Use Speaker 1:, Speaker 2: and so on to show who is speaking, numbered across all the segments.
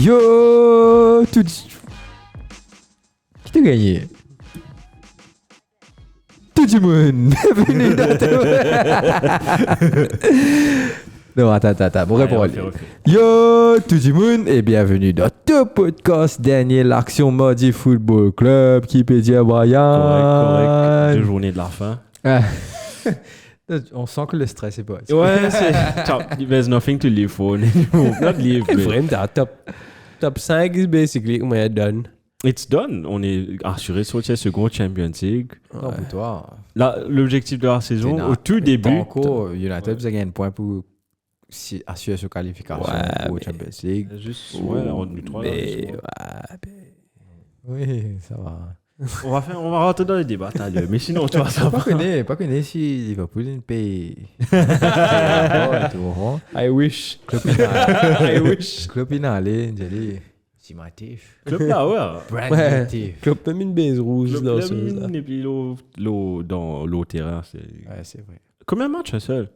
Speaker 1: Yo, tout... Qui t'a gagné? Tout le monde. Bienvenue dans Non, attends. Bon, réponds. Yo, tout le monde et bienvenue dans ton podcast Daniel Action Mardi Football Club qui peut dire Brian.
Speaker 2: Correct. 2 journées de la fin.
Speaker 1: On sent que le stress est pas.
Speaker 2: Ouais, c'est... There's nothing to live for. Not live, but...
Speaker 3: Vraiment, top 5 is basically we're done.
Speaker 2: It's done. On est assuré sur le second Champions League.
Speaker 1: Non, pour toi.
Speaker 2: Là, l'objectif de la saison, au tout début...
Speaker 1: Encore, United, vous avez gagné un point pour assurer sa qualification pour Champions League.
Speaker 2: Juste, on a eu 3
Speaker 1: Oui, ça va.
Speaker 2: On va rentrer dans les débats, mais sinon, tu vois, ça va.
Speaker 1: Pas connaître si Liverpool ne paye.
Speaker 3: I wish.
Speaker 1: I wish. Club inhalé, j'ai simatif.
Speaker 2: Club là, ouais.
Speaker 1: Brand
Speaker 3: Club même une base rouge
Speaker 2: Club
Speaker 3: dans
Speaker 2: là,
Speaker 3: ce
Speaker 2: et puis l'eau dans l'eau terrain, c'est...
Speaker 1: Ouais, c'est vrai.
Speaker 2: Combien de matchs un seul?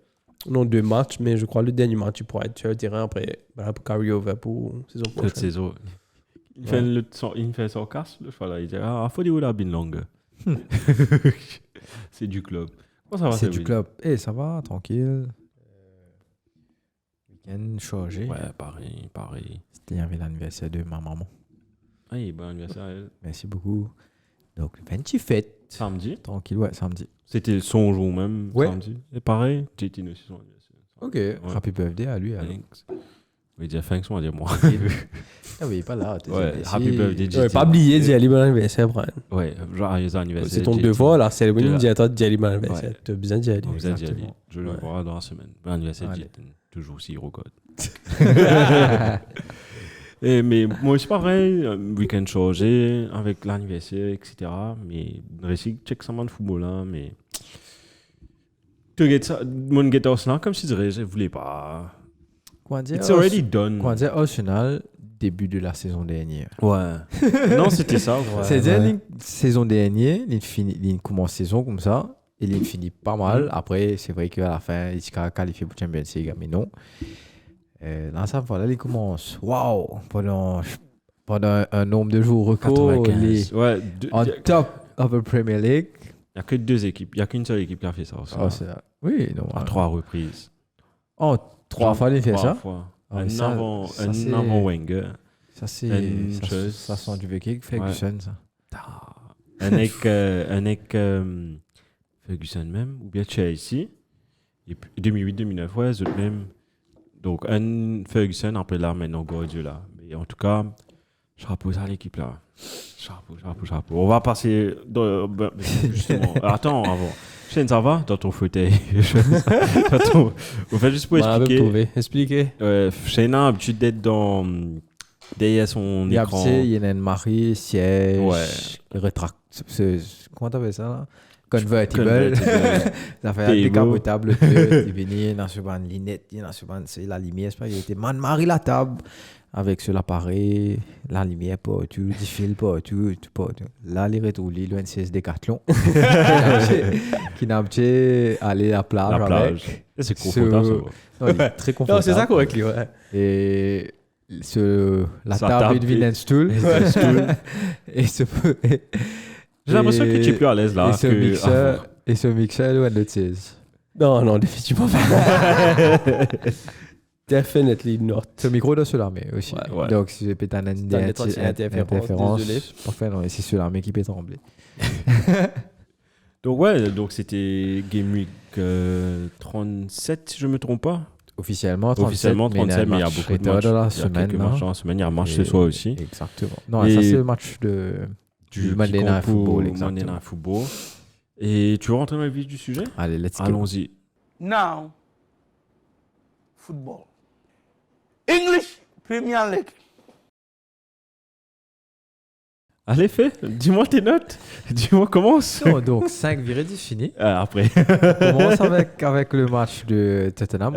Speaker 3: Non, 2 matchs, mais je crois le dernier match, tu pourras être sur le terrain après. Voilà, pour carry over pour saison prochaine.
Speaker 2: Cette saison. Il fait son casse, le voilà, il dit faut dire la bin longue. C'est du club. Comment ça va?
Speaker 1: C'est du club. Ça va, tranquille. Week-end chargé.
Speaker 2: Ouais, pareil.
Speaker 1: C'était l'anniversaire de ma maman.
Speaker 2: Ah, bon anniversaire.
Speaker 1: Merci beaucoup. Donc, 28 fêtes.
Speaker 2: Samedi?
Speaker 1: Tranquille, ouais, samedi.
Speaker 2: C'était son jour même, samedi. Et pareil, J.T. aussi son anniversaire.
Speaker 1: Ok, happy birthday à lui.
Speaker 2: Thanks. Oui, dire thanks, on va dire moi.
Speaker 1: Ah oui, pas là.
Speaker 2: Ouais, happy birthday, J.T.
Speaker 3: Ouais, pas oublier d'y aller bon anniversaire, Brian.
Speaker 2: Ouais, joyeux anniversaire.
Speaker 3: C'est ton devoir, là. C'est le minimum d'y aller d'y aller bon anniversaire. Tu as besoin d'y aller.
Speaker 2: Vous êtes d'y aller. Je le vois dans la semaine. Bon anniversaire, J.T. Toujours aussi recode. Mais moi aussi pareil, week-end chargé avec l'anniversaire, etc. Mais réussi check ça de football là, mais tu get ça, mon get Arsenal comme je dirais, je voulais pas. It's already done.
Speaker 1: Quand on dit Arsenal, début de la saison dernière.
Speaker 2: Ouais. Non, c'était ça.
Speaker 1: C'est-à-dire la saison dernière, il commence saison comme ça, et il finit pas mal. Après, c'est vrai qu'à la fin, il s'est qualifié pour Champions League, mais non. Dans ça, voilà, il commence. Waouh! Pendant un nombre de jours, 95.
Speaker 2: Ouais.
Speaker 1: En top of the Premier League.
Speaker 2: Il n'y a que 2 équipes. Il n'y a qu'une seule équipe qui a fait ça.
Speaker 1: Oui, non.
Speaker 2: À 3 reprises.
Speaker 1: Oh, 3 fois, il fait ça?
Speaker 2: 3 fois.
Speaker 1: Ah,
Speaker 2: un avant Wenger.
Speaker 1: Ça, c'est. Ça sent du vécu Ferguson, ça.
Speaker 2: Un avec Ferguson même, ou bien Chelsea. Et puis 2008-2009, ouais, eux autres même. Donc, un Ferguson, après là, maintenant, Guardiola. Mais en tout cas, chapeau à l'équipe là. Chapeau. On va passer. Justement. Attends, avant. Shane, ça va dans ton fauteuil? On fait juste pour expliquer.
Speaker 3: Expliquer.
Speaker 2: Shane a l'habitude d'être derrière son écran.
Speaker 1: Il y a une Marie, siège, rétract. Comment t'appelles ça là? Convertible. Ça fait un décapotable. Il venait dans ce banc de lunettes, c'est la lumière. Il était Marie la table avec sur l'appareil, la lumière partout, du fil partout. Là, il retourne l'UNCS Décathlon qui n'a pas aller à la plage.
Speaker 2: La plage. C'est confortable.
Speaker 1: Très confortable.
Speaker 3: Non, c'est ça correct, ouais.
Speaker 1: Et la table devient un stool.
Speaker 2: J'ai l'impression que tu es plus à l'aise là.
Speaker 1: Et ce mixeur, où est-ce?
Speaker 3: Non, définitivement pas. Definitely not.
Speaker 1: Ce micro de Solarmé aussi.
Speaker 2: Ouais.
Speaker 1: Donc, si j'ai pété un interférence, parfait, non, c'est Solarmé qui peut trembler.
Speaker 2: Donc c'était Game Week 37, si je ne me trompe pas.
Speaker 1: Officiellement 37,
Speaker 2: mais il y a beaucoup de matchs.
Speaker 1: Dans la
Speaker 2: il y a
Speaker 1: semaine,
Speaker 2: quelques matchs dans la semaine. Il y a un match ce soir aussi.
Speaker 1: Exactement. Non, ça c'est le match du Monday Night Football.
Speaker 2: Monday Night Football. Et tu veux rentrer dans le vif du sujet?
Speaker 1: Allez,
Speaker 2: allons-y.
Speaker 4: Now, football. English Premier League.
Speaker 2: Allez, fais. Dis-moi tes notes. Dis-moi, commence.
Speaker 1: Non, donc, 5 virés fini.
Speaker 2: Après.
Speaker 1: Commence avec le match de Tottenham.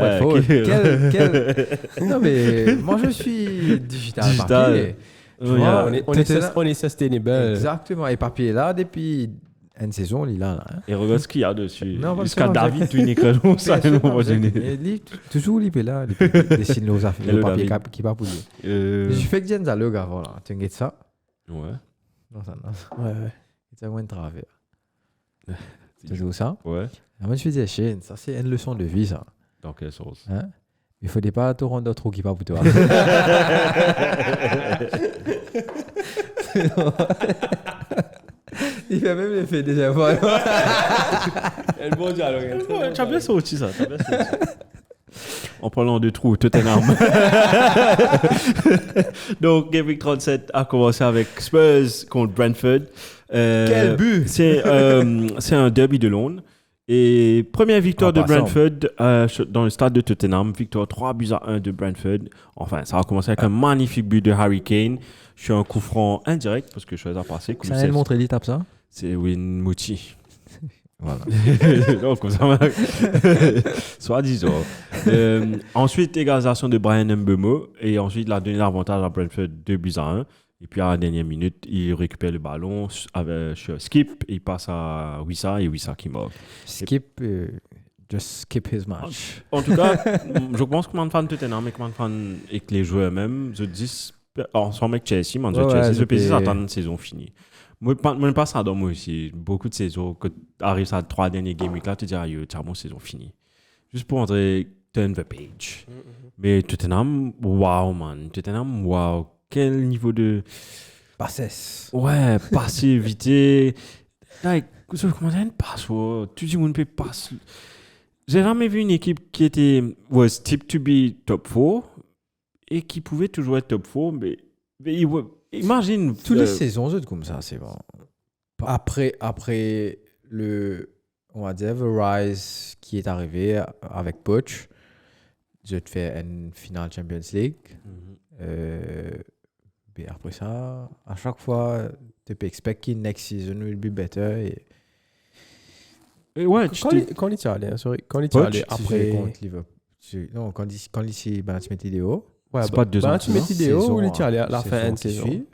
Speaker 1: Non, mais moi, je suis digital.
Speaker 2: Digital.
Speaker 3: On est sustainable.
Speaker 1: Exactement. Et papier là, depuis une saison, il est là. Hein.
Speaker 2: Et regarde ce qu'il y a dessus.
Speaker 1: Non, parce
Speaker 2: Jusqu'à
Speaker 1: que-
Speaker 2: David, tu n'écris ça,
Speaker 1: Bien
Speaker 2: nous,
Speaker 1: sûr,
Speaker 2: on va
Speaker 1: non,
Speaker 2: donner.
Speaker 1: mais lui, toujours, il est là. Il dessine nos affaires,
Speaker 2: Hello,
Speaker 1: le papier
Speaker 2: David.
Speaker 1: qui va pour lui.
Speaker 2: Euh,
Speaker 1: Je fais que Jens a le gars, voilà. Tu regardes ça?
Speaker 2: Ouais.
Speaker 1: Non, ça, non.
Speaker 3: Ouais, ouais.
Speaker 1: C'est moins de travail. Tu joues ça?
Speaker 2: Ouais.
Speaker 1: Moi, je faisais chienne. Ça, c'est une leçon de vie, ça.
Speaker 2: Dans quelle sauce?
Speaker 1: Hein? Il ne faut pas te rendre trop qui va pour toi. Il fait même l'effet déjà. Voilà.
Speaker 3: Le bon dialogue.
Speaker 2: Ouais, tu as bien sorti ça. En parlant de trous, Tottenham. Donc, Game Week 37 a commencé avec Spurs contre Brentford.
Speaker 1: Quel but!
Speaker 2: C'est un derby de Londres. Et première victoire
Speaker 1: En
Speaker 2: de
Speaker 1: passant.
Speaker 2: Brentford dans le stade de Tottenham. Victoire 3-1 de Brentford. Enfin, ça a commencé avec un magnifique but de Harry Kane. Je suis un coup franc indirect parce que je suis à passer.
Speaker 1: Ça vient de montrer l'étape, ça?
Speaker 2: C'est Win Mouti.
Speaker 1: Voilà.
Speaker 2: Non, comme ça. Soit disant. Ensuite, égalisation de Brian Mbeumo. Et ensuite, il a donné l'avantage à Brentford 2-1. Et puis, à la dernière minute, il récupère le ballon avec Skip. Et il passe à Wissa. Et Wissa qui marque.
Speaker 1: Skip, just skip his match.
Speaker 2: En tout cas, je pense que mon fan de Tottenham et que mon fan et que les joueurs même, je dis, ensemble avec Chelsea, man,
Speaker 1: Ouais,
Speaker 2: Chelsea,
Speaker 1: ouais,
Speaker 2: je pense
Speaker 1: c'était-
Speaker 2: que ça une saison finie. Moi, pas ça dans moi aussi. Beaucoup de saisons, quand tu arrives à 3 derniers game week là, tu te dis, ah, yo, tiens, mon saison finie. Juste pour entrer, turn the page. Mais Tottenham, wow, man. Tottenham, wow. Quel niveau de.
Speaker 1: Passes.
Speaker 2: Ouais, passivité. Like, comment dire une passe, tu dis, on peut passer. J'ai jamais vu une équipe qui était was tip to be top 4 et qui pouvait toujours être top 4, mais imagine
Speaker 1: Toutes les saisons, c'est comme ça, c'est bon. Après le, on va dire, The Rise qui est arrivé avec Poch, je te fais une finale Champions League. Mais après ça, à chaque fois, tu peux expect que next season will be better. Et
Speaker 2: ouais,
Speaker 3: Quand il est allé, sorry. Quand il est
Speaker 2: Poch,
Speaker 3: allé
Speaker 1: tu
Speaker 3: après.
Speaker 1: joues contre Liverpool. Non, quand il s'est tu mets vidéo.
Speaker 3: Ouais,
Speaker 2: C'est pas 2 ans,
Speaker 3: tu mets
Speaker 2: non?
Speaker 3: vidéo ou il est allé à la fin de
Speaker 1: qui
Speaker 3: saison?
Speaker 1: suivent.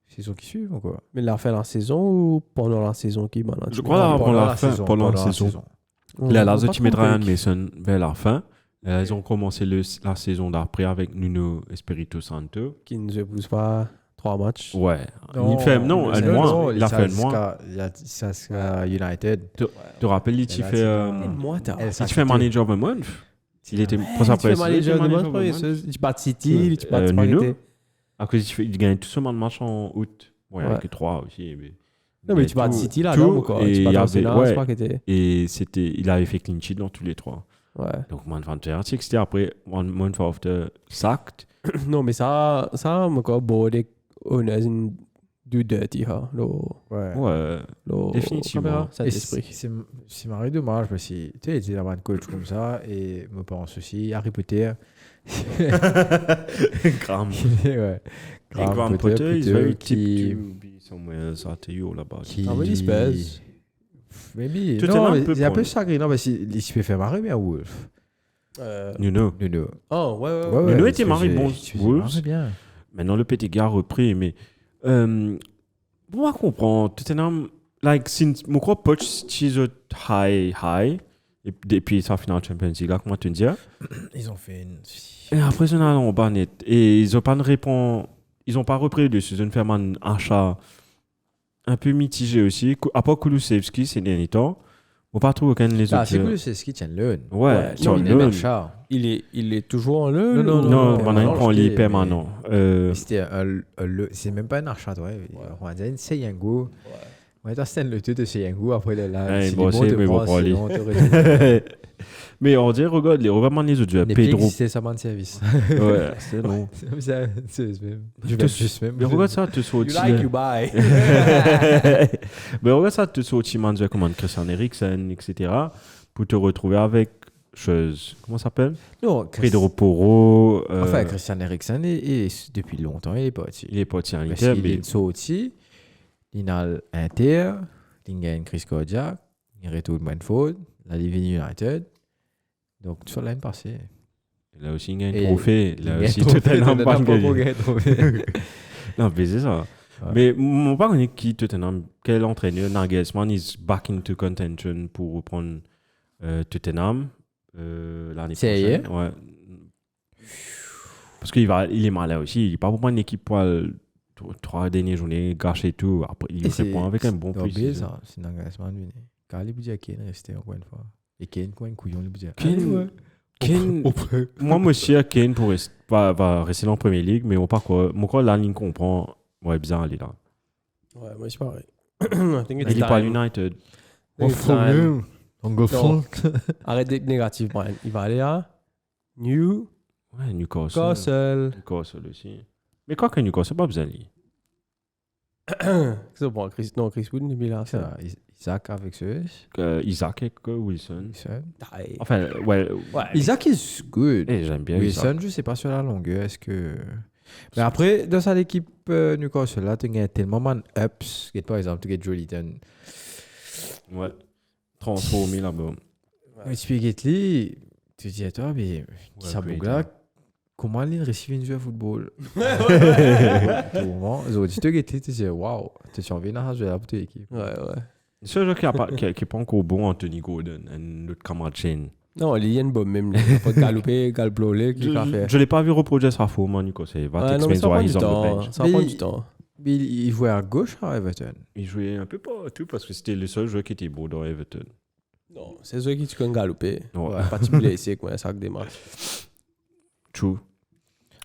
Speaker 1: Saison qui suivent ou quoi?
Speaker 3: Mais la fin de la saison ou pendant la saison qui maintenant?
Speaker 2: Je crois pendant la fin, pendant la saison. Là, là, tu mets Ryan Mason vers la fin. Là, ils ont commencé la saison d'après avec Nuno Espirito Santo.
Speaker 3: Qui ne se pousse pas 3 matchs.
Speaker 2: Ouais. Il fait, non, un mois. Il a fait un mois.
Speaker 1: Il a ça jusqu'à United.
Speaker 2: Tu te rappelles, il
Speaker 1: Et là,
Speaker 2: fait,
Speaker 1: c'est
Speaker 3: Moi, t'as.
Speaker 2: il fait manager of the month. Il était pour sa
Speaker 3: Tu fais
Speaker 2: presse.
Speaker 3: manager de
Speaker 2: il était
Speaker 3: bonne
Speaker 2: manager of the month.
Speaker 3: première. Tu bats City, tu bats
Speaker 2: Nuno.
Speaker 3: Spaghetti.
Speaker 2: À cause il gagne tout seulement de match en août. Ouais,
Speaker 3: Ouais.
Speaker 2: avec 3 aussi. Mais
Speaker 3: Non, mais tu bats City là, non, ou quoi? Tu bats Arsenal, Spaghetti.
Speaker 2: Et il avait fait clean sheet dans tous les 3.
Speaker 3: Ouais.
Speaker 2: Donc, man, fantastique. C'était après one month after sacked.
Speaker 3: Non, mais ça, encore bordé, on a une du dirty, ha.
Speaker 1: Ouais.
Speaker 2: Ouais. Définitivement.
Speaker 3: Ça
Speaker 1: Et
Speaker 3: d'esprit.
Speaker 1: c'est marré dommage parce que tu sais, il y a un coach comme ça et me pense aussi Harry Potter.
Speaker 2: Graham.
Speaker 1: Ouais.
Speaker 2: Et Graham Potter is very
Speaker 1: qui,
Speaker 2: tip to be somewhere at you là-bas.
Speaker 1: qui
Speaker 3: Ah, mais Spurs.
Speaker 1: Maybe.
Speaker 2: Tout
Speaker 1: Non,
Speaker 2: est un
Speaker 1: mais
Speaker 2: peu
Speaker 1: c'est un peu
Speaker 2: pour-
Speaker 1: chagrinant parce qu'il se fait faire marrer bien Wolf.
Speaker 2: Nuno.
Speaker 1: Nuno.
Speaker 3: Oh, ouais.
Speaker 2: Nuno
Speaker 1: parce
Speaker 2: était
Speaker 1: que
Speaker 2: marré
Speaker 1: j'ai-
Speaker 2: bon
Speaker 1: il se fait
Speaker 2: Wolves.
Speaker 1: marrer bien.
Speaker 2: Maintenant, le petit gars a repris, mais moi, je comprends. Tottenham, like, since mon crois Poch, she's a high, et depuis sa finale Champions League, là, comment te dire?
Speaker 1: Ils ont fait une.
Speaker 2: Et après, ils ont allé en bas net. Et ils n'ont pas de réponse. Ils n'ont pas repris dessus. Ils ont fait un achat un peu mitigé aussi. À part Kulusevski ces derniers temps, on n'a pas trouvé aucun les
Speaker 1: Ah,
Speaker 2: autres.
Speaker 1: c'est cool, c'est ce qui tient le.
Speaker 2: Ouais,
Speaker 3: non,
Speaker 2: il
Speaker 3: il
Speaker 2: est
Speaker 3: est
Speaker 2: même
Speaker 1: chat.
Speaker 3: Il est toujours en le.
Speaker 1: Non,
Speaker 2: Non,
Speaker 1: non,
Speaker 2: maintenant,
Speaker 1: non,
Speaker 2: il prend
Speaker 1: je
Speaker 2: les
Speaker 1: dis,
Speaker 2: permanents.
Speaker 1: C'était c'est même pas un achat, ouais. On va dire une Seyango. Ouais, t'as c'était le tout de Seyango après là.
Speaker 2: Ouais,
Speaker 1: si
Speaker 2: bon,
Speaker 1: les mots
Speaker 2: c'est-
Speaker 1: te
Speaker 2: mais bon,
Speaker 1: passent,
Speaker 2: pour aller.
Speaker 1: sinon, t'aurais dit,
Speaker 2: Mais on dirait, regarde vraiment les autres joueurs.
Speaker 1: n'est plus
Speaker 2: Pedro.
Speaker 1: existé ça de service.
Speaker 2: Ouais, c'est non.
Speaker 1: C'est même. Je
Speaker 2: Te-
Speaker 1: vais juste même.
Speaker 2: Mais regarde ça, te
Speaker 3: You
Speaker 2: sautes.
Speaker 3: like, you buy.
Speaker 2: Mais regarde ça, te sautes Manzo comme Christian Eriksen, etc. Pour te retrouver avec chose. Comment ça s'appelle?
Speaker 1: Non,
Speaker 2: Pedro Porro.
Speaker 1: Enfin, Christian Eriksen, depuis longtemps, il est parti.
Speaker 2: Il est parti en
Speaker 1: Parce
Speaker 2: Inter,
Speaker 1: qu'il
Speaker 2: mais
Speaker 1: est sorti, il a l'Inter, il gagne Chris Kodiak, il retourne Brentford, là, il vient United. Donc, tout ça l'année passée.
Speaker 2: là aussi, il y a un
Speaker 1: Et-
Speaker 2: trophée. Là
Speaker 1: Il
Speaker 2: aussi,
Speaker 1: gagne
Speaker 2: Tottenham
Speaker 1: trophée,
Speaker 2: pas
Speaker 1: Tottenham
Speaker 2: gagné.
Speaker 1: gagne trophée.
Speaker 2: Non, mais c'est ça.
Speaker 1: Ouais.
Speaker 2: Mais mon pas connaît qui Tottenham, quel entraîneur Nagelsmann is back into contention pour reprendre Tottenham l'année
Speaker 1: C'est
Speaker 2: prochaine. Ouais. Parce qu'il est malin aussi. Il n'est pas pour prendre une équipe pour 3 dernières journées, gâcher tout. Après, il répond avec un bon prix.
Speaker 1: C'est Nagelsmann venu. Quand il dit à Kane rester encore une fois. Et Kane, quoi, un couillon, il dit.
Speaker 2: Kane, moi, monsieur, Kane va rester dans la première ligue, mais on pas quoi. Moi, la ligne comprend. Ouais, bizarre, elle est là.
Speaker 3: Ouais, moi, c'est pareil.
Speaker 2: Il n'est pas à United.
Speaker 3: Arrête d'être négatif, Brian. Il va aller à
Speaker 2: Newcastle. Newcastle aussi. Mais quoi que Newcastle, pas besoin de lui.
Speaker 3: C'est bon, Chris Wood n'est plus là.
Speaker 1: Isaac avec ceux.
Speaker 2: Isaac et Wilson.
Speaker 3: Ouais.
Speaker 2: Enfin, ouais.
Speaker 1: Isaac is good.
Speaker 2: J'aime bien
Speaker 1: Wilson,
Speaker 2: Isaac.
Speaker 1: je sais pas sur la longueur. Est-ce que. Mais après, dans cette équipe Newcastle là, tu as tellement de ups. Par exemple, tu as Jolinton.
Speaker 2: Ouais. Transformé là-bas.
Speaker 1: Mais Spaghetti, tu dis à toi, mais Sabougla, comment il réussit une jouer à football? Pour moi, les auditeurs qui tu dis, waouh, tu as envie de jouer à toute l'équipe.
Speaker 3: Ouais.
Speaker 2: Le seul joueur qui n'est pas encore bon, Anthony Gordon, et notre camarade Shane.
Speaker 3: Non, il y a une bombe même. Il n'a pas galopé, galplolé, qui l'a fait.
Speaker 2: Je ne l'ai pas vu reproduire sa forme en Newcastle.
Speaker 3: Ça va prendre du temps.
Speaker 1: Il jouait à gauche à Everton.
Speaker 2: Il jouait un peu partout parce que c'était le seul joueur qui était beau dans Everton.
Speaker 3: Non, c'est ceux qui tu galoper.
Speaker 2: Ouais.
Speaker 3: Pas de blessé, quoi, ça des matchs.
Speaker 2: True.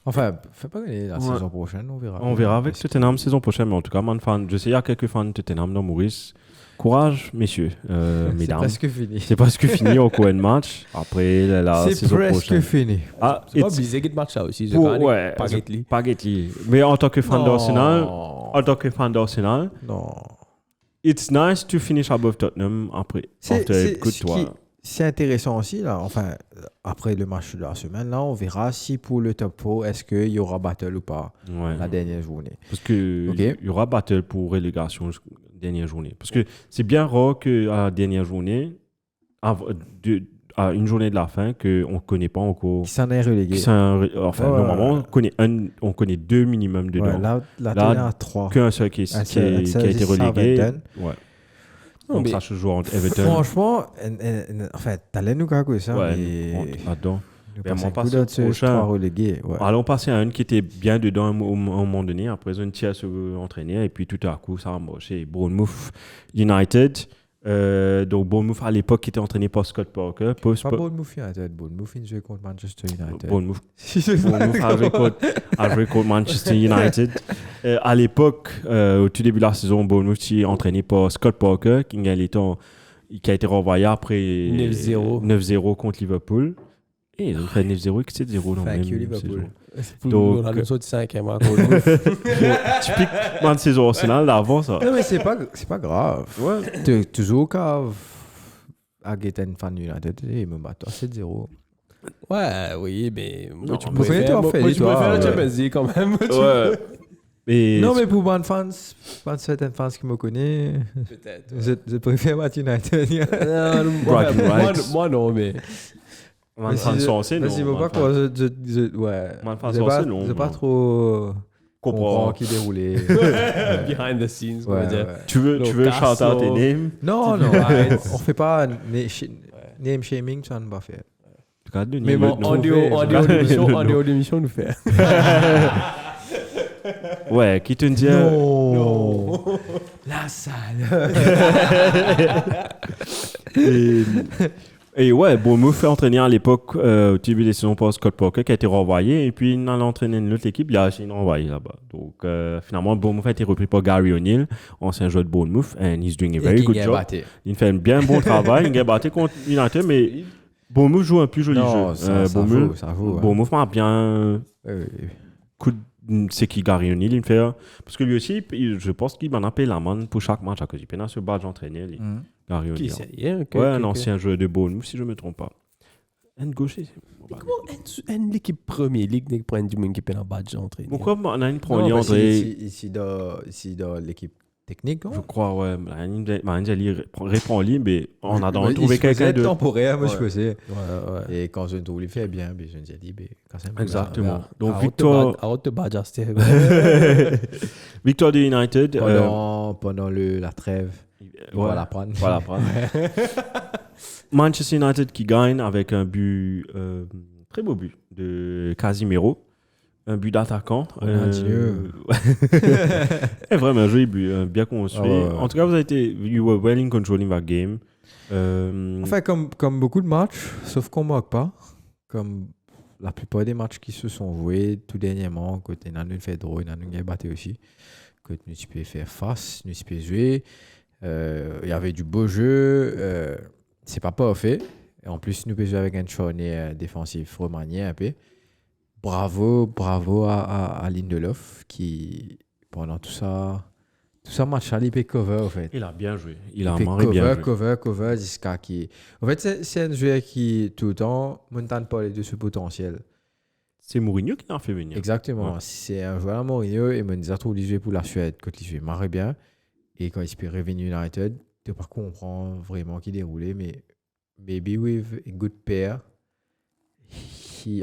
Speaker 1: Enfin, fais pas gagner la saison prochaine, on verra.
Speaker 2: On verra avec Tottenham saison prochaine, mais en tout cas, je sais, il y a quelques fans de Tottenham dans Maurice. Courage, messieurs, mesdames.
Speaker 1: C'est presque fini.
Speaker 2: C'est presque fini au coin de match. Après la saison prochaine.
Speaker 1: C'est presque fini.
Speaker 3: C'est pas obligé de match ça aussi.
Speaker 2: Ouais, Spaghetti. Mais en tant que fan d'Arsenal,
Speaker 1: non.
Speaker 2: It's nice to finish above Tottenham après
Speaker 1: C'est intéressant aussi, là. Enfin, après le match de la semaine, là, on verra si pour le top 4, est-ce qu'il y aura battle ou pas la dernière journée.
Speaker 2: Parce qu'il y aura battle pour relégation dernière journée. Parce que c'est bien rare qu'à la dernière journée, à une journée de la fin, qu'on ne connaît pas encore.
Speaker 1: Qui s'en est relégué.
Speaker 2: Normalement, on connaît 2 minimum dedans.
Speaker 1: Là, il y en a 3.
Speaker 2: Qu'un seul qui a été relégué. Ouais. Donc ça se joue entre Everton.
Speaker 1: Franchement, en fait, t'allais nous gagner ça.
Speaker 2: Attends.
Speaker 1: On passe au prochain.
Speaker 2: Allons passer à un qui était bien dedans à un moment donné. Après, un tiers se entraîner et puis tout à coup, ça a marché. Bournemouth United. Donc, Bournemouth à l'époque qui était entraîné par Scott Parker.
Speaker 1: Pas Bournemouth United. Bournemouth il jouait contre Manchester United.
Speaker 2: Bournemouth a joué contre Manchester United. À l'époque, au tout début de la saison, Bournemouth est entraîné par Scott Parker qui a été renvoyé après 9-0 contre Liverpool. Et ils ont fait 9-0 et 7-0 dans la même saison.
Speaker 3: Donc, on a nous autres 5e.
Speaker 2: Typiquement de saison Arsenal d'avant, ça.
Speaker 1: Non, mais c'est pas grave.
Speaker 2: Ouais.
Speaker 1: Tu toujours qu'à Gaten fan United et me battre 7-0.
Speaker 3: Ouais, oui, mais moi, tu
Speaker 1: préfères
Speaker 3: la Champions League quand même.
Speaker 2: Ouais. Et
Speaker 1: non, mais pour bonnes fans, certains fans qui me connaissent,
Speaker 3: peut-être.
Speaker 1: Je préfère battre United.
Speaker 3: Moi, non, mais.
Speaker 2: Man fans sont assez longs.
Speaker 1: Je ne sais pas quoi.
Speaker 2: Man fans sont assez longs.
Speaker 1: Je pas trop comprendre qui déroulait.
Speaker 3: Behind the scenes, on va dire.
Speaker 2: Tu veux shout out tes names?
Speaker 1: Non, on fait pas name shaming, ça ne va pas faire.
Speaker 3: Mais bon, en dehors d'émission, nous fait.
Speaker 2: Ouais, qui te dit
Speaker 1: non. La salle.
Speaker 2: Et ouais, Bournemouth fait entraîner à l'époque au début des saisons par Scott Parker qui a été renvoyé et puis il a entraîné une autre équipe, il a été renvoyé là-bas. Donc finalement, Bournemouth a été repris par Gary O'Neill, ancien joueur de Bournemouth, and he's doing a very good job. Il fait un bien bon travail, il a battu contre United, mais Bournemouth joue un plus joli jeu. Bournemouth m'a bien c'est qui Gary O'Neill, il fait parce que lui aussi, je pense qu'il m'en a payé la main pour chaque match à cause il paye dans ce badge entraîné. Gary O'Neill. Un ancien joueur de Bournemouth, si je ne me trompe pas. Un gaucher.
Speaker 3: Comment l'équipe première ligue n'est du monde qui paye un badge entraîné?
Speaker 2: Pourquoi on a une première André
Speaker 1: ici dans l'équipe technique.
Speaker 2: Je crois, ouais. Manjali répond libre, mais on a donc trouvé
Speaker 1: Il
Speaker 2: quelqu'un de.
Speaker 1: temporaire, moi, je
Speaker 3: Ouais.
Speaker 1: faisais.
Speaker 3: Ouais.
Speaker 1: Et quand je trouve, il fait bien, mais je me dis, quand c'est
Speaker 2: Exactement. Donc,
Speaker 3: Out
Speaker 2: victoire.
Speaker 3: the badge, c'était.
Speaker 2: Victoire de United.
Speaker 1: Pendant la trêve, on
Speaker 2: ouais,
Speaker 1: va la prendre.
Speaker 2: voilà, prendre. Manchester United qui gagne avec un but, très beau but de Casemiro. Un but d'attaquant.
Speaker 1: Ronaldinho.
Speaker 2: Vraiment joli but, bien construit.
Speaker 1: Ah ouais.
Speaker 2: En tout cas, vous avez été. You were well in controlling that game.
Speaker 1: Enfin, comme beaucoup de matchs, sauf qu'on ne marque pas. Comme la plupart des matchs qui se sont joués tout dernièrement, côté Nanoun fait drôle, Nanoun a battu aussi. Côté nous peux faire face, nous peux jouer. Il y avait du beau jeu. C'est pas parfait. Et en plus, nous pouvons jouer avec un charnier défensif remanié un peu. Bravo à Lindelof qui, pendant tout ça match, il peut cover en fait.
Speaker 2: Il a bien joué. Il a
Speaker 1: peut
Speaker 2: marré bien joué.
Speaker 1: cover jusqu'à qui. En fait, c'est un joueur qui, tout le temps, m'entend parler de ce potentiel.
Speaker 2: C'est Mourinho qui l'a fait venir.
Speaker 1: Exactement.
Speaker 2: Ouais.
Speaker 1: C'est un joueur à Mourinho et il a trop joué pour la Suède quand il jouait marre bien. Et quand il peut revenir United, tu ne peux pas comprendre vraiment qui déroulait, mais maybe with a good pair.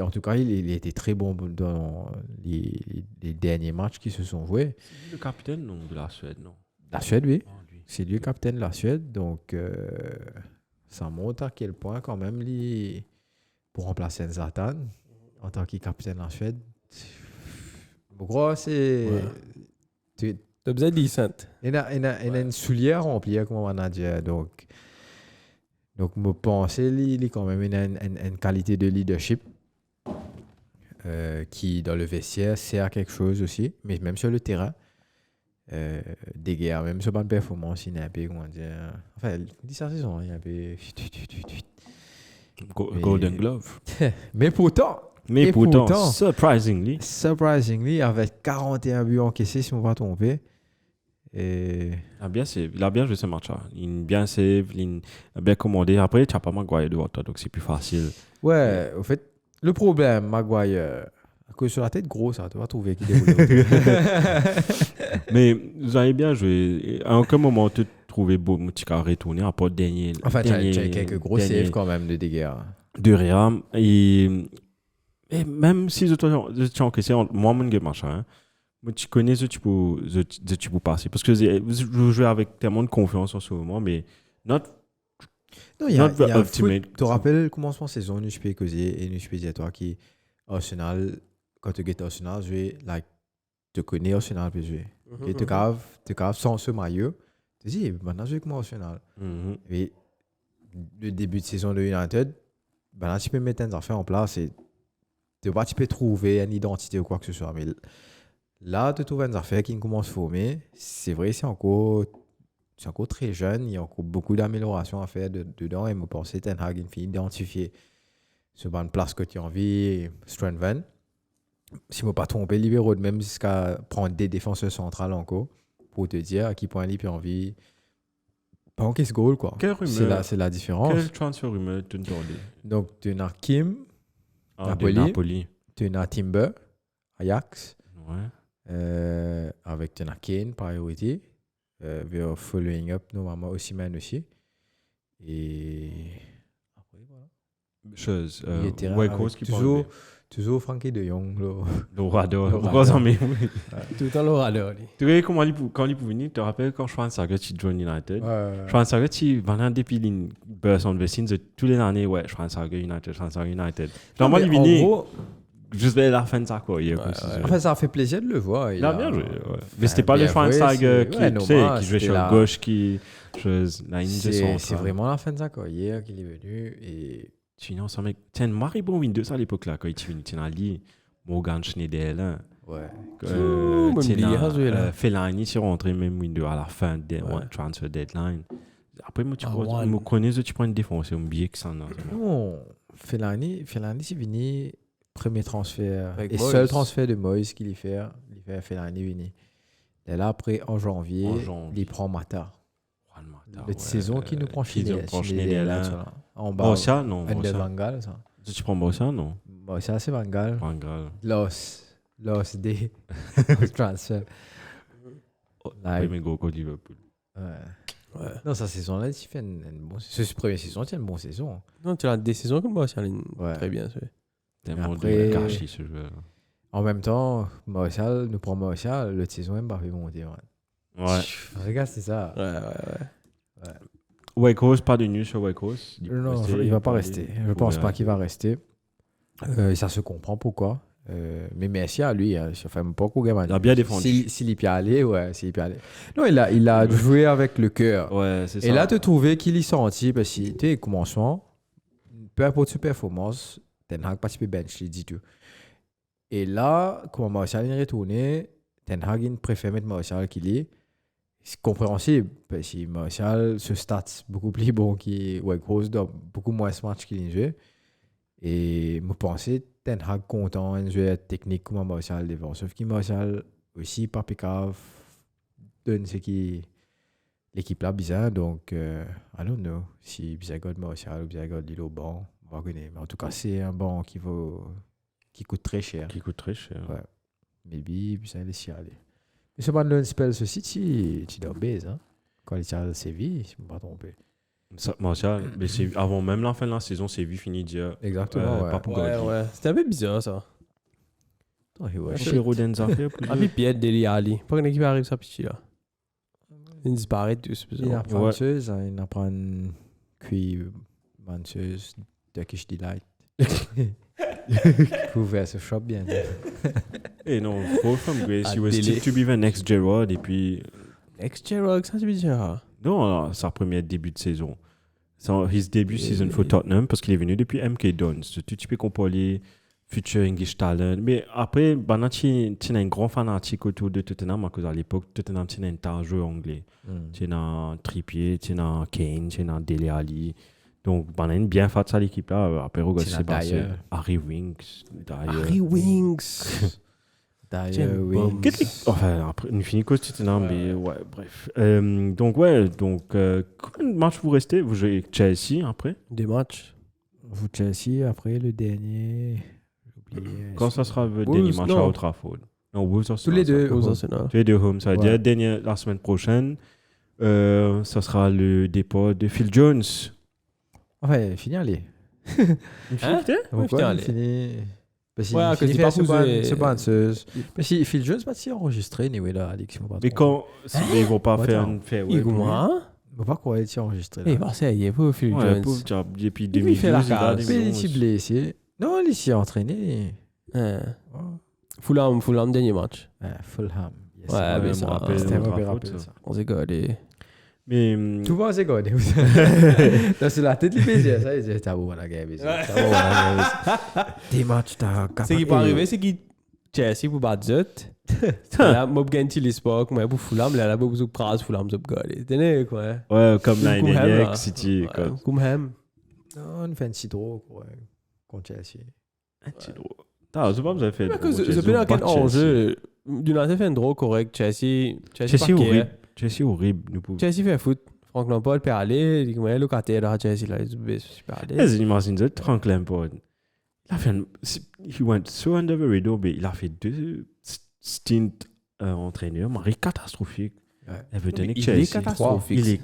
Speaker 1: En tout cas, il était très bon dans les derniers matchs qui se sont joués.
Speaker 2: C'est le capitaine non, de la Suède, non?
Speaker 1: La Suède, oui.
Speaker 2: Oh, lui.
Speaker 1: C'est lui le capitaine de la Suède. Donc, ça montre à quel point, quand même, pour remplacer Zlatan en tant que capitaine de la Suède, gros, c'est.
Speaker 3: Ouais. Tu as besoin de decent.
Speaker 1: Il a une soulière remplie comme manager. Donc, je pense qu'il a quand même une qualité de leadership. Qui dans le vestiaire sert à quelque chose aussi, mais même sur le terrain, des guerres, même sur bonne performance, il y a un peu, comment dire, enfin, dit ça saison, il y a un peu.
Speaker 2: Golden Glove.
Speaker 1: Mais pourtant, surprisingly, avec 41 buts encaissés, si on ne va pas tromper.
Speaker 2: Il a bien joué ce match-là. Il a bien save, il a bien commandé. Après, tu n'as pas Maguire devant toi, donc c'est plus facile.
Speaker 1: Ouais, au fait. Le problème, Maguire, à cause sur la tête grosse, tu vas trouver qu'il déroule.
Speaker 2: Mais vous avez bien joué. À aucun moment, tu trouvais Boutika retourner à part dernier.
Speaker 1: Enfin, tu as quelques gros saves quand même de dégâts.
Speaker 2: De Réam. Et même si je t'ai encaissé, moi, mon game machin, tu connais ce que tu peux passer. Parce que je joue avec tellement de confiance en ce moment, mais
Speaker 1: non, il y a un foot. Tu te rappelles le commencement de saison, nous peux causer et nous peux dire toi qui Arsenal, quand tu gagnes Arsenal, tu connais Arsenal peut jouer. Et tu caves sans ce maillot, tu dis maintenant je vais comme Arsenal. Et le début de saison de United, maintenant tu peux mettre des affaires en place et tu peux trouver une identité ou quoi que ce soit. Mais là, tu trouves des affaires qui commencent à former. C'est vrai, c'est encore très jeune, il y a encore beaucoup d'améliorations à faire dedans et je pense que Ten Hag finit d'identifier ce bonne place que tu as envie, strengthen. Si je ne me pas trompé, libéraux de même jusqu'à prendre des défenseurs centrales encore pour te dire à quel point il a envie. Pas en caisse goal quoi. C'est la différence.
Speaker 2: Quel transfert rumeur tu entendais?
Speaker 1: Donc tu as Kim, Napoli. Tu as Timber, Ajax.
Speaker 2: Ouais.
Speaker 1: Avec tu as Kane, priorité. We're following up normalement aussi. Et après voilà.
Speaker 2: Chose.
Speaker 1: Weghorst qui toujours Frankie de Jong.
Speaker 2: L'orador. Pourquoi ça met?
Speaker 3: Tout le temps l'orador.
Speaker 2: Tu sais comment quand il peut venir, tu te rappelles quand je pense que tu joins United. Je pense que tu vas depuis une personne de tous les années, ouais, je pense que United. Normalement, il vient juste vers la fin de sa carrière.
Speaker 1: Enfin, ça a fait plaisir de le voir.
Speaker 2: Il a bien joué. Mais c'était pas le Schweinsteiger qui jouait sur gauche qui chose la ligne de centre.
Speaker 1: C'est vraiment la fin de sa carrière qu'il est venu et
Speaker 2: sinon ça mec tiens Maribon Windows à l'époque là quand il venu tiens Ali Morgan Schneider là.
Speaker 1: Ouais.
Speaker 2: Fellaini s'est rentré même Windows à la fin de transfer deadline. Après moi tu me connais tu prends une défense on billet que ça
Speaker 1: non. Fellaini c'est venu premier transfert et seul transfert de Moïse qu'il fait Fellaini venu. Et là après en janvier il prend Mata. La saison qui nous prend Schneider là en bas.
Speaker 2: Borussia non.
Speaker 1: Vangal ça.
Speaker 2: Tu prends Borussia non.
Speaker 1: Borussia c'est Vangal. Loss des transfert.
Speaker 2: Oui, mais gros contre Liverpool.
Speaker 1: Ouais. Non, sa saison-là, il fait une bonne saison. Cette première saison, c'est une bonne saison.
Speaker 3: Non, tu as des saisons comme Martial,
Speaker 1: Ouais.
Speaker 3: très bien.
Speaker 2: Tellement
Speaker 1: après-
Speaker 2: de gâchis, ce joueur.
Speaker 1: En même temps, Martial, nous prenons Martial, l'autre saison, même pas fait monter.
Speaker 2: Ouais.
Speaker 1: Regarde, c'est ça.
Speaker 3: Ouais.
Speaker 2: Wakehorse, pas de news sur Wakehorse.
Speaker 1: Non, il va pas rester. Je pense pas qu'il va rester. Et ça se comprend pourquoi. Mais merci à lui. Ça fait pas qu'au gamin.
Speaker 2: Il a bien défendu.
Speaker 1: S'il y peut aller, ouais, s'il y peut aller. Non, il a joué avec le cœur.
Speaker 2: Ouais, c'est ça.
Speaker 1: Et là, tu trouvé qu'il y senti, parce que tu sais, commencement, peu importe sa performance, Ten Hag participe bench, il dit tout. Et là, quand Martial est retourné, Ten Hag il préfère mettre Martial qu'il est. C'est compréhensible, parce que Martial se stats beaucoup plus bon que Wakehorse, dans beaucoup moins de matchs qu'il a joué. Et je pensais Ten Hag content de jouer technique comme Martial devant. Sauf que Martial aussi, pas Picave, donne ce qui l'équipe là bizarre. Donc, I don't know si Bizarre Martial ou Bizarre Lilo bon. On va connaître. Mais en tout cas, c'est un banc qui coûte très cher.
Speaker 2: Qui coûte très cher.
Speaker 1: Ouais. Maybe, puis ça laisse y aller. Mais ce ban de spell ceci, tu dois baiser, hein. Quand il tient Séville, si je ne me pas tromper.
Speaker 2: Ça, Martial, mais avant même la fin de la saison, c'est vu fini dire.
Speaker 1: Exactement, ouais.
Speaker 2: Pas pour Gaudi.
Speaker 3: Ouais. C'était un peu bizarre, ça.
Speaker 2: Chez Rodenza,
Speaker 3: Ah, puis Pied, Deli Ali. Pas qu'une équipe arrive, ça, petit là. Il disparaît tous.
Speaker 1: Il apprend une chose, il apprend une cuit mancheuse Turkish Delight. Vous pouvez se shop bien.
Speaker 2: Et non, faut from Grace,
Speaker 3: Ah,
Speaker 2: he was
Speaker 3: délai.
Speaker 2: still to be the next Gerrard, et puis.
Speaker 3: Ex-Gerald, ça, c'est bizarre.
Speaker 2: Non, sa première début de saison. His début season for Tottenham, parce qu'il est venu depuis MK Dons. Tu peux comparer future English talent. Mais après, tu as un grand fanatique autour de Tottenham, parce qu'à l'époque, Tottenham, tu as un tas de joueurs anglais. Tu as Trippier, tu as Kane, tu as Dele Alli. Donc, on a bien fait ça l'équipe là. Après, regarde, c'est passé. Harry Winks.
Speaker 3: Harry Winks.
Speaker 1: D'ailleurs, oui.
Speaker 2: Enfin, après, une finie cause Tottenham, mais ouais, bref. Donc, combien de matchs vous restez? Vous jouez Chelsea après?
Speaker 3: Des matchs.
Speaker 1: Vous Chelsea, après le dernier. J'ai oublié.
Speaker 2: Quand ça sera le
Speaker 3: Wolves,
Speaker 2: dernier match à
Speaker 3: non.
Speaker 2: Old Trafford? Non, Wolves, ça
Speaker 1: Tous les deux.
Speaker 3: Aux Arsenal.
Speaker 2: Tous les deux home. Ça veut
Speaker 1: Ouais.
Speaker 2: dire la semaine prochaine, ça sera le départ de Phil Jones.
Speaker 1: Enfin, fini, allez.
Speaker 3: Hein?
Speaker 1: Pourquoi
Speaker 3: putain,
Speaker 1: il
Speaker 3: allez.
Speaker 1: finit. Parce
Speaker 3: Ouais, à cause
Speaker 1: qu'il
Speaker 3: du
Speaker 1: fait
Speaker 3: Papouze
Speaker 1: ce banceuse. Parce que Phil Jones pas si enregistré, anyway, là, Alex.
Speaker 2: Mais quand ils vont pas
Speaker 1: Ouais,
Speaker 2: faire
Speaker 1: attends.
Speaker 2: une fair
Speaker 3: Il goûte.
Speaker 1: Je ne pas croire qu'il est enregistré.
Speaker 3: Il va ça, il est pas Phil
Speaker 2: Ouais,
Speaker 3: Jones.
Speaker 2: pauvre job. Depuis
Speaker 3: Il fait la
Speaker 2: 2012, il a
Speaker 3: case.
Speaker 2: des
Speaker 1: Mais il
Speaker 2: millions.
Speaker 1: est blessé. Non, il s'est entraîné.
Speaker 3: Hein. Fulham, dernier match.
Speaker 1: Fulham. Yes.
Speaker 3: Ouais, mais
Speaker 2: je
Speaker 3: ça,
Speaker 2: me rappelle,
Speaker 1: C'était un
Speaker 2: Old
Speaker 1: peu
Speaker 2: Trafford,
Speaker 1: rappelé,
Speaker 2: ça.
Speaker 1: ça.
Speaker 3: On s'est gardé.
Speaker 2: Mais
Speaker 1: Tout va, c'est quoi? Là, c'est la tête, il fait ça. Il dit, t'as beau, la gueule. Des matchs, t'as capable.
Speaker 3: Ce qui peut arriver, c'est que Chelsea pour battre Zut. Là, moi, je gagne l'espoir, mais pour Fulham, là, je vais prendre Fulham, je vais gagner. Tenez, quoi.
Speaker 2: ouais, comme l'année
Speaker 3: Comme Ham,
Speaker 2: dernière,
Speaker 3: là.
Speaker 2: City.
Speaker 3: Ouais, comme Ham.
Speaker 1: Non, on fait un petit draw, quoi. Contre Chelsea.
Speaker 2: C'est drôle. C'est pas vous avez fait.
Speaker 3: Je peux dans quel enjeu. United fait un draw correct. Chelsea
Speaker 2: Chelsea horrible. Chelsea horrible. Nous pouvons.
Speaker 3: Chelsea fait foot. Frank Lampard peut aller. Il dit, ouais, locataire là, Chelsea là, il peut aller.
Speaker 2: Les imaginez ça, Frank Lampard. Il a fait he went so under the radar, mais il a fait 2 stints entraîneur, mais catastrophique.
Speaker 1: Ouais.
Speaker 2: Elle veut donner
Speaker 3: Il
Speaker 2: Chelsea.
Speaker 3: est catastrophique.
Speaker 2: Il est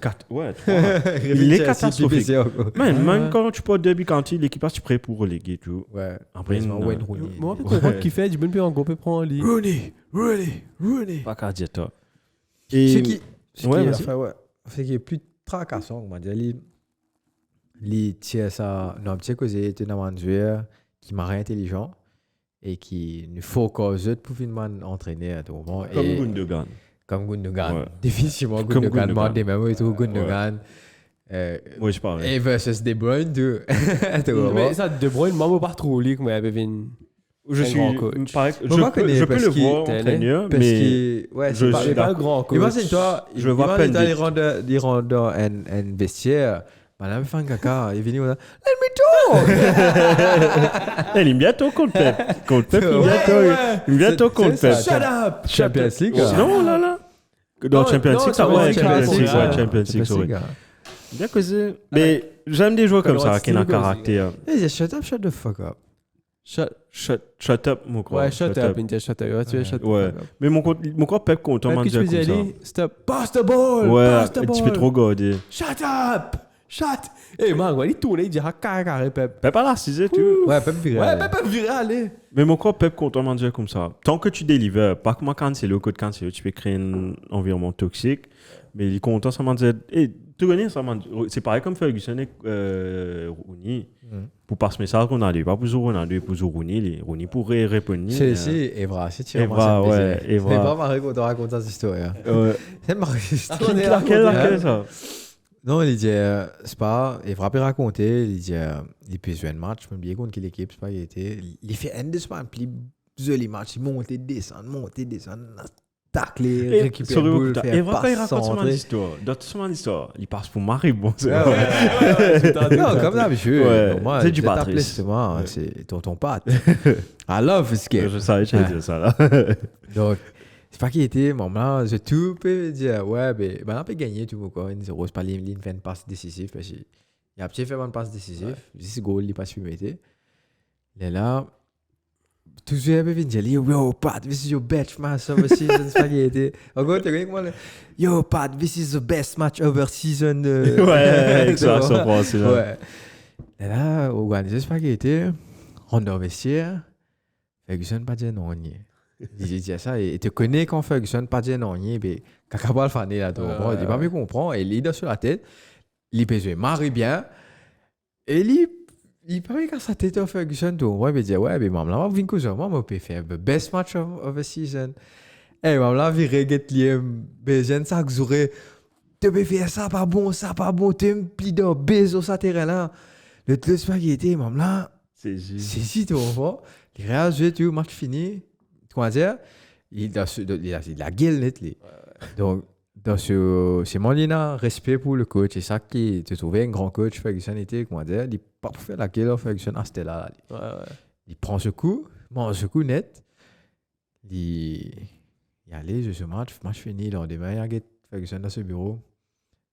Speaker 2: il est catastrophique. Même quand tu portes derby quand l'équipe tu prêt pour reléguer tout.
Speaker 1: Ouais.
Speaker 2: Après,
Speaker 1: Wayne
Speaker 2: non.
Speaker 1: Rooney.
Speaker 3: Moi, je comprends qu'il fait. Je peux plus en groupe prendre en ligne.
Speaker 1: Rooney.
Speaker 2: Pas qu'à dire toi.
Speaker 1: Ce
Speaker 2: Et
Speaker 1: qui
Speaker 2: Ouais,
Speaker 1: est
Speaker 2: vas-y.
Speaker 1: enfin, ouais, c'est qu'il est plus tracassant, on va dire. Il tient ça, non, petit côté, c'est un joueur qui m'a intelligent et qui ne faut cause pour finalement entraîner à tout moment.
Speaker 2: comme
Speaker 1: Et-
Speaker 2: Gundogan.
Speaker 1: Comme Gundogan.
Speaker 2: Ouais.
Speaker 1: Définitivement,
Speaker 2: Comme
Speaker 1: Gundogan.
Speaker 2: Gundogan.
Speaker 1: Mort des mêmes et tout, Gundogan.
Speaker 2: Moi je parle.
Speaker 1: Et versus De Bruyne, tout. Tu vois,
Speaker 3: Mais ça, De Bruyne, moi, pas trop lié, mais il y avait une.
Speaker 2: Je
Speaker 3: un
Speaker 2: suis
Speaker 3: grand coach.
Speaker 2: pareil,
Speaker 1: Faut pas
Speaker 2: je
Speaker 1: connaître
Speaker 2: peux
Speaker 1: parce
Speaker 2: le
Speaker 1: qu'il-
Speaker 2: voir
Speaker 3: t'es
Speaker 2: entraîneur,
Speaker 1: Parce
Speaker 2: mais
Speaker 1: que, ouais,
Speaker 2: je
Speaker 1: c'est
Speaker 2: suis
Speaker 3: pas le
Speaker 2: d'accord.
Speaker 3: grand coach.
Speaker 1: Imagine-toi,
Speaker 2: Je vois
Speaker 1: imagine
Speaker 2: peine
Speaker 1: toi, il rentre dans un vestiaire. Madame fait un caca, il vient, let me talk!
Speaker 2: Il est bientôt contre Pep. Contre Pep, il est bientôt contre Pep.
Speaker 1: Shut up! Champions League.
Speaker 2: Non, là. Dans Champions League, ça ouais, Champions League, ouais, Champions League, sorry. Bien causé. Mais j'aime des joueurs comme ça, qui ont un caractère.
Speaker 1: Il dit, shut up, shut the fuck up.
Speaker 2: Shut up, mon gars.
Speaker 3: Ouais, shut up. Il dit shut up. Tu es shut up.
Speaker 2: Ouais. Mais mon gars, Pep content, man,
Speaker 3: Qu'est-ce que
Speaker 2: dire
Speaker 3: tu
Speaker 2: comme
Speaker 3: dis,
Speaker 2: ça.
Speaker 3: stop. Pass the ball.
Speaker 2: Ouais,
Speaker 3: Pass the
Speaker 2: un petit
Speaker 3: ball.
Speaker 2: peu trop gardé.
Speaker 3: Shut up. Shut. Eh, man, il tourne, il dit carré, Pep.
Speaker 2: Pep à la 6 tu
Speaker 1: Ouais, Pep viral.
Speaker 3: Ouais, Pep viral, allez.
Speaker 2: Mais mon gars, Pep content, man, dire comme ça. Tant que tu délivres, pas comme Cancelo, code Cancelo, tu peux créer un environnement toxique. Mais il est content, ça m'a dit. Et tu connais ça, man. C'est pareil comme Ferguson et Rooney. Pour passer ce message qu'on a dit, pas pour Ronaldo, pour Rooney. Rooney pourrait répondre.
Speaker 1: C'est Evra, c'est tu
Speaker 2: Evra, ouais.
Speaker 1: Evra marré quand on raconte cette histoire. C'est marré.
Speaker 2: Laquelle ça?
Speaker 1: Non, il dit, c'est pas, Evra peut raconter, il dit, il peut jouer un match, je me souviens contre quelle équipe, c'est pas, il était, il fait un des semaines, plus joli match, il monte, descend, tacler, récupérer le boule, faire
Speaker 2: Evra, quand il
Speaker 1: passe,
Speaker 2: raconte
Speaker 1: centrer.
Speaker 2: son histoire, il passe pour Marie, bon, c'est
Speaker 1: Non, comme d'habitude.
Speaker 2: Ouais,
Speaker 1: Moi,
Speaker 2: c'est du
Speaker 1: je vais
Speaker 2: Patrice.
Speaker 1: t'appeler justement, c'est tonton Pat. I love this game.
Speaker 2: Je savais que j'allais dire ça, là.
Speaker 1: Donc, c'est pas qu'il était, mon là, je tout peut dire, ouais, mais maintenant, on peut gagner tout le monde. C'est pas l'in fait une passe décisive, parce qu'il y a un petit fait une passe décisive, c'est goal, il passe fumé. Et là, tout le monde peut dire, yo, Pat, this is your best match of the season, c'est pas qu'il était. En gros, tu vois, yo, Pat, this is the best match of the season.
Speaker 2: Ouais, ça passe, là.
Speaker 1: Ouais. Et là, organisé, c'est pas qu'il était, on doit vestiaire, Ferguson pas dire non, ni. Il dit ça, et tu connais quand Ferguson pas dire non, ni, mais quand on le fané là, il dit pas mieux comprendre, et il est sur la tête, il peut jouer marie bien, et il paraît qu'à sa tête, Ferguson, tout, ouais, il dit, ouais, mais maman, là, on vient que ça, moi, je peux faire the best match of the season. Et maman, là, il regrette les besoins, ça, que j'aurais, tu peux faire ça, pas bon, tu me plies de baiser sur terrain là. Le truc spaghetti, maman, là, c'est si, tu vois, il réagit, jouer, tu match fini, comment dire, il a la gueule net, donc, c'est mon lina, respect pour le coach, c'est ça qui te trouvait un grand coach, Ferguson était, comment dire, il pas pour faire la gueule, Ferguson à ce là. Il prend ce coup, mange ce coup net, il allait, je ce match fini, il demain, il y a Ferguson dans ce bureau.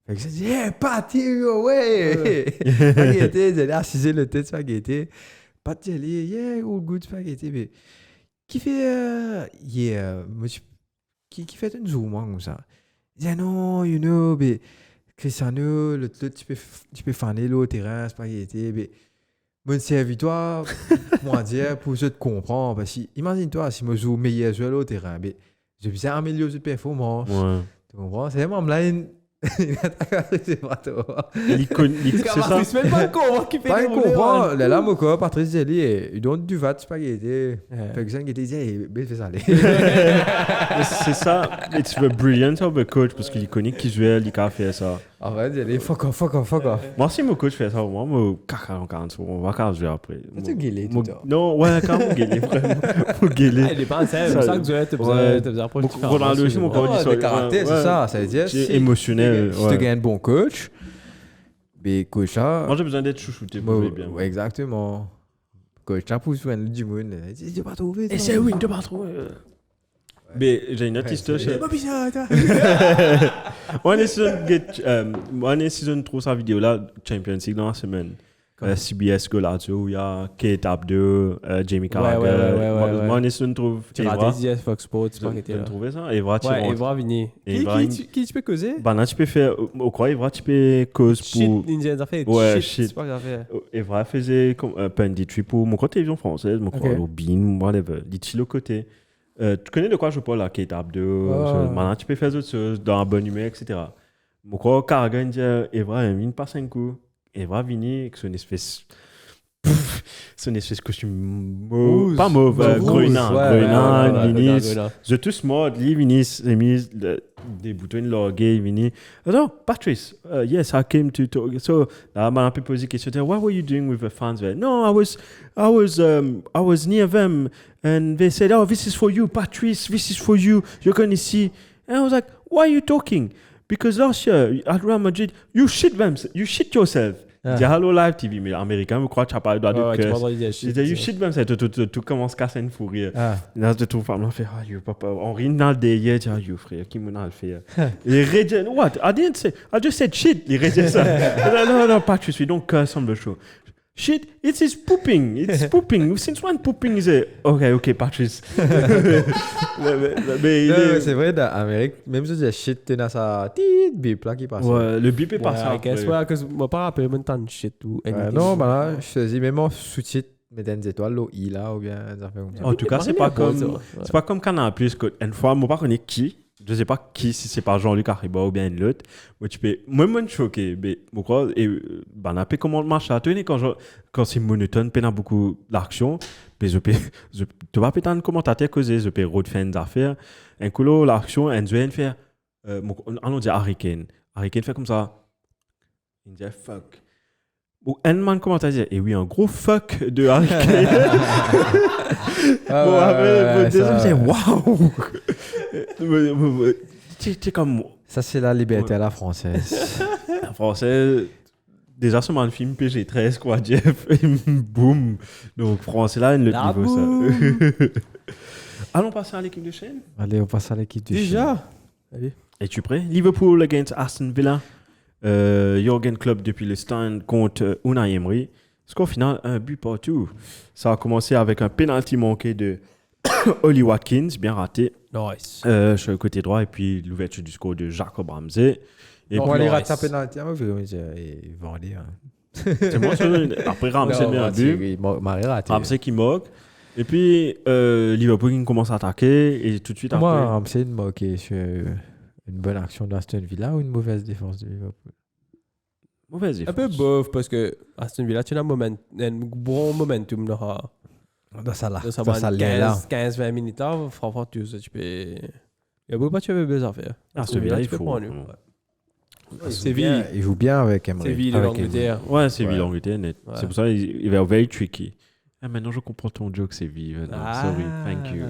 Speaker 1: Ferguson dit, hey, Patty, ouais! Spaghetti, il a assisé le tête, spaghetti. Patty, il dit, yeah, all good spaghetti, mais qui fait, qui fait un zoom, comme ça. Il dit, non, you know, mais Cristiano, le tu peux faner le terrain, spaghetti, mais mon serviteur, comment dire, pour je te comprendre, parce que imagine-toi, si je joue meilleur joueur au terrain, mais je vais améliorer cette performance.
Speaker 2: Ouais.
Speaker 1: Tu comprends? C'est même là, c'est pas toi.
Speaker 2: C'est ça.
Speaker 3: C'est même pas con qui fait
Speaker 1: Pas
Speaker 3: des
Speaker 1: comprendre. Là, mon corps, Patrice Zeli, il donne du vat spaghetti. Ferguson qui disait, fais ça aller.
Speaker 2: C'est ça. It's the brilliance of the coach, parce qu'il est connu qui jouait, il a fait ça.
Speaker 1: En fait, il dit, fuck off.
Speaker 2: Moi, si mon coach fait ça, moi, je caca en 40, on va quand jouer après.
Speaker 1: Tu gueules tout le temps.
Speaker 2: Non, ouais, quand on gueule, vraiment. Pour gueuler.
Speaker 3: Il dépend, c'est ça que tu as besoin d'approche différente.
Speaker 2: Ronaldo aussi, mon corps dit ça.
Speaker 1: Le caractère, c'est ça. Ça veut dire,
Speaker 2: C'est émotionnel.
Speaker 1: si tu gagnes un bon coach, mais coach ça.
Speaker 2: Moi, j'ai besoin d'être chouchouté pour jouer bien.
Speaker 1: Exactement. Coach ça pour jouer du monde. Il dit, pas trouver.
Speaker 2: Et c'est oui, tu vas trouver. Mais j'ai une autre histoire. One est season 3 sa vidéo là, Champions League dans la semaine. CBS Golazo, où il y a Kate Abdo, Jamie Carragher. Moi, on est season 3.
Speaker 3: Tu rates des Fox Sports, c'est pas que
Speaker 2: tu as trouvé ça? Evra, tu
Speaker 3: ouais, Evra Vini. Qui tu peux causer?
Speaker 2: Bah là, tu peux faire. Au quoi, Evra, tu peux cause pour.
Speaker 3: Shit, Ninja, ça fait.
Speaker 2: Ouais,
Speaker 3: shit. C'est pas grave.
Speaker 2: Evra faisait comme punditry pour mon côté télévision française, mon côté Bean, whatever. Il est de l'autre côté. Tu connais de quoi je parle là, Kate Abdo? Maintenant, tu peux faire d'autres choses dans la bonne humeur, etc. Mon quoi, Carragher dit Evra, il passe un coup. Evra Vini, avec son espèce costume mauve, pas mauve, Groenland, Vini, je tous mort, Vini, s'est mis des boutons logés, Vini. Alors, Patrice, yes, I came to talk. So, là, m'a un peu posé la question, what were you doing with the fans there? No, I was near them, and they said, oh, this is for you, Patrice, this is for you, you're going to see. And I was like, why are you talking? Because last year at Real Madrid, you shit yourself. Il dit Hello Live TV, mais l'américain me croit que tu as pas le droit de curse. Il dit you shit yourself, tout commence à casser une fou rire. Là, de tout femme, on fait you papa, on rit dans le délire, tu you frère, qui m'en a le fait. Il rejette, what? I just said shit. Il rejette ça. Non, pas tu suis donc curse on the show. Shit, it is pooping. It's pooping. Since when pooping is it? Okay, Patrice.
Speaker 1: mais c'est vrai, dans l'Amérique, même si tu dis shit, tu as sa petite bip là qui passe.
Speaker 2: Ouais, le bip est passé
Speaker 3: I
Speaker 2: après.
Speaker 3: guess, ouais, que je ne pas rappeler même temps de shit ou anything.
Speaker 1: Non, bah là, je te dis, même en sous-titre, mettre des étoiles, l'OI là, ou bien des affaires comme ça.
Speaker 2: En tout cas, c'est pas comme
Speaker 3: Ouais.
Speaker 2: c'est pas comme Canal Plus. Une fois, moi, pas connais qui. Je sais pas qui, si c'est pas Jean-Luc Ariba ou bien l'autre. Moi, tu peux. Moi, je suis choqué. Mais pourquoi? Et ben, après, comment le marché a tenu quand c'est monotone, il y a beaucoup d'action. Mais tu vas peut-être un commentateur causer, je peux refaire des affaires. Un coup, l'action, un joint fait. On dit Hurricane. Hurricane fait comme ça. Il dit fuck. Ou un man commentateur dit, et oui, un gros fuck de Hurricane. Bon, après, je me dis, waouh! C'est comme.
Speaker 1: Ça, c'est la liberté à la française.
Speaker 2: En français, déjà, c'est un film PG-13, quoi, Jeff. Boum! Donc, français, là, il
Speaker 3: La
Speaker 2: niveau ça.
Speaker 3: boum.
Speaker 2: Allons passer à l'équipe de chaîne.
Speaker 1: Allez, on passe à l'équipe du
Speaker 3: Déjà? Allez.
Speaker 2: Es-tu prêt? Liverpool against Aston Villa. Jürgen Klopp depuis le stand contre Unai Emery. Score final, un but partout. Ça a commencé avec un penalty manqué de Ollie Watkins, bien raté.
Speaker 3: Nice.
Speaker 2: Sur le côté droit, et puis l'ouverture du score de Jacob Ramsey. Et
Speaker 1: On
Speaker 2: puis,
Speaker 1: va aller
Speaker 3: nice.
Speaker 1: rater un penalty. Ils vont aller.
Speaker 2: c'est moi, après Ramsey met un but.
Speaker 1: Marie raté.
Speaker 2: Ramsey qui moque. Et puis Liverpool qui commence à attaquer. Et tout de suite
Speaker 1: Moi,
Speaker 2: après.
Speaker 1: Ramsey me moquait sur une bonne action d'Aston Villa ou une mauvaise défense de Liverpool.
Speaker 2: Mauvaise
Speaker 3: Un peu
Speaker 2: défense.
Speaker 3: bof parce que Aston Villa, tu as un bon momentum là.
Speaker 1: Dans ça là.
Speaker 3: Ça
Speaker 1: Dans
Speaker 3: va
Speaker 1: ça là.
Speaker 3: 15-20 minutes là. Franchement, tu peux. Il y a beaucoup pas tu avais besoin à faire.
Speaker 2: Aston Villa, il
Speaker 3: tu peux
Speaker 2: faut.
Speaker 3: prendre.
Speaker 2: Ouais.
Speaker 3: Séville.
Speaker 1: Il joue bien avec Emery.
Speaker 3: Séville de
Speaker 1: Avec
Speaker 3: l'Angleterre.
Speaker 2: Ouais, c'est
Speaker 1: Ouais.
Speaker 2: Ville l'Angleterre, net.
Speaker 3: Ouais.
Speaker 2: C'est pour ça qu'il va very tricky. Ah, maintenant, je comprends ton joke, c'est Vive. Sorry, thank you.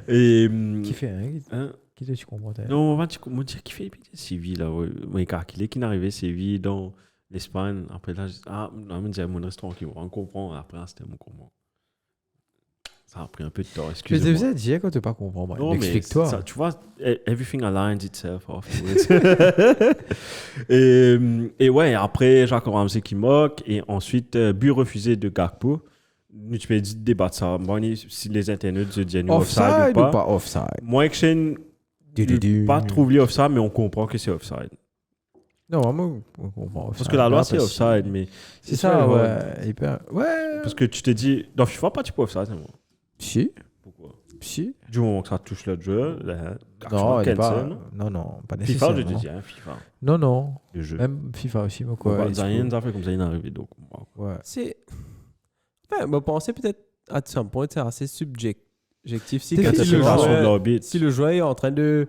Speaker 2: Et.
Speaker 1: Qui fait rien?
Speaker 2: Hein?
Speaker 1: Qui tu comprends?
Speaker 2: Non, on va dire qui fait Séville là. Oui, car qu'il est qui n'arrivait Séville dans l'Espagne. Après là, non, mais dire mon restaurant qui on comprend. Après là, c'était mon comment. Ça a pris un peu de temps,
Speaker 1: Je
Speaker 2: excusez-moi.
Speaker 1: te faisais dire quand tu pas comprendre.
Speaker 2: Non, mais
Speaker 1: explique-toi.
Speaker 2: ça, tu vois, everything aligns itself afterwards. et ouais, après, Jacques Ramsey qui moque. Et ensuite, but refusé de Gakpo. Tu peux débattre ça. Bon, si les internautes se disent
Speaker 1: Offside ou pas offside?
Speaker 2: Moi, Action, pas trouvé offside, mais on comprend que c'est offside.
Speaker 1: Non, moi, on comprend.
Speaker 2: Parce que la loi, c'est offside, mais...
Speaker 1: C'est ça, ouais. Ouais.
Speaker 2: Parce que tu te dis, dans FIFA, pas tu peux offside, c'est moi.
Speaker 1: Si.
Speaker 2: Pourquoi?
Speaker 1: Si.
Speaker 2: Du moment que ça touche l'autre joueur,
Speaker 1: Non, il est pas.
Speaker 2: cancel.
Speaker 1: Non, pas
Speaker 2: FIFA,
Speaker 1: nécessairement.
Speaker 2: je te dis, hein, FIFA.
Speaker 1: Non.
Speaker 2: Le jeu.
Speaker 1: Même FIFA aussi, moi,
Speaker 2: Quoi,
Speaker 1: quoi.
Speaker 2: Zayn, ça fait comme ça, il est arrivé, donc...
Speaker 1: Ouais.
Speaker 3: C'est. Enfin, me penser peut-être à some point, c'est assez subjectif. Si,
Speaker 1: T'es
Speaker 3: quand
Speaker 1: fini,
Speaker 3: le
Speaker 1: le
Speaker 3: joueur, si le joueur est en train de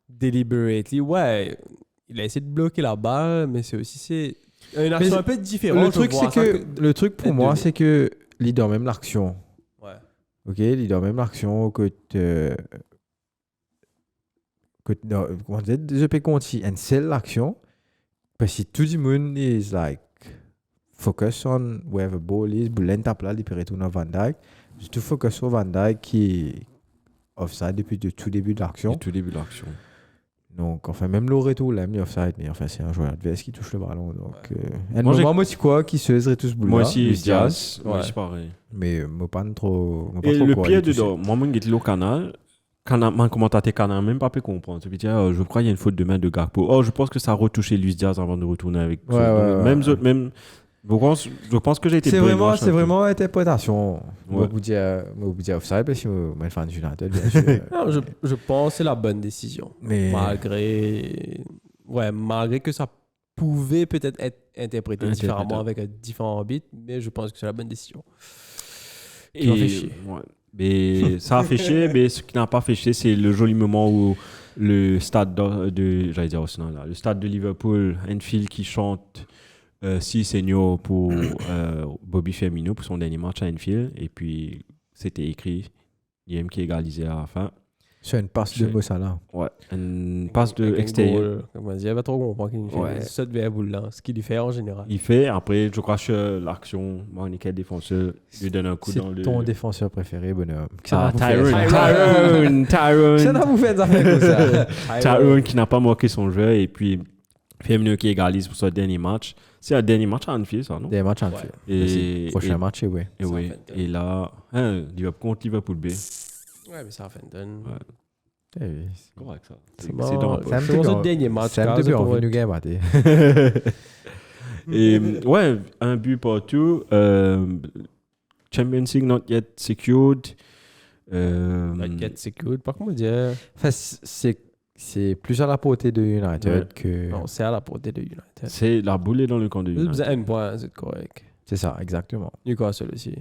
Speaker 3: deliberately, ouais, il a essayé de bloquer la balle, mais c'est aussi une action un peu différente.
Speaker 1: Le truc, c'est que le truc pour moi, c'est que il doit même l'action.
Speaker 3: Ouais.
Speaker 1: Ok, il doit même l'action que comment dire, je peux compter une seule action, parce que tout le monde is like focus on where the ball is, boulen tape là, il peut retourner à Van Dijk. Tout focus sur Van Dijk qui est offside depuis le tout début de l'action.
Speaker 2: Tout début de l'action.
Speaker 1: Donc, enfin, même le retour, là, il est offside, mais enfin, c'est un joueur adverse qui touche le ballon. Donc,
Speaker 2: Moi,
Speaker 1: c'est quoi qui se serait tout ce boulot.
Speaker 2: Moi aussi,
Speaker 1: Luis
Speaker 2: Diaz.
Speaker 1: Ouais.
Speaker 2: Ouais, c'est pareil.
Speaker 1: Mais moi, pas trop.
Speaker 2: Et le pire dedans, moi, je suis au canal. Mon commentateur canal même pas pu comprendre. Tu peux dire, je crois qu'il y a une faute de main de Gakpo. Oh, je pense que ça a retouché Luis Diaz avant de retourner avec. Même. Je pense que j'ai été.
Speaker 1: C'est vraiment interprétation. Moi, vous dire offside parce que moi, je suis fan du United, bien sûr.
Speaker 3: Non, je pense que c'est la bonne décision.
Speaker 1: Mais
Speaker 3: malgré que ça pouvait peut-être être interprété différemment avec un différent arbitre, mais je pense que c'est la bonne décision.
Speaker 2: Et fait chier. Ouais. Mais ça a fait chier, mais ce qui n'a pas fait chier, c'est le joli moment où le stade j'allais dire Arsenal, là, le stade de Liverpool, Anfield qui chante Si Seigneur pour Bobby Firmino pour son dernier match à Anfield, et puis c'était écrit Yem qui égalisait à la fin.
Speaker 1: C'est une passe de Mossala.
Speaker 2: Ouais, une passe de extérieur.
Speaker 3: Comme on dit, il n'y avait pas trop comprendre qu'il fait ça de boule là, ce qu'il fait en général.
Speaker 2: Il fait, après, je crois que l'action, Monica défenseur, lui donne un coup dans le.
Speaker 1: C'est ton défenseur préféré, bonhomme.
Speaker 2: Tyrone.
Speaker 1: Ça n'a vous fait des affaires comme ça.
Speaker 2: Tyrone qui n'a pas marqué son jeu, et puis Firmino qui égalise pour son dernier match. C'est un dernier match à Anfield, ça, non?
Speaker 1: Des matchs en fait.
Speaker 2: Et
Speaker 1: Prochain match, oui.
Speaker 2: Et oui.
Speaker 3: Southampton.
Speaker 2: Et là, Liverpool contre Liverpool B.
Speaker 3: Ouais, mais Southampton.
Speaker 2: Ouais. Correct, ça.
Speaker 3: C'est
Speaker 2: C'est
Speaker 3: bon.
Speaker 2: dans
Speaker 1: Ça me
Speaker 3: C'est
Speaker 1: dit
Speaker 3: le dernier match.
Speaker 1: Ça me
Speaker 3: Carl,
Speaker 1: dit
Speaker 3: pour
Speaker 1: envie de
Speaker 3: moi.
Speaker 1: nous gagner.
Speaker 2: Et ouais, un but partout. Champions League not yet secured.
Speaker 3: T'inquiète, c'est cool. Par contre, on dire.
Speaker 1: Enfin, c'est plus à la portée de United
Speaker 2: Ouais.
Speaker 1: que.
Speaker 3: Non, c'est à la portée de United.
Speaker 2: C'est la boule est dans le camp de
Speaker 3: Vous
Speaker 2: United.
Speaker 3: avez un point, c'est correct.
Speaker 1: C'est ça, exactement.
Speaker 3: Newcastle aussi.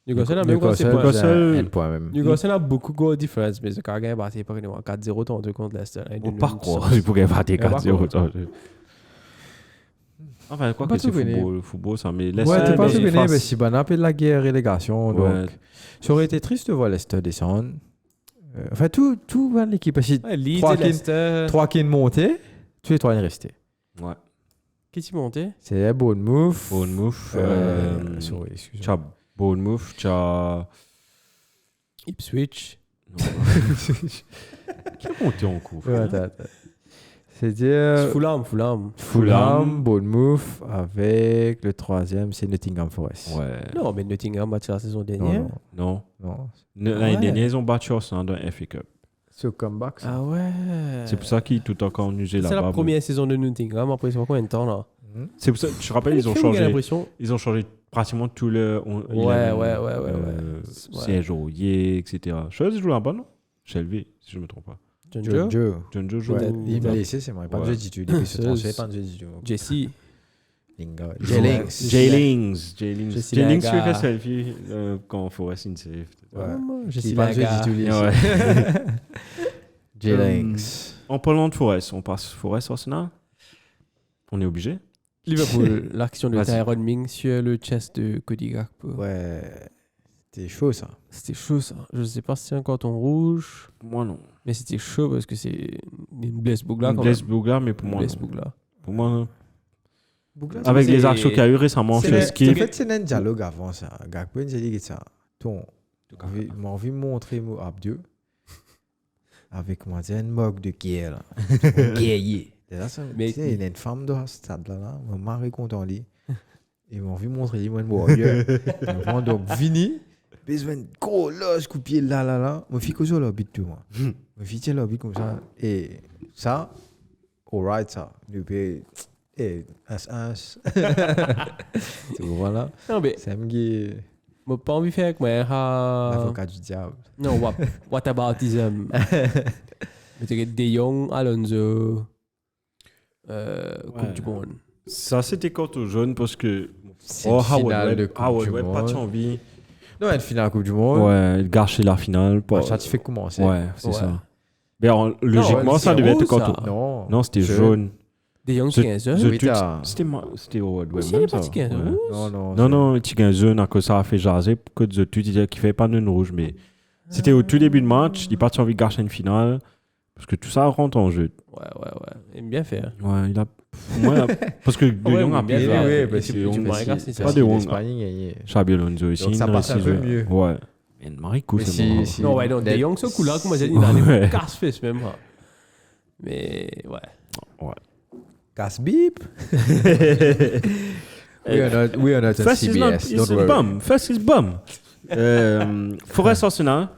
Speaker 3: Newcastle a même quoi, c'est
Speaker 1: Newcastle,
Speaker 3: pas.
Speaker 2: Newcastle-
Speaker 1: un point même.
Speaker 3: Newcastle a beaucoup de goal difference, mais ce quand gagné battu par 4-0 tantôt contre Leicester.
Speaker 2: On part quoi? Il pourrait battre 4-0. Enfin, quoi
Speaker 1: Pas
Speaker 2: que c'est
Speaker 1: tout gagné.
Speaker 2: football, ça. Mais
Speaker 1: Ouais,
Speaker 2: Leicester,
Speaker 1: t'es pas
Speaker 2: mais
Speaker 1: souvenir,
Speaker 2: face-
Speaker 1: mais si Bana fait de la guerre relégation,
Speaker 2: Ouais.
Speaker 1: donc ça aurait été triste de voir Leicester descendre. Enfin, tout va l'équipe. Parce que
Speaker 3: Ouais, Leeds
Speaker 1: Trois
Speaker 3: et
Speaker 1: qui-
Speaker 3: Leicester.
Speaker 1: 3 qui montaient, tous les 3 sont restés.
Speaker 2: Ouais.
Speaker 3: Qui est monté?
Speaker 1: C'est Bournemouth.
Speaker 2: Bournemouth.
Speaker 1: Sorry, excuse-moi.
Speaker 2: T'as Bournemouth, t'as.
Speaker 3: Ipswich.
Speaker 2: Non. Qui a monté en cours?
Speaker 1: Ouais, attends. C'est-à-dire
Speaker 3: Fulham.
Speaker 1: Bournemouth avec le troisième, c'est Nottingham Forest.
Speaker 2: Ouais.
Speaker 3: Non, mais Nottingham battu la saison
Speaker 1: Non,
Speaker 3: dernière.
Speaker 2: Non.
Speaker 1: non.
Speaker 2: L'année
Speaker 3: ouais.
Speaker 2: dernière, ils ont battu Arsenal dans la FA Cup.
Speaker 1: C'est au comeback.
Speaker 3: Ah ouais.
Speaker 2: C'est pour ça qu'ils tout encore usé
Speaker 3: C'est
Speaker 2: là-bas.
Speaker 3: la première saison de Nottingham. Après, c'est pas combien de temps là?
Speaker 2: C'est pour ça, je te rappelle, ils ont
Speaker 3: J'ai
Speaker 2: changé.
Speaker 3: l'impression.
Speaker 2: Ils ont changé pratiquement tout le.
Speaker 3: Ouais.
Speaker 2: Siège rouillé, etc. Je joue là-bas, non? Shelby, si je ne me trompe pas.
Speaker 3: John
Speaker 1: Joe.
Speaker 3: Joe.
Speaker 2: John Joe joue.
Speaker 1: Ouais, il m'a
Speaker 3: Ouais.
Speaker 1: laissé, c'est moi. Pas de
Speaker 2: Ouais.
Speaker 1: jeu du tout. Depuis ce
Speaker 3: C'est-
Speaker 1: transfert, pas de jeu du tout.
Speaker 3: Jesse.
Speaker 1: Lingard.
Speaker 3: Jellings.
Speaker 2: Jaylings.
Speaker 3: Jesse
Speaker 2: Jaylings
Speaker 3: Lingard.
Speaker 2: fait selfie quand Forest in safe.
Speaker 1: Ouais.
Speaker 3: Jesse
Speaker 1: Il pas de jeu
Speaker 3: Lingard.
Speaker 1: du tout. lui,
Speaker 2: Ouais.
Speaker 1: Jellings.
Speaker 2: En parlant de Forest, on passe Forest Arsenal. On est obligé.
Speaker 3: Liverpool, l'action de
Speaker 2: Vas-y.
Speaker 3: Tyrone Mings sur le chest de Cody Gakpo.
Speaker 1: Ouais. C'était chaud, ça.
Speaker 3: C'était chaud ça. Je sais pas si c'est un carton rouge,
Speaker 2: Moi, non.
Speaker 3: mais c'était chaud parce que c'est une blesse Bougla
Speaker 2: Une
Speaker 3: quand
Speaker 2: blesse
Speaker 3: même.
Speaker 2: Bougla, mais pour moi,
Speaker 3: Blesse
Speaker 2: non.
Speaker 3: Bougla.
Speaker 2: Pour moi, non.
Speaker 1: Bougla,
Speaker 2: Avec
Speaker 3: c'est-
Speaker 2: les actions qu'il y a eu récemment,
Speaker 1: C'est
Speaker 2: chez
Speaker 1: en
Speaker 2: Ski.
Speaker 1: fait, c'est un dialogue avant ça. Gakpo, il a dit que ça. Ton, m'a envie de montrer mon Abdieu avec moi, c'est une moque de guerre là. Guerrier. C'est là, ça.
Speaker 3: Mais-
Speaker 1: Tu sais, il y a une femme dans ce stade-là, mon mari content lui. Et m'a envie de montrer moi une warrior. Enfin, donc, vini. Besoin de gros loge, coup de pied là. Me fit que sur l'orbite tout, moi. Me fit tiens l'orbite comme ça. Et ça, alright, ça. Depuis. Et, as. Tu vois là?
Speaker 3: Non mais,
Speaker 1: C'est un gars.
Speaker 3: moi pas envie de faire avec moi.
Speaker 1: L'avocat du diable.
Speaker 3: Non, what aboutism? Mais tu De Jong, Alonso, Coupe du Monde.
Speaker 2: Ça, c'était carton jaune parce que.
Speaker 1: C'est
Speaker 2: Oh,
Speaker 1: une
Speaker 2: Howard
Speaker 1: finale de
Speaker 2: Webb.
Speaker 1: Coupe
Speaker 2: Howard
Speaker 1: du
Speaker 2: Webb, pas de
Speaker 1: Monde.
Speaker 2: envie.
Speaker 1: Non, une finale Coupe du Monde.
Speaker 2: Ouais, il gâchait la finale.
Speaker 1: Ouais, ça te fait commencer.
Speaker 2: Ouais, c'est
Speaker 3: Ouais.
Speaker 2: ça. Mais logiquement,
Speaker 3: ouais,
Speaker 2: ça
Speaker 3: c'est
Speaker 2: devait être
Speaker 3: rouge,
Speaker 2: carton.
Speaker 3: ça.
Speaker 1: Non.
Speaker 2: Non, c'était jaune.
Speaker 3: De Jong,
Speaker 2: The-
Speaker 3: 15 heures.
Speaker 2: The
Speaker 1: Oui,
Speaker 2: Tut-
Speaker 1: t'as-
Speaker 2: C'était Howard Webb.
Speaker 3: Si,
Speaker 2: même
Speaker 3: il est
Speaker 2: ça.
Speaker 3: pas 15
Speaker 2: Ouais.
Speaker 3: rouge.
Speaker 1: Non.
Speaker 2: Non, il était jaune à cause ça a fait jaser que The Tut disait qu'il ne fait pas de rouge. Mais c'était au tout début de match. Il partit envie de gâcher une finale. Parce que tout ça rentre en jeu.
Speaker 3: Ouais. Il aime bien faire.
Speaker 2: Ouais, il a. Moi, parce que De
Speaker 3: Ouais,
Speaker 2: Jong a
Speaker 3: mais bien
Speaker 2: pris
Speaker 3: fait,
Speaker 2: la-
Speaker 3: ouais,
Speaker 2: et
Speaker 3: parce
Speaker 2: c'est
Speaker 3: que
Speaker 2: Jong,
Speaker 3: tu
Speaker 2: mais
Speaker 3: m'as regardé,
Speaker 2: c'est
Speaker 3: c'est
Speaker 2: pas
Speaker 3: ça.
Speaker 2: de Jong.
Speaker 1: l'Espagne gagné.
Speaker 2: Xabi Alonso aussi.
Speaker 1: Donc, ça
Speaker 2: une
Speaker 1: passe un peu
Speaker 2: récision.
Speaker 1: mieux.
Speaker 2: Ouais. Mais Marie Coupe,
Speaker 1: Mais
Speaker 2: c'est
Speaker 1: si-
Speaker 2: bon.
Speaker 1: si-
Speaker 3: Non, ouais, non, De
Speaker 1: Dead-
Speaker 3: Jong, ce coup-là, comme j'ai dit,
Speaker 2: Ouais.
Speaker 3: il a des casse-fesses même. hein. Mais ouais.
Speaker 1: Casse beep. We are not on
Speaker 2: First is not,
Speaker 1: CBS.
Speaker 2: is
Speaker 1: Don't
Speaker 2: a
Speaker 1: worry.
Speaker 2: bum. First is bum. Forest Arsenal.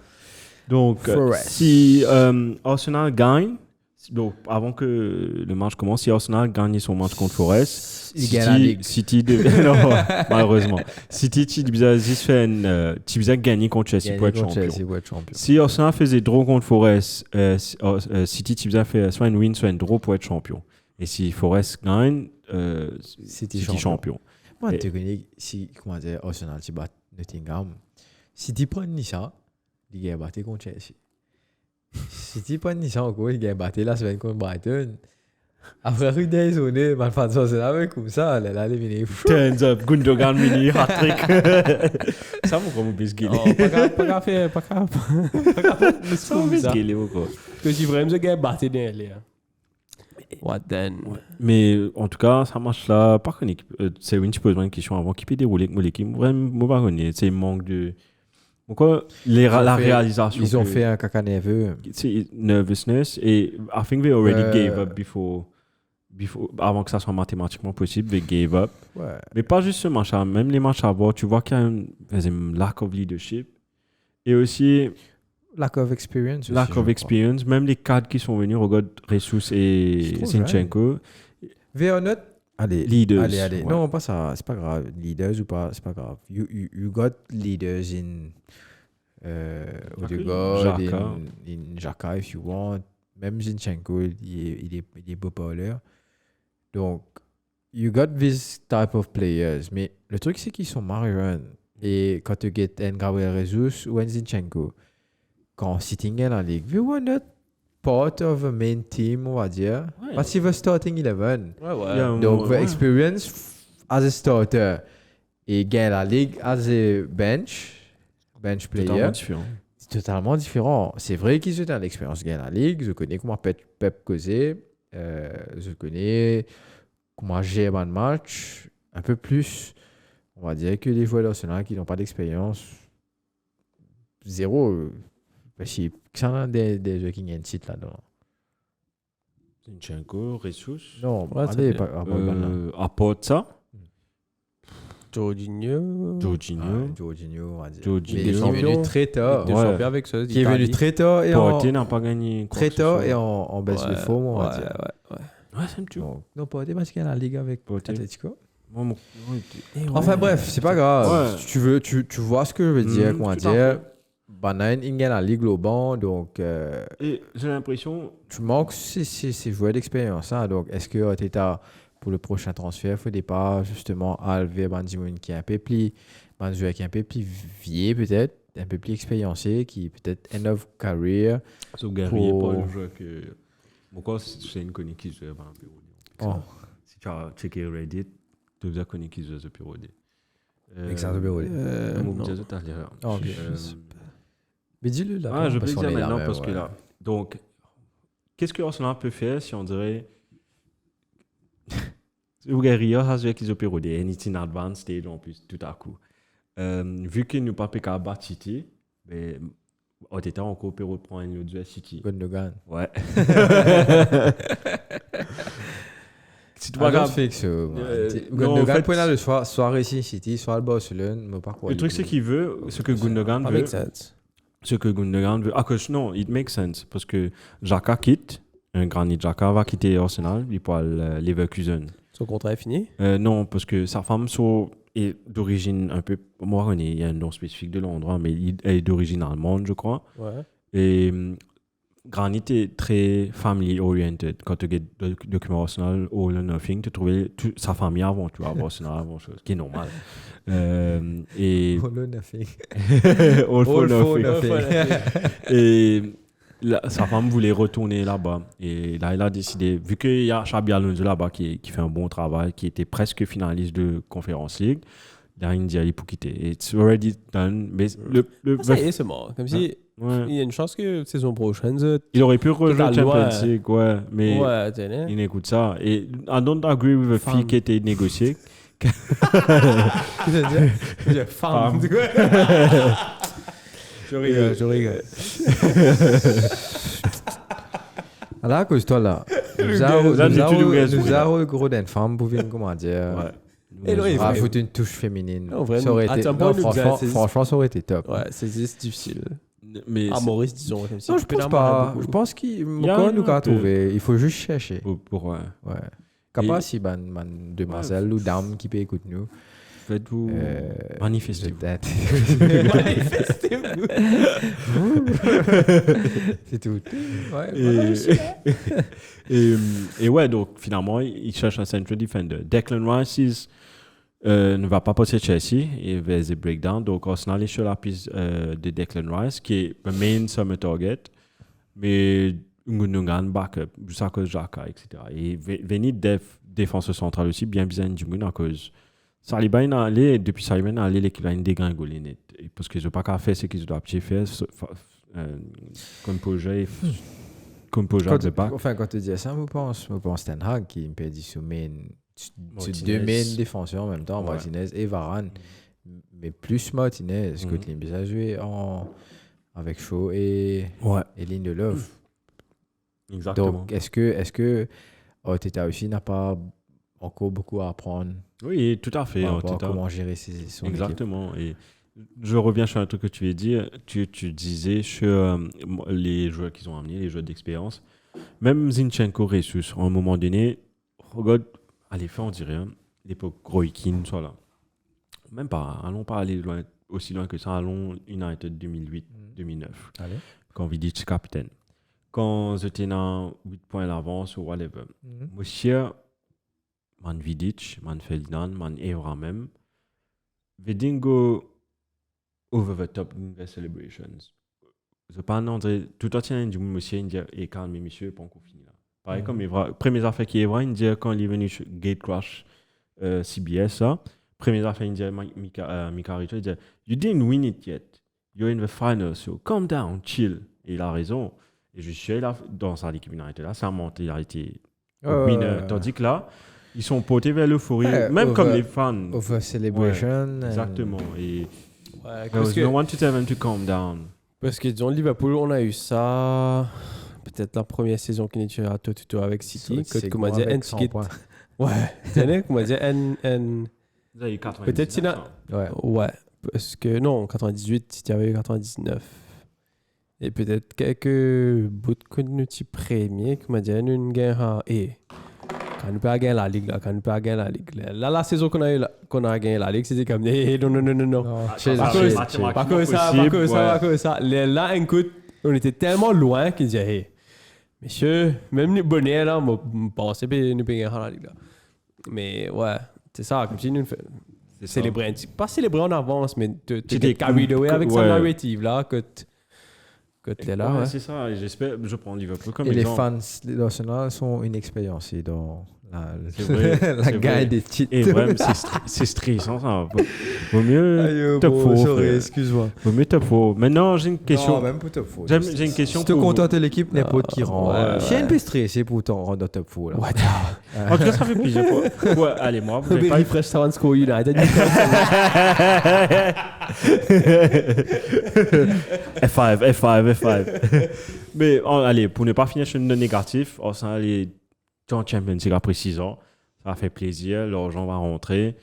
Speaker 2: Donc,
Speaker 1: Forest.
Speaker 2: si Arsenal gagne, donc avant que le match commence, si Arsenal gagne son match contre Forest,
Speaker 1: Il gagne la Ligue.
Speaker 2: City non, malheureusement. City, Tibisa gagner contre Chelsea pour être champion.
Speaker 1: Chelsea pour être champion.
Speaker 2: Si Arsenal faisait draw contre Forest, City, Tibisa fait soit une win, soit une draw pour être champion. Et si Forest gagne,
Speaker 1: City
Speaker 2: City champion.
Speaker 1: Moi,
Speaker 2: Et-
Speaker 1: tu connais, si, comment dire, Arsenal, tu bats Nottingham. Si tu prends Nissan, il gagne battu contre Chelsea. Si tu prends Nissan encore, il gagne battu la semaine contre Brighton. Après, Rue Daisonné, Malfaçon, c'est la même comme ça, elle a éliminé.
Speaker 2: Turns up, Gundogan mini hat-trick. Ça me comme biscuit.
Speaker 3: Oh, pas grave, pas grave. Le
Speaker 2: Ça me
Speaker 3: scoop, ça.
Speaker 2: biscuit, quoi.
Speaker 3: Parce que si vraiment ce gars battait dans les what then?
Speaker 2: Mais en tout cas, ça marche là. Par contre, c'est une petite une question avant qui peut dérouler avec mon équipe. Vraiment, pas connaître. C'est manque de. Pourquoi la réalisation.
Speaker 1: Ils ont
Speaker 2: que-
Speaker 1: fait un caca nerveux.
Speaker 2: C'est nervousness et I think they already
Speaker 1: Euh,
Speaker 2: gave up before avant que ça soit mathématiquement possible, they gave up.
Speaker 1: Ouais.
Speaker 2: Mais pas juste ce match, même les matchs à bord, tu vois qu'il y a un lack of leadership. Et aussi,
Speaker 1: Lack of experience.
Speaker 2: lack
Speaker 1: aussi,
Speaker 2: of
Speaker 1: je
Speaker 2: experience. Même les cadres qui sont venus, regarde Jesus et
Speaker 1: trop
Speaker 2: Zinchenko.
Speaker 1: Véonot, allez.
Speaker 2: Leaders.
Speaker 1: Allez.
Speaker 2: Ouais.
Speaker 1: Non, pas ça. C'est pas grave. Leaders ou pas, c'est pas grave. You got leaders in Odegaard, in Xhaka, if you want. Même Zinchenko, il est beau parleur. Donc, you got this type of players. Mais le truc, c'est qu'ils sont marrés jeunes. Et quand tu get un Gabriel Jesus ou un Zinchenko, quand sitting in la ligue, we were not part of a main team, on va dire.
Speaker 2: Ouais.
Speaker 1: Parce qu'il was starting 11.
Speaker 3: Ouais.
Speaker 1: Donc, the
Speaker 2: ouais.
Speaker 1: experience as a starter et gain la ligue as a bench player,
Speaker 2: Totalement différent.
Speaker 1: c'est totalement différent. C'est vrai qu'ils ont l'expérience gain la ligue. Je connais comment Pep causait. Je connais comment gérer un match. Un peu plus, on va dire, que les joueurs d'Arsenal qui n'ont pas d'expérience. Zéro. Parce qu'il y a des jeux qui gagnent titre là-dedans.
Speaker 2: Zinchenko, Jesus.
Speaker 1: Non,
Speaker 3: Ouais, ça
Speaker 1: allez,
Speaker 3: fait-
Speaker 1: pas
Speaker 2: À part ça,
Speaker 3: Jorginho.
Speaker 1: Jorginho, on va dire.
Speaker 2: Jorginho.
Speaker 1: Mais qui est venu très tard.
Speaker 3: Deux
Speaker 2: Ouais.
Speaker 3: champions avec ça.
Speaker 1: Qui est venu très tard et
Speaker 2: Porté n'a pas gagné.
Speaker 1: très tard et en baisse de forme, on va dire.
Speaker 2: Ouais, c'est un petit peu.
Speaker 1: Donc, non, Porté parce qu'il y a la ligue avec
Speaker 2: Porté.
Speaker 1: Atletico.
Speaker 3: Enfin
Speaker 1: Bref, c'est pas grave.
Speaker 2: Ouais.
Speaker 1: Tu vois ce que je veux dire, comment
Speaker 2: tout à
Speaker 1: dire. Banain, il gagne la ligue au banc, donc
Speaker 2: Et j'ai l'impression,
Speaker 1: tu manques ces joueurs d'expérience. Hein, donc, est-ce que Arteta, pour le prochain transfert, il faut pas justement enlever Benzimoun qui est un peu plus, un joueur qui est un peu plus vieux peut-être, un peu plus expériencé, qui peut-être end of career.
Speaker 2: Sauvegarder
Speaker 1: Pour-
Speaker 2: pas le joueur que. Pourquoi c'est une connerie qui joue avant un période.
Speaker 1: Oh.
Speaker 2: Si tu as checké Reddit, tu as connu qui joue ce période.
Speaker 1: Alexandre Béraud.
Speaker 2: On
Speaker 3: non.
Speaker 2: disait tout à l'heure.
Speaker 1: Oh, ok. Mais dis-le là.
Speaker 2: Ah, je peux
Speaker 1: parce
Speaker 2: le
Speaker 1: qu'on
Speaker 2: dire
Speaker 1: est là
Speaker 2: maintenant
Speaker 1: même,
Speaker 2: parce que
Speaker 1: ouais.
Speaker 2: là. Donc, qu'est-ce que Arsenal peut faire si on dirait. Sauvegarder, ça se fait qu'ils ont pérodé. And it's in advanced stage en plus, tout à coup. Vu qu'il nous pas qu'à battre City, mais au état encore Péro prend un autre joueur City.
Speaker 1: Gundogan.
Speaker 2: Ouais. Si tu
Speaker 1: Pas
Speaker 2: regardes.
Speaker 1: grave fixe.
Speaker 2: non,
Speaker 1: Gundogan
Speaker 2: en fait-
Speaker 1: pour le soit ici City, soit le Barcelone, mais pas quoi.
Speaker 2: Le truc, c'est qu'il veut ce que Gundogan veut.
Speaker 3: Avec sense.
Speaker 2: Ce que Gundogan veut. Ah, que non, it makes sense. Parce que Xhaka quitte. Un Granit Xhaka va quitter Arsenal. Il pour Leverkusen.
Speaker 3: Son contrat est fini.
Speaker 2: Non, parce que sa femme est d'origine un peu. Moi, il y a un nom spécifique de l'endroit, mais elle est d'origine allemande, je crois.
Speaker 3: Ouais.
Speaker 2: Et Granit est très family oriented. Quand tu regardes le document Arsenal, All or Nothing, tu trouves sa famille avant, tu vois, Arsenal avant, chose, qui est normal. Et
Speaker 1: All or nothing.
Speaker 2: All for
Speaker 1: All for
Speaker 2: Nothing.
Speaker 1: nothing.
Speaker 2: Et sa femme voulait retourner là-bas. Et là, il a décidé, vu qu'il y a Xabi Alonso là-bas qui fait un bon travail, qui était presque finaliste de Conference League, il a dit aller pour quitter. It's already done. Mais
Speaker 3: Ça y est, c'est mort. Comme si
Speaker 2: ouais.
Speaker 3: il y a une chance que saison prochaine, ça.
Speaker 2: Il aurait pu rejoindre
Speaker 3: Total,
Speaker 2: Champions
Speaker 3: ouais.
Speaker 2: League, ouais, mais
Speaker 3: Ouais, tu sais.
Speaker 2: il n'écoute ça. Et I don't agree with the fee
Speaker 3: Femme.
Speaker 2: qui était négociée.
Speaker 3: Femme. Je rigole.
Speaker 1: Alors, à cause de toi là, nous avons gros d'une femme pour venir, comment dire.
Speaker 2: Ouais.
Speaker 3: Et là, il
Speaker 1: Ah,
Speaker 3: faut-
Speaker 1: foutre une touche féminine.
Speaker 3: Non, vraiment.
Speaker 1: Ça aurait été.
Speaker 3: Attends,
Speaker 1: Non,
Speaker 3: moi, nous,
Speaker 1: franchement, ça aurait été top.
Speaker 3: Ouais, c'est difficile.
Speaker 2: Mais
Speaker 3: Ah, Maurice, disons. Comme si
Speaker 1: Non, je pense pas. Je pense qu'il
Speaker 2: y a
Speaker 1: nous
Speaker 2: un
Speaker 1: a
Speaker 2: peu.
Speaker 1: trouvé. Il faut juste chercher.
Speaker 2: pour
Speaker 1: Ouais. Capable si man demoiselle ou dame qui peut écouter nous.
Speaker 2: faites-vous manifester.
Speaker 1: Peut-être.
Speaker 3: Manifestez-vous.
Speaker 1: C'est tout. Ouais.
Speaker 2: Et ouais, donc finalement, il cherche un central defender. Declan Rice ne va pas passer Chelsea et vers The Breakdown. Donc Arsenal est sur la piste de Declan Rice, qui est le main summer target. Mais Gundogan backup, juste à cause de Xhaka, etc. Et venir défenseur central aussi, bien besoin du monde à cause. Saliba est allé, depuis Saliba est allé, l'équipe a une dégringolée net. Parce qu'ils n'ont pas qu'à faire ce qu'ils doivent faire, comme projet de back.
Speaker 1: Enfin, quand tu dis ça, je pense Ten Hag qui me dit sur deux main défenseurs en même temps,
Speaker 2: Ouais.
Speaker 1: Martinez et Varane. Mais plus Martinez, que tu as joué avec Shaw et
Speaker 2: Ouais.
Speaker 1: Lindelof.
Speaker 2: Exactement.
Speaker 1: Donc, est-ce que Arteta aussi n'a pas encore beaucoup à apprendre
Speaker 2: Oui, tout à fait.
Speaker 1: par rapport à
Speaker 2: Arteta.
Speaker 1: comment gérer son équipe.
Speaker 2: Exactement. Et je reviens sur un truc que tu as dit. Tu disais sur les joueurs qu'ils ont amenés, les joueurs d'expérience. Même Zinchenko, Ressus, à un moment donné, regarde, allez, on dirait, hein, l'époque Roy Keane, soit là. Même pas, allons pas aller loin, aussi loin que ça. Allons United 2008-2009.
Speaker 1: Allez.
Speaker 2: Quand Vidic capitaine. Quand j'étais dans 8 points d'avance ou whatever. Monsieur, man Vidic, man Ferdinand, man Evra même, we didn't go over the top in the celebrations. Je parle en dire, tout à l'heure, monsieur, il dit, et calme, monsieur, pas encore fini là. Pareil comme Evra, première affaire qui est Evra, il dit, quand il est venu sur Gate Crash CBS, ça, première affaire, il dit, Mika Rito, il dit, you didn't win it yet. You're in the final, so calm down, chill. Et il a raison. Et je suis là, dans sa équipe United, là, ça a monté, il a été winner. Tandis que là, ils sont portés vers l'euphorie, même comme les fans.
Speaker 1: Over celebration.
Speaker 2: Ouais, exactement. Et
Speaker 3: Ouais,
Speaker 2: there was no one to tell them to calm down.
Speaker 3: Parce que disons, Liverpool, on a eu ça peut-être la première saison qui était à tout avec City. Comme on dit, ouais, c'est comme on dit,
Speaker 2: Vous avez 99,
Speaker 3: peut-être c'est ouais, parce que non, 98, City avait eu 99. Et peut-être quelques bouts de communauté premier qui m'a dit, une guerre et quand nous pas gagner la ligue là, quand nous pas gagner la ligue là, la saison qu'on a eu qu'on a gagné la ligue, c'était comme non. Pas que ça. Là, écoute, on était tellement loin qu'ils disaient, hey, messieurs, même les bonnets là, on pensait que nous pas gagner la ligue là. Mais ouais, c'est ça, comme si nous célébrer, pas célébrer en avance, mais te carried away avec sa narrative là que tu es là. Ouais.
Speaker 2: C'est ça, et j'espère, je prends Liverpool comme
Speaker 1: et
Speaker 2: exemple.
Speaker 1: Les fans de l'Arsenal sont inexpérimentés dans
Speaker 2: la
Speaker 1: gagne des titres.
Speaker 2: Et vraiment, c'est stressant ça. Vaut mieux top 4.
Speaker 1: Excuse-moi.
Speaker 2: Vaut mieux top 4. Maintenant, j'ai une question.
Speaker 1: Non, même pour top 4.
Speaker 2: J'ai une question
Speaker 1: si tu contentes l'équipe, n'importe qui rend.
Speaker 2: Ouais.
Speaker 1: J'ai un peu stressé pour t'en rendre top 4. Là.
Speaker 2: En tout cas, ça fait plaisir. Ouais, allez, moi, vous n'avez pas
Speaker 3: Very fresh Sound Score United.
Speaker 2: F5. Mais allez, pour ne pas finir sur une note négative, on s'en allait en Champions League après 6 ans. Ça va faire plaisir, l'argent va rentrer.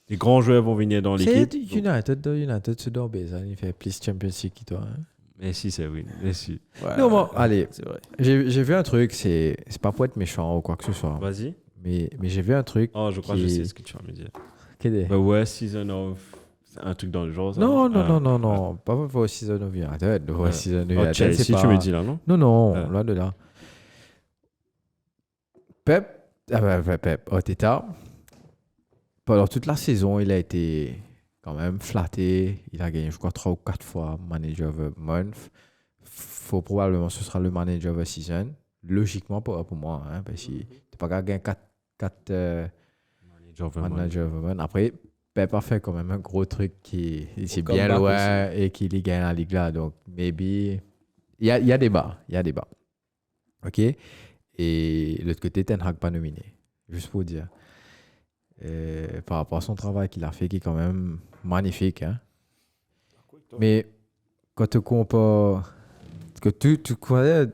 Speaker 2: Les grands joueurs vont venir dans l'équipe.
Speaker 1: C'est United, c'est dans Bézan. Il fait plus Champions League que toi. Hein.
Speaker 2: Merci, c'est oui. Merci.
Speaker 1: Ouais, non, moi, allez,
Speaker 3: c'est vrai.
Speaker 1: J'ai vu un truc, c'est pas pour être méchant ou quoi que ce soit.
Speaker 2: Vas-y.
Speaker 1: Mais j'ai vu un truc.
Speaker 2: Oh, je crois que je sais ce que tu vas me dire.
Speaker 1: Quel est?
Speaker 2: Bah ouais, Season of. C'est un truc dans le genre. Ça,
Speaker 1: non. Pas pour Season of United. Season of United.
Speaker 2: Chelsea,
Speaker 1: c'est pas...
Speaker 2: tu me dis là, non?
Speaker 1: Non, loin de là. Pep, Arteta, pendant toute la saison, il a été quand même flatté. Il a gagné, je crois, 3 ou 4 fois Manager of the Month. Probablement, ce sera le Manager of the Season. Logiquement, pour moi, hein, parce que tu n'as pas gagné 4 Manager of the Month. Après, Pep a fait quand même un gros truc qui est bien loin et qui gagne la Ligue là. Donc, maybe, il y a débat. OK? Et l'autre côté, Ten Hag pas nominé. Juste pour dire. Par rapport à son travail qu'il a fait, qui est quand même magnifique. Hein? Mais quand tu compares... Que tu connais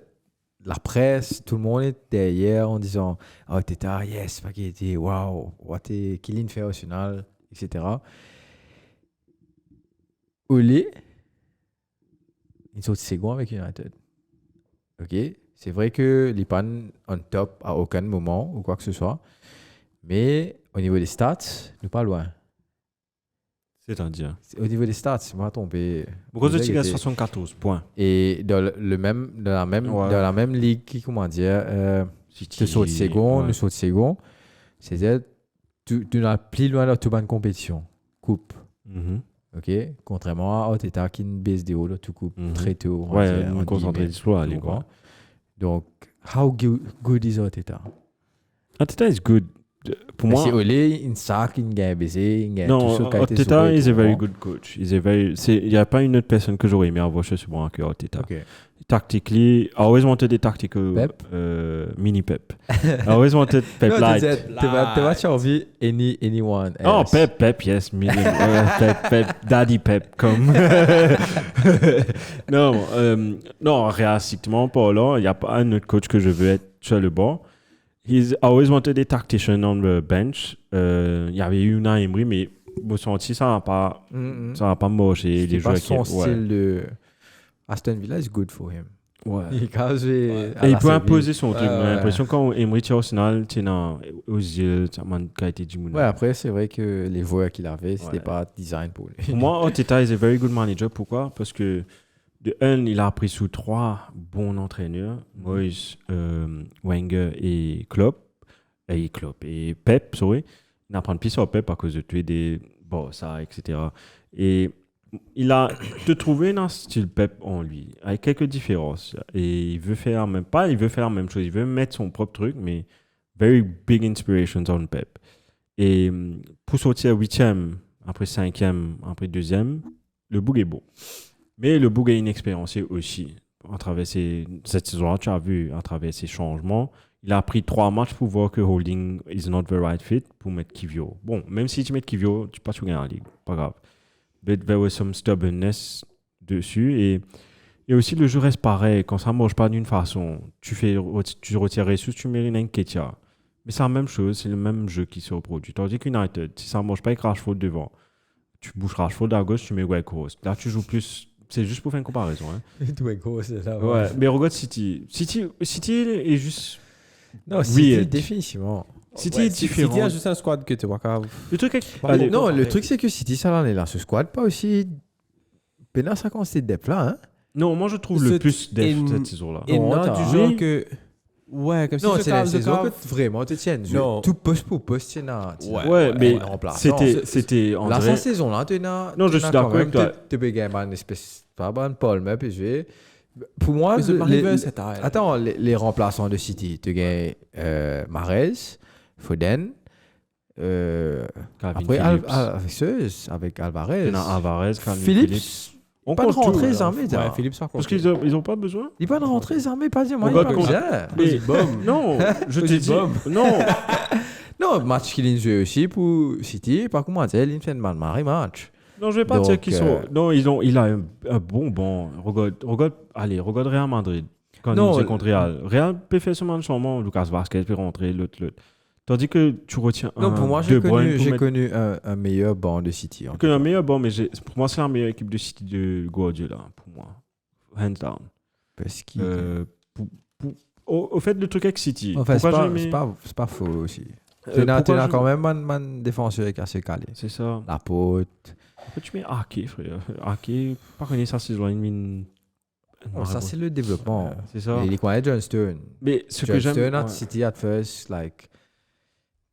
Speaker 1: la presse, tout le monde est derrière en disant « Oh, Teta, yes, spaghetti, wow, qu'il a fait au final, etc. » Oli, il saute second avec United. OK? C'est vrai que les pannes on top à aucun moment ou quoi que ce soit. Mais au niveau des stats, nous pas loin.
Speaker 2: C'est-à-dire
Speaker 1: au niveau des stats, on va tomber.
Speaker 2: Pourquoi tu as 74 points?
Speaker 1: Et dans la même ligue, comment dire, tu sautes second, nous saute second. C'est-à-dire, tu n'as plus loin de toute bonne compétition. Coupe. OK? Contrairement à Arteta qui ne baisse des hauts, tout coupe très tôt.
Speaker 2: Ouais, on concentre l'exploit, les gars.
Speaker 1: Donc, how good is Arteta?
Speaker 2: Arteta is good. Pour moi,
Speaker 1: c'est Olé, une sac, une gagne baisé, une gagne
Speaker 2: non,
Speaker 1: tout ça.
Speaker 2: Arteta is a very good coach. Il n'y a pas une autre personne que j'aurais aimé avoir chez ce banc que Arteta.
Speaker 1: Okay.
Speaker 2: Tactically, I always wanted a tactical mini Pep. I always wanted Pep light.
Speaker 1: Tu vas envie anyone else.
Speaker 2: Oh, Pep, yes, medium. Pep, Daddy Pep, comme. non, réalistiquement, pas là. Il n'y a pas un autre coach que je veux être sur le banc. He's always wanted a tactician on the bench. Il y avait eu Unai Emery, mais me senti ça n'a pas marché.
Speaker 1: C'est pas son style de Aston Villa is good for him.
Speaker 2: Ouais.
Speaker 1: Il
Speaker 2: Et il peut imposer son truc. J'ai l'impression quand Emery tient Arsenal, tu es aux yeux, tu as qualité du monde.
Speaker 1: Ouais, après, c'est vrai que les joueurs qu'il avait, c'était pas design pour lui.
Speaker 2: Pour moi, Arteta is a very good manager. Pourquoi? Parce que de un, il a appris sous 3 bons entraîneurs, Moyes, Wenger et Klopp. Et Pep, sorry. Il apprend plus sur Pep à cause de tuer des ça, etc. Et il a trouvé un style Pep en lui, avec quelques différences. Et il veut faire la même chose. Il veut mettre son propre truc, mais very big inspirations on Pep. Et pour sortir 8e, après 5e, après 2e, le boug est bon. Mais le boug est inexpérimenté aussi. À travers cette saison-là, tu as vu, à travers ces changements, il a pris 3 matchs pour voir que Holding is not the right fit pour mettre Kivio. Bon, même si tu mets Kivio, tu passes gagner la ligue. Pas grave. But there was some stubbornness dessus. Et aussi, le jeu reste pareil. Quand ça ne marche pas d'une façon, tu retires Ressus, tu mets une Ketia. Mais c'est la même chose, c'est le même jeu qui se reproduit. Tandis qu'United, si ça ne marche pas avec Rashford devant, tu bouges Rashford à gauche, tu mets Weghorst. Là, tu joues plus. C'est juste pour faire une comparaison. Hein.
Speaker 1: Weghorst, c'est là.
Speaker 2: Ouais, mais regarde City. City est juste.
Speaker 1: Non, City, définitivement.
Speaker 2: City est différent.
Speaker 3: City a juste un squad que tu vois quand
Speaker 2: le truc
Speaker 1: le truc, c'est que City, ça l'en est là. Ce squad, pas aussi. Pénal, ça consiste depth là, hein.
Speaker 2: Non, moi, je trouve le plus depth cette saison-là.
Speaker 3: Et non, du genre que. Ouais, comme si
Speaker 1: non, c'est la saison que vraiment te tienne. Tout poste pour poste, tu
Speaker 2: ouais, mais c'était
Speaker 1: en vrai. La saison là, tu n'as.
Speaker 2: Non, je suis d'accord avec toi.
Speaker 1: Tu peux gagner une espèce pas bonne Paul, mais puis je vais. Pour moi, les remplaçants de City, tu gagnes Mahrez, Foden, après avec Alvarez. Phillips.
Speaker 2: On
Speaker 1: pas de rentrée les armées.
Speaker 2: Philippe, parce qu'ils n'ont pas besoin.
Speaker 1: Il n'y a pas de rentrée les armées, pas dire moi.
Speaker 2: Non, je te dis. Non.
Speaker 1: Non, match qu'il a aussi pour City. Par contre, il fait un mal match.
Speaker 2: Non, je ne vais pas dire qu'ils sont. Non, il a un bon. Regarde Real Madrid. Quand il était contre Real. Real peut faire ce changement. Lucas Vazquez peut rentrer, l'autre. Tandis que tu retiens
Speaker 1: non, pour moi, j'ai connu un meilleur banc de City.
Speaker 2: Un meilleur banc, mais pour moi, c'est la meilleure équipe de City de Guardiola, pour moi. Hands down.
Speaker 1: Parce que...
Speaker 2: au fait, le truc avec City...
Speaker 1: Enfin, c'est pas faux aussi. Tu as quand même un défenseur qui est assez calé.
Speaker 2: C'est ça.
Speaker 1: La pote.
Speaker 2: Après, tu mets Ake, frère. Ake, pas connu ça, c'est
Speaker 1: ça, c'est le développement.
Speaker 2: C'est ça.
Speaker 1: Il est quoi, John Stone.
Speaker 2: Mais ce que j'aime...
Speaker 1: John Stone at City at first, like...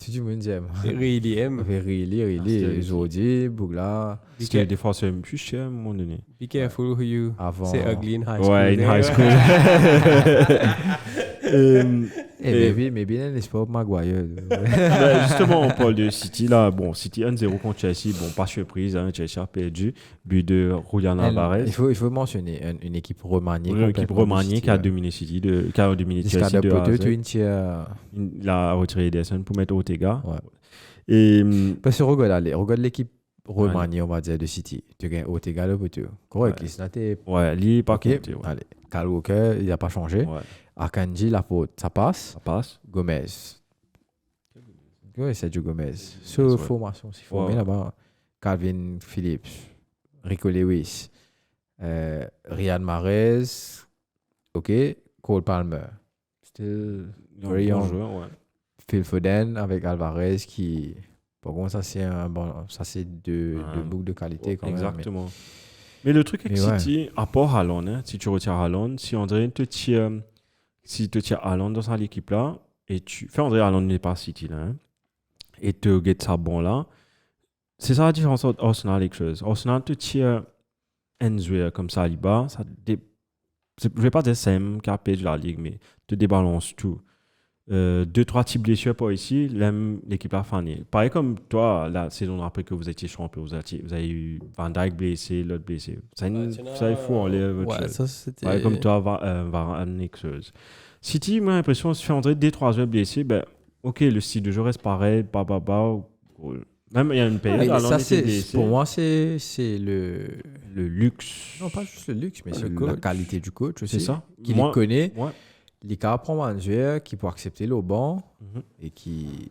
Speaker 1: Tu dis, mon j'aime. Really. Aujourd'hui, Bougla.
Speaker 2: C'était des fois, c'est un peu cher à un moment donné.
Speaker 3: Be careful who you say ugly in high school.
Speaker 2: Ouais, in high school.
Speaker 1: Mais bien, l'espoir Maguire.
Speaker 2: Justement, on parle de City, là. Bon, City 1-0 contre Chelsea. Bon, pas surprise, hein, Chelsea a perdu. But de Julian Alvarez.
Speaker 1: Il faut mentionner une équipe remaniée.
Speaker 2: Une équipe remaniée qui a dominé City, qui a dominé Chelsea de A à Z. Il a retiré Ederson pour mettre Ortega.
Speaker 1: Ouais.
Speaker 2: Et...
Speaker 1: Parce que regarde l'équipe remaniée, on va dire, de City. Tu gagnes Ortega le poteau. Correct,
Speaker 2: ouais, lui, pas
Speaker 1: compté. Allez, Kyle Walker, il n'a pas changé.
Speaker 2: Ouais.
Speaker 1: Akanji, la faute, ça passe. Gomez. Oui, Sergio Gomez. Sur formation, c'est formé là-bas. Calvin Phillips, Rico Lewis, Riyad Mahrez, ok, Cole Palmer. Still very young.
Speaker 2: Joueur, ouais.
Speaker 1: Phil Foden avec Alvarez qui, par contre, ça c'est deux boucles de qualité quand
Speaker 2: exactement. Même. Mais le truc avec City, à part Haaland, hein, si tu retires Haaland, si André te tire Haaland dans cette équipe-là, et tu fais André Haaland n'est pas City là, hein, et te get ça bon là, c'est ça la différence entre Arsenal et quelque chose. Arsenal te tire Enzo comme ça, Aliba, je ne vais pas dire Sam qui a perdu la ligue, mais te débalance tout. 2-3 types blessures pour ici, l'équipe a fané. Pareil comme toi, la saison après que vous étiez champion, vous avez eu Van Dijk blessé, l'autre blessé. Ça, il faut enlever votre chose.
Speaker 3: Ça, c'était...
Speaker 2: Pareil comme toi, Varane et chose. City, moi, j'ai l'impression, se fait entrer des 3 joueurs blessés, ben, ok, le style de jeu reste pareil, même il y a une période,
Speaker 1: pour moi, c'est le
Speaker 2: luxe.
Speaker 1: Non, pas juste le luxe, mais c'est la qualité du coach aussi.
Speaker 2: C'est ça.
Speaker 1: Qui les connaît.
Speaker 2: Ouais.
Speaker 1: l'ICA prend un joueur qui peut accepter le banc et qui.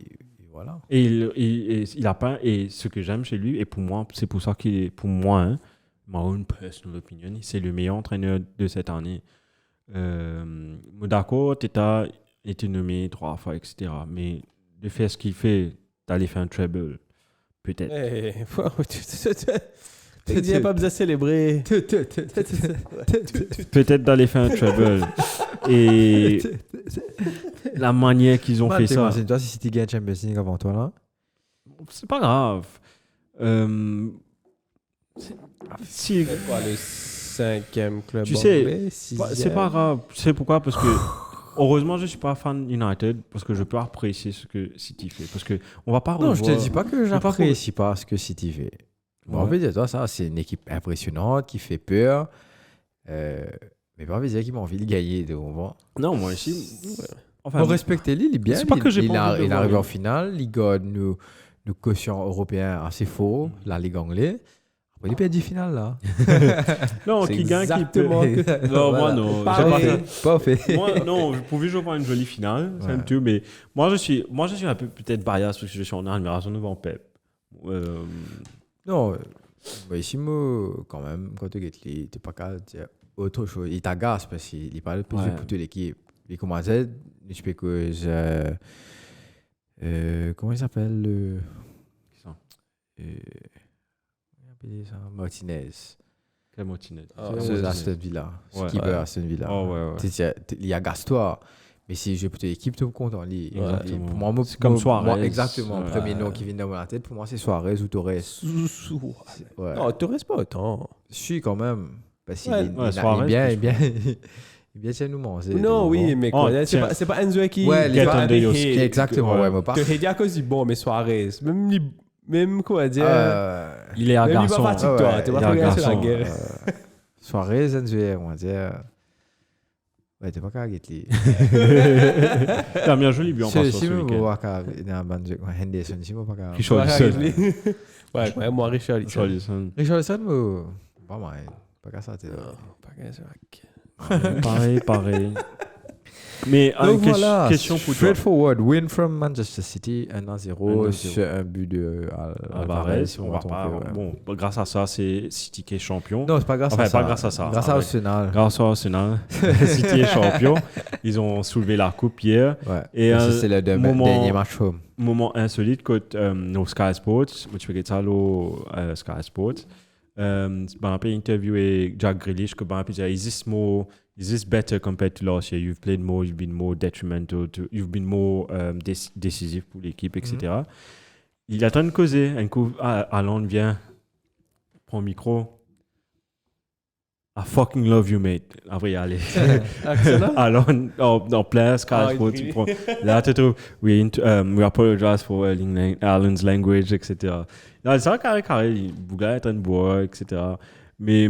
Speaker 1: Voilà.
Speaker 2: Et il a pas. Et ce que j'aime chez lui, et pour moi, c'est pour ça qu'il est. Pour moi, hein, ma own personal opinion, c'est le meilleur entraîneur de cette année. D'accord, Teta était nommé 3 fois, etc. Mais de faire ce qu'il fait, d'aller faire un treble, peut-être.
Speaker 3: Tu dis pas besoin de célébrer.
Speaker 2: Peut-être d'aller faire un treble. Et la manière qu'ils ont fait ça.
Speaker 1: C'est toi si City gagne Champions League avant toi là.
Speaker 2: C'est pas grave. Si,
Speaker 3: C'est quoi le 5e club
Speaker 2: tu sais,
Speaker 3: anglais,
Speaker 2: c'est pas grave. Tu sais pourquoi? Parce que heureusement, je suis pas fan United parce que je peux apprécier ce que City fait. Parce que on va pas
Speaker 1: Non, je te
Speaker 2: revoir-
Speaker 1: dis pas que j'apprécie pas ce que City fait. Bon, on
Speaker 2: Ouais.
Speaker 1: peut dire toi ça, c'est une équipe impressionnante qui fait peur. Mais pas dire qu'ils m'ont envie de gagner de moment.
Speaker 2: Non, moi aussi. Enfin,
Speaker 1: Faut respecter lui, il est bien.
Speaker 2: c'est pas que j'ai
Speaker 1: il
Speaker 2: pas envie de
Speaker 1: il
Speaker 2: le
Speaker 1: arrive
Speaker 2: voir,
Speaker 1: en finale, il gagne nos quotient européen assez fort, la Ligue anglaise. Après, il perd 10 finales là.
Speaker 2: non,
Speaker 3: C'est
Speaker 2: qui gagne, qui
Speaker 3: exactement
Speaker 2: peut.
Speaker 3: que-
Speaker 2: Non, moi
Speaker 1: Voilà.
Speaker 2: non.
Speaker 3: Pareil.
Speaker 2: J'ai pas
Speaker 1: Pas fait.
Speaker 2: moi, non, je pouvais jouer pour une jolie finale, c'est un
Speaker 1: Ouais.
Speaker 2: tout, mais moi je suis un peu peut-être bias parce que je suis en admiration devant Pep.
Speaker 1: Non, ici, moi, quand même, quand tu es t'es pas capable de dire autre chose. Il t'agace parce qu'il est pas le plus
Speaker 2: Ouais.
Speaker 1: pour toute l'équipe. Il commence à dire, je peux que comment il s'appelle le.
Speaker 2: Qui ça?
Speaker 1: Comment il appelle ça? Martinez.
Speaker 2: Quel Martinez?
Speaker 3: Ah,
Speaker 1: C'est Aston Villa.
Speaker 2: Ouais.
Speaker 1: Skipper
Speaker 3: Ouais.
Speaker 1: Aston Villa.
Speaker 2: Oh, ouais, ouais.
Speaker 1: Il agace toi. Mais si je peux te l'équipe, tu es content.
Speaker 2: Exactement.
Speaker 1: Pour moi,
Speaker 2: C'est comme Suarez.
Speaker 1: exactement. Le
Speaker 2: Ouais.
Speaker 1: premier nom qui vient dans ma tête, pour moi, c'est Suarez ou Torres. Ouais.
Speaker 3: Non, tu restes pas autant.
Speaker 1: Je suis quand même. Parce qu'il
Speaker 3: Ouais.
Speaker 1: est,
Speaker 2: Ouais, Suarez,
Speaker 1: il est bien. Il est bien chez nous manger.
Speaker 3: Non, oui, mais
Speaker 2: Oh,
Speaker 3: quoi,
Speaker 2: tiens.
Speaker 3: c'est pas Enzo qui.
Speaker 1: Ouais,
Speaker 3: qui
Speaker 1: les
Speaker 3: va
Speaker 2: Gaëtan
Speaker 3: aller
Speaker 2: Deos.
Speaker 3: hate.
Speaker 1: Exactement, ouais, mais pas.
Speaker 3: Te hate à cause du bon, mais Suarez. Même quoi dire.
Speaker 2: Il est
Speaker 3: Même il va
Speaker 2: agaçant.
Speaker 3: pas TikTok,
Speaker 1: ouais,
Speaker 3: tu
Speaker 2: il
Speaker 3: vas
Speaker 2: est
Speaker 3: pas regarder sur la
Speaker 2: agaçant.
Speaker 3: guerre.
Speaker 1: Suarez, Enzo, on va dire. Ouais, t'es pas qu'à guetter.
Speaker 2: Il a mis un joli but en passant
Speaker 1: Si
Speaker 2: ce
Speaker 1: vous
Speaker 2: week-end.
Speaker 1: voyez qu'à dans la bande, Henderson, si vous pas qu'à.
Speaker 2: Richarlison.
Speaker 3: Ouais, moi, Richard.
Speaker 2: Richarlison.
Speaker 1: Richarlison, moi, pas mal. Pas qu'à ça, t'es là.
Speaker 3: Pas qu'un sac.
Speaker 2: Pareil. Mais
Speaker 1: Donc voilà,
Speaker 2: question pour toi.
Speaker 1: straightforward, win from Manchester City, 1-0
Speaker 2: 1-0.
Speaker 1: sur un but de
Speaker 2: Alvarez,
Speaker 1: si
Speaker 2: on
Speaker 1: on
Speaker 2: va
Speaker 1: va
Speaker 2: pas.
Speaker 1: tromper, ouais.
Speaker 2: Bon, grâce à ça, c'est City qui est champion.
Speaker 1: Non, c'est pas grâce
Speaker 2: Enfin,
Speaker 1: à ça.
Speaker 2: pas grâce à ça.
Speaker 1: Grâce à
Speaker 2: Ouais.
Speaker 1: Arsenal.
Speaker 2: Grâce à Arsenal, City est champion. Ils ont soulevé la coupe hier.
Speaker 1: Ouais.
Speaker 2: Et
Speaker 1: Parce que c'est le
Speaker 2: moment-
Speaker 1: dernier match home.
Speaker 2: Moment insolite quand au Sky Sports, moi tu fais ça au Sky Sports. Ben après interviewé Jack Grealish que ben après dire is this better compared to last year? You've played more, you've been more detrimental, you've been more décisif pour l'équipe, etc. Il est en train de causer. Un coup, Alan vient, prend le micro. I fucking love you, mate. Après, allez. Alan, en plein Sky
Speaker 3: Ah,
Speaker 2: Sports,
Speaker 3: il
Speaker 2: il prend. Là, tu trouves, we apologize for Alan's language, etc. Là, c'est vrai, carré, Bouga est en train de boire, etc. Mais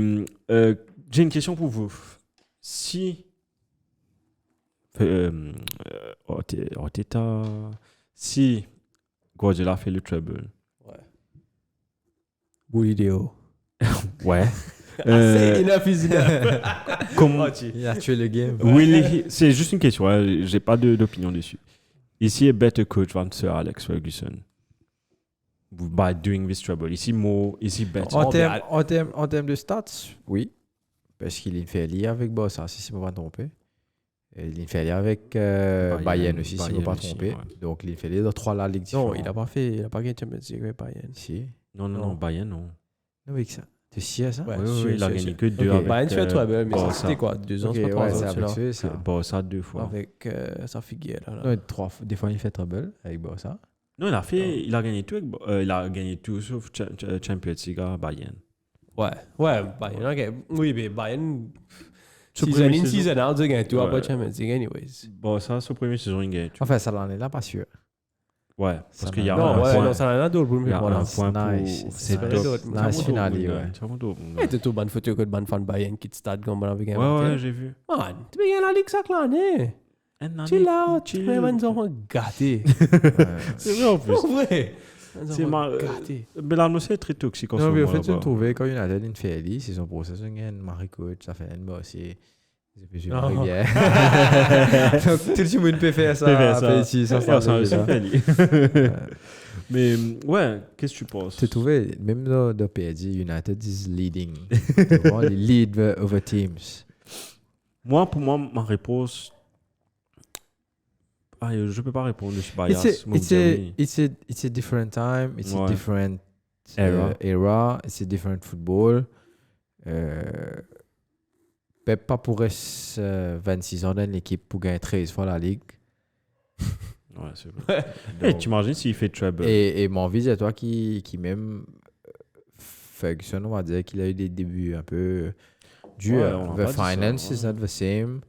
Speaker 2: j'ai une question pour vous. Si Arteta, si Guardiola fait le treble,
Speaker 3: Beau vidéo.
Speaker 2: ouais.
Speaker 3: C'est enough is enough.
Speaker 2: Comment
Speaker 1: Il a tué le game.
Speaker 2: c'est juste une question, hein, j'ai pas d'opinion dessus. Ici, a better coach than Sir Alex Ferguson by doing this treble. Ici, better.
Speaker 1: En termes de stats, oui. Parce qu'il est fait lire avec Bossa, si je ne me pas trompé. Il est fait lire avec Bayern aussi, si je ne me pas
Speaker 2: aussi,
Speaker 1: trompé.
Speaker 2: ouais.
Speaker 1: Donc, il fait lire dans 3 la Ligue
Speaker 3: Non,
Speaker 1: différentes.
Speaker 3: il a pas gagné Champions League avec Bayern.
Speaker 1: Si.
Speaker 2: Non, Bayern, non.
Speaker 1: Non, mais que ça. Tu sais ça?
Speaker 3: Ouais,
Speaker 2: Oui, il a gagné que 2
Speaker 1: Ok.
Speaker 2: avec
Speaker 3: Bayern fait treble, mais ça
Speaker 2: Barça.
Speaker 3: c'était quoi 2 ans,
Speaker 1: Ok,
Speaker 3: c'est pas
Speaker 1: ouais,
Speaker 3: 3
Speaker 1: c'est
Speaker 3: ans
Speaker 1: avec
Speaker 3: celui-là.
Speaker 1: eux, ça.
Speaker 2: Barça 2 fois.
Speaker 3: Avec sa figure là.
Speaker 1: Non, des fois, il fait trouble avec Bossa.
Speaker 2: Non, il a gagné tout il a gagné tout sauf Champions League à Bayern.
Speaker 3: Ouais, Bayern. Ok. Oui, mais Bayern.
Speaker 2: Ce
Speaker 3: Season
Speaker 2: premier
Speaker 3: in,
Speaker 2: saison-
Speaker 3: season out, ils gagnent tout après
Speaker 2: Ouais.
Speaker 3: Champions League, anyways.
Speaker 2: Barça, sa première saison, il gagne tout.
Speaker 1: Enfin, ça l'en est là, pas sûr.
Speaker 2: Ouais, parce
Speaker 1: Ça
Speaker 2: qu'il y a
Speaker 1: va.
Speaker 2: un
Speaker 3: Non, ouais,
Speaker 2: point.
Speaker 3: non, ça en a d'autres pour
Speaker 2: Il y a
Speaker 3: voilà.
Speaker 2: un point pour...
Speaker 1: Nice.
Speaker 2: C'est
Speaker 3: Ça,
Speaker 2: top.
Speaker 3: d'autres.
Speaker 1: Nice
Speaker 3: Ça,
Speaker 1: finale, ouais.
Speaker 2: Ça va d'autres.
Speaker 3: Et t'es tout bonne photo que de bonne fan Bayern qui te stade comme avec un
Speaker 2: Ouais, j'ai vu.
Speaker 3: Man, tu peux gagner la Ligue ça l'année. Chill out, tu peux même enfants gâtés.
Speaker 2: C'est vrai en plus.
Speaker 3: C'est vrai.
Speaker 2: C'est mar-
Speaker 3: gâtés.
Speaker 2: Mais l'atmosphère est très toxique en ce
Speaker 1: Non, mais
Speaker 2: moment.
Speaker 1: en fait, tu
Speaker 2: là-bas.
Speaker 1: le trouvais quand United, il fait Ali, c'est son processus, il y a une Marie-Coach, ça fait une bosse. Je me bien. Donc, tout le monde peut faire ça. Ici, ça
Speaker 2: Mais ouais, qu'est-ce que tu penses?
Speaker 1: Tu trouves, même dans PSG, United is leading. Ils lead over teams.
Speaker 2: Pour moi, ma réponse... je ne peux pas répondre, je suis biased.
Speaker 1: It's a different time, it's a different era, it's a different football. Pep pas pour 26 ans dans l'équipe pour gagner 13 fois la Ligue.
Speaker 2: Ouais, c'est vrai. Et tu imagines s'il fait treble.
Speaker 1: Et mon avis, c'est toi qui même Ferguson, on va dire qu'il a eu des débuts un peu durs. The finance is not the same.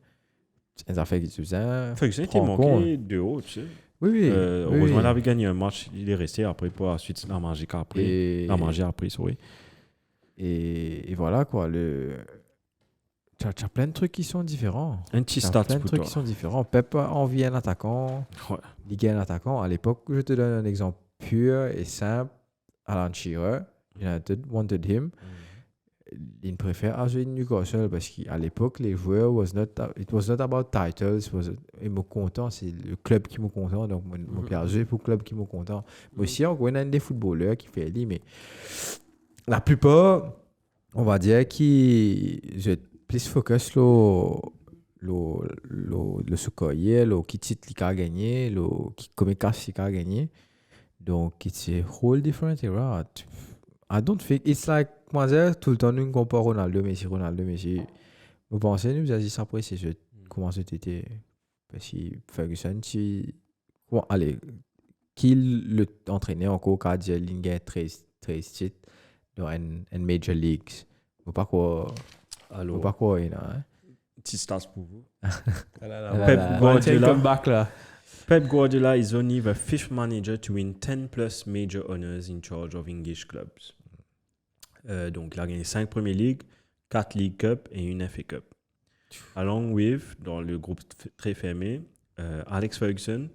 Speaker 1: Ça fait que
Speaker 2: Ferguson était manqué de haut, tu sais.
Speaker 1: Oui.
Speaker 2: Heureusement, il avait gagné un match, il est resté après pour la suite la manger après, sorry.
Speaker 1: Et voilà quoi, tu as plein de trucs qui sont différents.
Speaker 2: Un petit stat
Speaker 1: plein de trucs qui sont différents. Pep a envie un attaquant.
Speaker 2: Ouais.
Speaker 1: Ligue un attaquant. À l'époque, je te donne un exemple pur et simple. Alan Shearer, United wanted him. Il préfère jouer Newcastle parce qu'à l'époque, les joueurs, it was not about titles. Ils me content, c'est le club qui me content. Donc, mon père jouer pour le club qui me content. Mais aussi, on a des footballeurs qui font ça. Mais la plupart, on va dire, je plus focus le sukoye, le qui titre qui a gagné, le qui communication qui a gagné. Donc it's a whole different era. I don't think it's like moi tout le temps nous compare Ronaldo Messi. Vous pensez nous avez dit ça après c'est comment c'était parce que Ferguson allez qui l'entraîneur encore quand il gagne 13 titres dans une major leagues. Vous pas quoi
Speaker 2: alors
Speaker 1: pas quoi hein.
Speaker 2: Petit stats pour vous. Pep Guardiola is only the 5th manager to win 10 plus major honors in charge of English clubs. Donc il a gagné 5 Premier League, 4 League Cup et une FA Cup. Along with, dans le groupe très fermé, Alex Ferguson,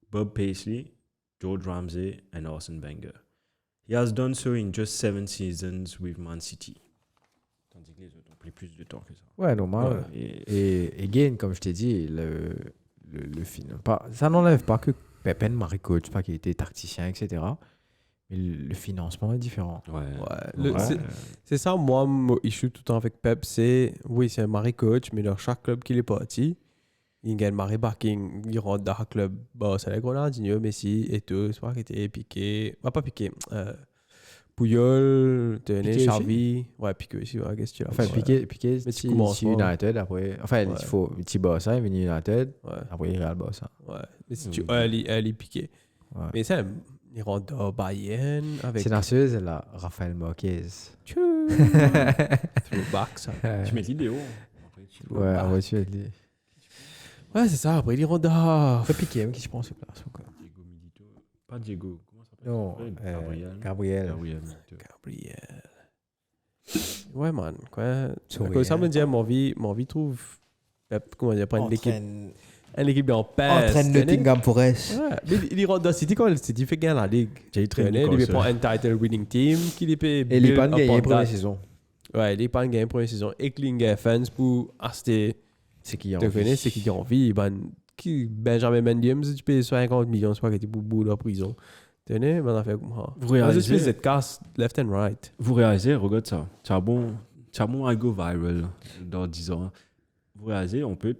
Speaker 2: Bob Paisley, George Ramsay and Arsene Wenger. He has done so in just 7 seasons with Man City. Tandis que les autres ont pris plus de temps que ça.
Speaker 1: Ouais, normal. Ouais, et again, comme je t'ai dit, le film, ça n'enlève pas que Pep Marie coach, pas qu'il était tacticien, etc. Mais le financement est différent.
Speaker 3: C'est ça, moi, mon issue tout le temps avec Pep, c'est un Marie coach, mais dans chaque club qu'il est parti, il gagne Marie backing, il rentre dans le club. Bon, c'est le Ronaldinho, Messi et tout, c'est pas qu'il était Piqué, pas Piqué. Puyol, Xavi, Piqué aussi, qu'est-ce que tu as
Speaker 1: enfin, Piqué, c'est United, après, enfin, il faut un petit Barça, il est venu United, après il Real Barça.
Speaker 3: Ouais, mais si tu elle est Piqué. Ouais. Mais ça, il rentre dans Bayern avec...
Speaker 1: C'est dans c'est là, Rafael Marquez.
Speaker 3: Throwback, ça.
Speaker 2: Tu mets l'idéo.
Speaker 1: Ouais, après tu mets l'idéo.
Speaker 3: Ouais, c'est ça, après il rentre dans...
Speaker 1: Après Piqué, qui je pense se place encore.
Speaker 2: Diego Milito. Pas Diego.
Speaker 1: Non, Gabriel.
Speaker 3: Ouais, man. Quoi. Ça me dit, mon vie trouve. Comment dire, pas une équipe. Une équipe en paix.
Speaker 1: Entraîne Nottingham Forest.
Speaker 3: Ouais, mais il rentre dans City quand le City fait gagner la Ligue. Il prend un title winning team. Et
Speaker 1: il n'est pas gagné première saison.
Speaker 3: Ouais, il n'est pas gagné première saison. Et Klinger fans pour acheter.
Speaker 1: C'est qui a envie.
Speaker 3: Benjamin Mendy, tu payes 50 millions, soit que tu es pour bout de la prison. Tenez, on a fait comme ça.
Speaker 2: Vous réalisez
Speaker 3: cette casse left and right.
Speaker 2: Vous réalisez, regarde ça. Tu as bon à go viral dans 10 ans. Vous réalisez, on peut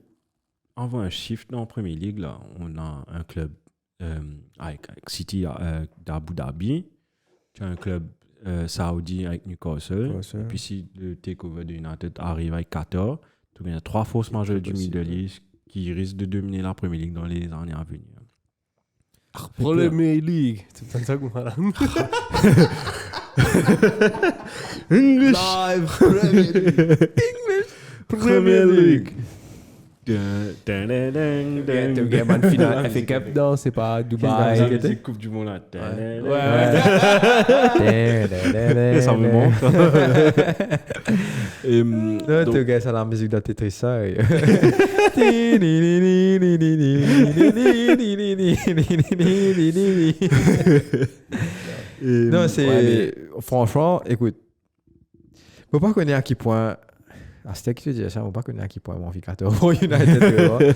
Speaker 2: envoyer un shift dans la Premier League. Là. On a un club avec City d'Abu Dhabi. Tu as un club saoudi avec Newcastle. Et puis si le takeover de United arrive avec Qatar, tu as 3 forces majeures du Middle East qui risquent de dominer la Premier League dans les années à venir.
Speaker 3: Premier League. C'est ça qu'on va là.
Speaker 2: English.
Speaker 1: Live Premier League.
Speaker 3: English Premier League. Tu gagnes une finale FA Cup, non, c'est pas Dubaï.
Speaker 2: C'est Coupe du Monde.
Speaker 3: Ouais.
Speaker 2: Ça me manque.
Speaker 1: Tu gagnes ça la musique de Tetris, ça. Non, c'est... Franchement, écoute, faut pas connaître à quel point à ce qui te dit ça, on ne pas connaître à qui point mon vicateur pour United.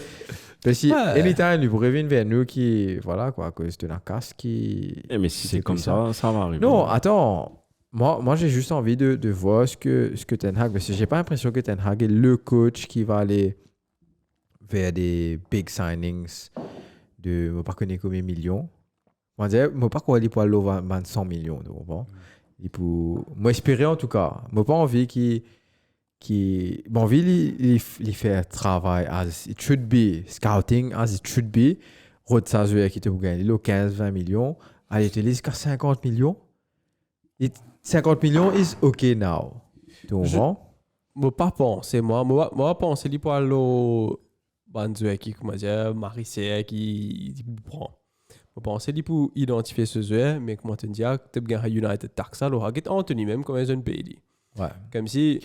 Speaker 1: Parce que anytime, il pourrait venir vers nous qui, voilà, quoi, à cause de la casse qui.
Speaker 2: Mais si c'est comme ça, ça va arriver.
Speaker 1: Non, attends. Moi, j'ai juste envie de voir ce que Ten Hag, parce que j'ai pas l'impression que Ten Hag est le coach qui va aller vers des big signings de, je ne sais pas combien de millions. Moi, je ne sais pas quoi il pour aller vers 100 millions. Bon. Moi, espérer en tout cas. Moi, pas envie bon, envie il fait travail as it should be, scouting as it should be. Rod Sazouer qui te gagne 15-20 millions. Allez, tu lis 50 millions. 50 millions is okay now. Tu comprends?
Speaker 3: Moi, pas penser, moi, penser lui pour aller au Banzoué qui, comment dire, Marissé qui prend. Moi, penser lui pour identifier ce joueur, mais comment te dire, tu as gagné United Tax, alors, il Anthony même comme un pays.
Speaker 1: Ouais.
Speaker 3: Comme si.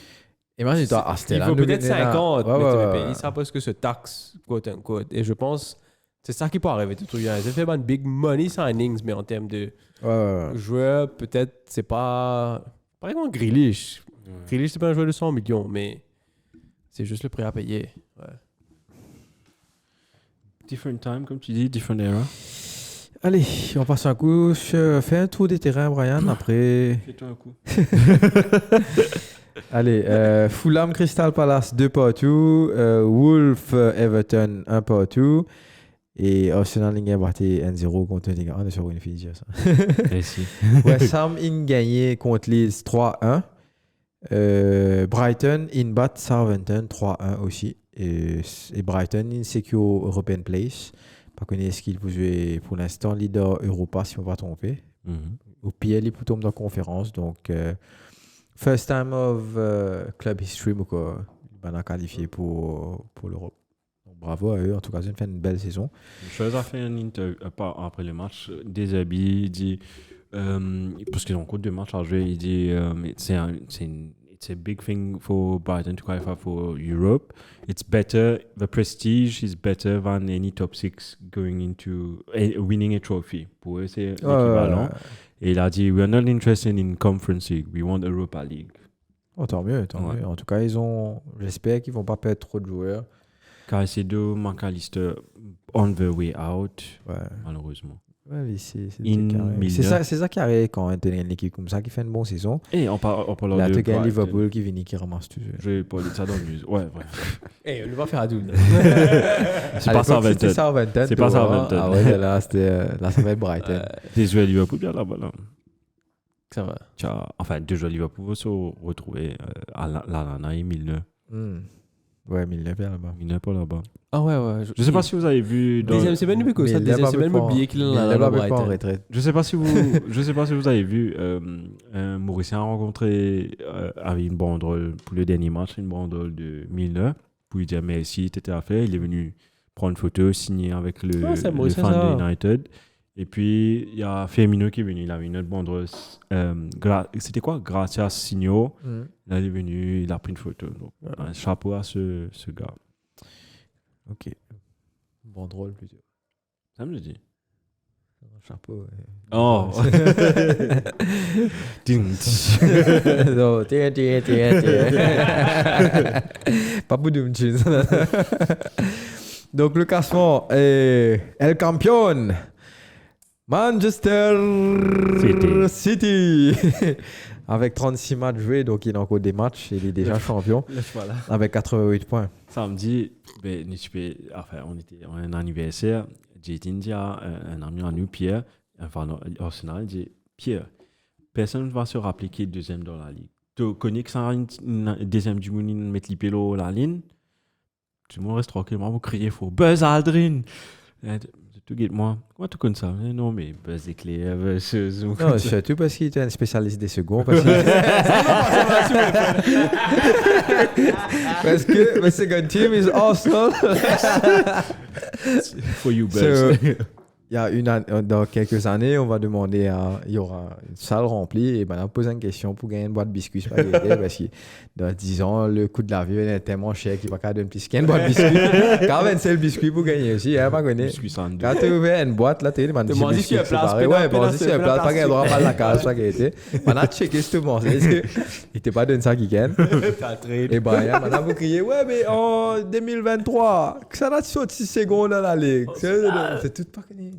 Speaker 1: Imagine-toi,
Speaker 3: il faut peut-être 50, mais tu veux payer ça parce que ce taxe, quote unquote. Et je pense. C'est ça qui peut arriver. Tu as fait un big money signings, mais en termes de joueurs, peut-être, c'est pas. Par exemple, Grealish. Grealish, c'est pas un joueur de 100 millions, mais c'est juste le prix à payer. Ouais.
Speaker 2: Different time, comme tu dis, different era.
Speaker 1: Allez, on passe un coup. Fais un tour des terrains, Brian. Après.
Speaker 2: Fais-toi un coup.
Speaker 1: Allez, Fulham Crystal Palace 2-2. Wolf Everton 1-2. Et Arsenal a battu 1-0 contre Nottingham. On est sur une fille, ça. West Ham a gagné contre Leeds 3-1. Brighton a battu Southampton 3-1 aussi. Et Brighton a secure European Place. Pas connaître ce qu'il peut jouer pour l'instant leader Europa si on ne va pas tromper. Au pire, il peut tomber dans la conférence. Donc, first time of club history, il va qualifier pour l'Europe. Bravo à eux, en tout cas, ils ont fait une belle saison.
Speaker 2: Chose a fait un interview après le match, Déshabillé, il dit, parce qu'ils ont encore 2 matchs à jouer, il dit, it's a big thing for Brighton to qualify for Europe. It's better, the prestige is better than any top 6 going into winning a trophy. Pour eux, c'est l'équivalent. Et il a dit, we are not interested in Conference League, we want Europa League.
Speaker 1: Oh, tant mieux, mieux. En tout cas, j'espère qu'ils ne vont pas perdre trop de joueurs.
Speaker 2: Caicedo, McAllister, on the way out, malheureusement.
Speaker 1: Ouais, c'est ça qui arrive quand tu as une équipe comme ça qui fait une bonne saison.
Speaker 2: Et on parle
Speaker 1: là, tu as Liverpool qui vient qui ramasse tout.
Speaker 2: Je vais pas dire ça dans le news. Ouais,
Speaker 3: on ne va faire à double.
Speaker 2: C'est pas Southampton. C'est pas Southampton.
Speaker 1: Ah ouais, là, ça va être Brighton.
Speaker 2: Des joueurs Liverpool, bien là-bas.
Speaker 3: Ça va.
Speaker 2: Enfin, 2 joueurs Liverpool vont se retrouver à l'Alana et Milner.
Speaker 1: Ouais, Milner là-bas.
Speaker 2: Milner pas là-bas.
Speaker 3: Ah ouais.
Speaker 2: Je sais pas si vous avez vu.
Speaker 3: Deuxième semaine, ça. Deuxième semaine, le billet qu'il a là-bas en retraite.
Speaker 2: Je sais pas si vous avez vu. Mauricien a rencontré avec une banderole pour le dernier match, une banderole de Milner pour lui dire merci, t'étais à faire. Il est venu prendre une photo, signer avec le fan de United. Et puis, il y a Firmino qui est venu. Il a une autre banderole. C'était quoi? Gracias, Signo. Là, il est venu, il a pris une photo. Donc, un chapeau à ce gars.
Speaker 1: Ok. Banderole plutôt.
Speaker 2: Ça me le dit.
Speaker 1: Un chapeau.
Speaker 2: Oh!
Speaker 1: Non, tiens. Pas boudou, monsieur. Donc, le classement est El Campeón. Manchester City. Avec 36 matchs joués, donc il a encore des matchs, il est déjà champion. Avec 88 points.
Speaker 2: Samedi, on était à un anniversaire. J'ai dit à un ami à nous, Pierre, enfin Arsenal, il dit Pierre, personne ne va se rappeler qui est deuxième dans la ligue. Tu connais que ça a une deuxième du monde, mettre les pélos la ligne. Tout le monde reste tranquillement, vous criez faux. Buzz Aldrin! Tu guettes moi. Comment tu connais ça? Non, mais Buzz éclair,
Speaker 1: non, surtout parce qu'il était un spécialiste des seconds. Parce que my second team is Arsenal.
Speaker 2: For you, Buzz.
Speaker 1: il y a dans quelques années, on va demander il y aura une salle remplie et ben on pose une question pour gagner une boîte de biscuits spaghetti parce que dans 10 ans, le coût de la vie est tellement cher qu'il va pas donner plus qu'une boîte de biscuits. Quand même, c'est le biscuit pour gagner aussi, hein, pas gagner.
Speaker 2: Biscuit sans
Speaker 1: Quand tu ouvres une boîte, là, tu as des biscuits séparés. Ouais, bon, si c'est place, pas gagner droit à la case spaghetti. Maintenant, tu checkes ce que tu penses. Il t'a pas donné ça qui gagne. Et ben, maintenant, vous criez, ouais, mais en 2023, ça a sauté 6 secondes dans la ligue. C'est tout pas connu.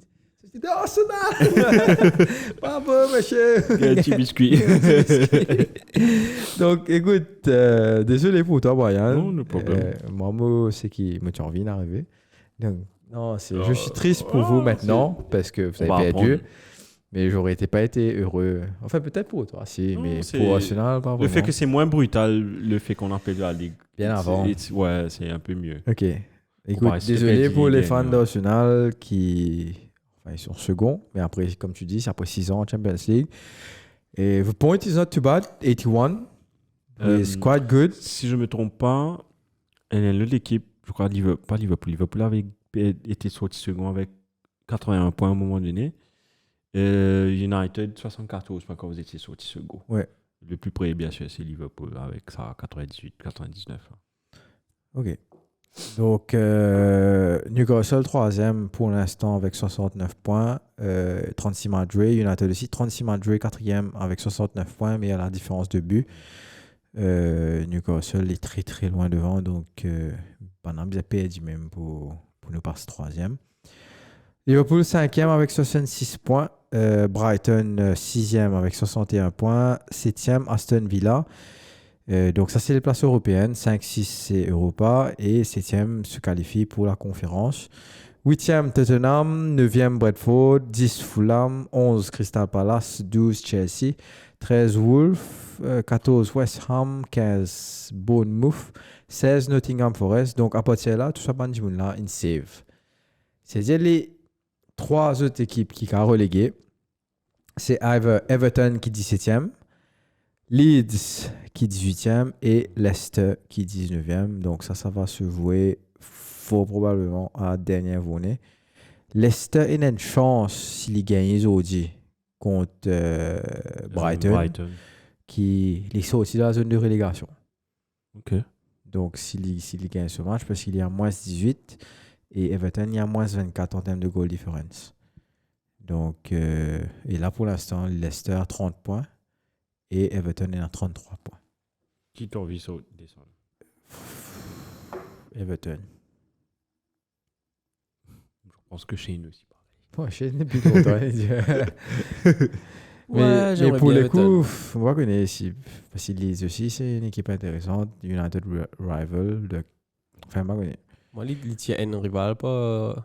Speaker 1: C'est Arsenal! Bravo, monsieur!
Speaker 2: Un petit biscuit.
Speaker 1: Donc, écoute, désolé pour toi, Brian.
Speaker 2: Non, le problème.
Speaker 1: Moi, c'est qui me tient envie d'arriver. Donc, non, je suis triste pour vous maintenant parce que vous avez perdu. Mais j'aurais pas été heureux. Enfin, peut-être pour toi, si, mais pour Arsenal, pas vraiment.
Speaker 2: Le fait que c'est moins brutal, le fait qu'on appelle la ligue.
Speaker 1: Bien avant.
Speaker 2: Ouais, c'est un peu mieux.
Speaker 1: Ok. Écoute, désolé pour les fans d'Arsenal qui. Enfin, ils sont seconds, mais après, comme tu dis, c'est après 6 ans en Champions League. Et the point is not too bad, 81. It's quite good.
Speaker 2: Si je ne me trompe pas, l'autre équipe, je crois, pas Liverpool. Liverpool avait été sorti second avec 81 points à un moment donné. United, 74 points quand vous étiez sorti second.
Speaker 1: Ouais.
Speaker 2: Le plus près, bien sûr, c'est Liverpool avec ça, 98, 99.
Speaker 1: Ok. Donc, Newcastle 3e pour l'instant avec 69 points, 36 matchs joués. United aussi 36 matchs joués, 4e avec 69 points, mais il y a la différence de but. Newcastle est très très loin devant, donc pendant bien perdu même pour nous passer 3e. Liverpool 5e avec 66 points, Brighton 6e avec 61 points, 7e Aston Villa. Donc ça c'est les places européennes, 5-6 c'est Europa et 7e se qualifie pour la conférence. 8e Tottenham, 9e Brentford, 10 Fulham, 11 Crystal Palace, 12 Chelsea, 13 Wolves, 14 West Ham, 15 Bournemouth, 16 Nottingham Forest. Donc à partir de là, tout ça ban là, in save. C'est-à-dire les 3 autres équipes qui sont reléguées. C'est Everton qui est 17e. Leeds qui est 18e et Leicester qui est 19e. Donc ça va se jouer fort probablement à la dernière journée. Leicester a une chance s'il gagne aujourd'hui contre Brighton, qui est sorti de la zone de relégation.
Speaker 2: Ok.
Speaker 1: Donc s'il gagne ce match, parce qu'il y a moins 18 et Everton il y a moins 24 en termes de goal difference. Donc, et là pour l'instant, Leicester a 30 points. Et Everton est à 33 points.
Speaker 2: Qui t'en envie de descendre?
Speaker 1: Everton.
Speaker 2: Je pense que Shane aussi,
Speaker 1: Bon,
Speaker 2: pareil.
Speaker 1: Shane est plus content. mais pour le coup, on va connaître ici. Parce que Leeds aussi, c'est une équipe intéressante. United Rival. Enfin, on va connaître.
Speaker 3: Moi, Leeds tient un rival pour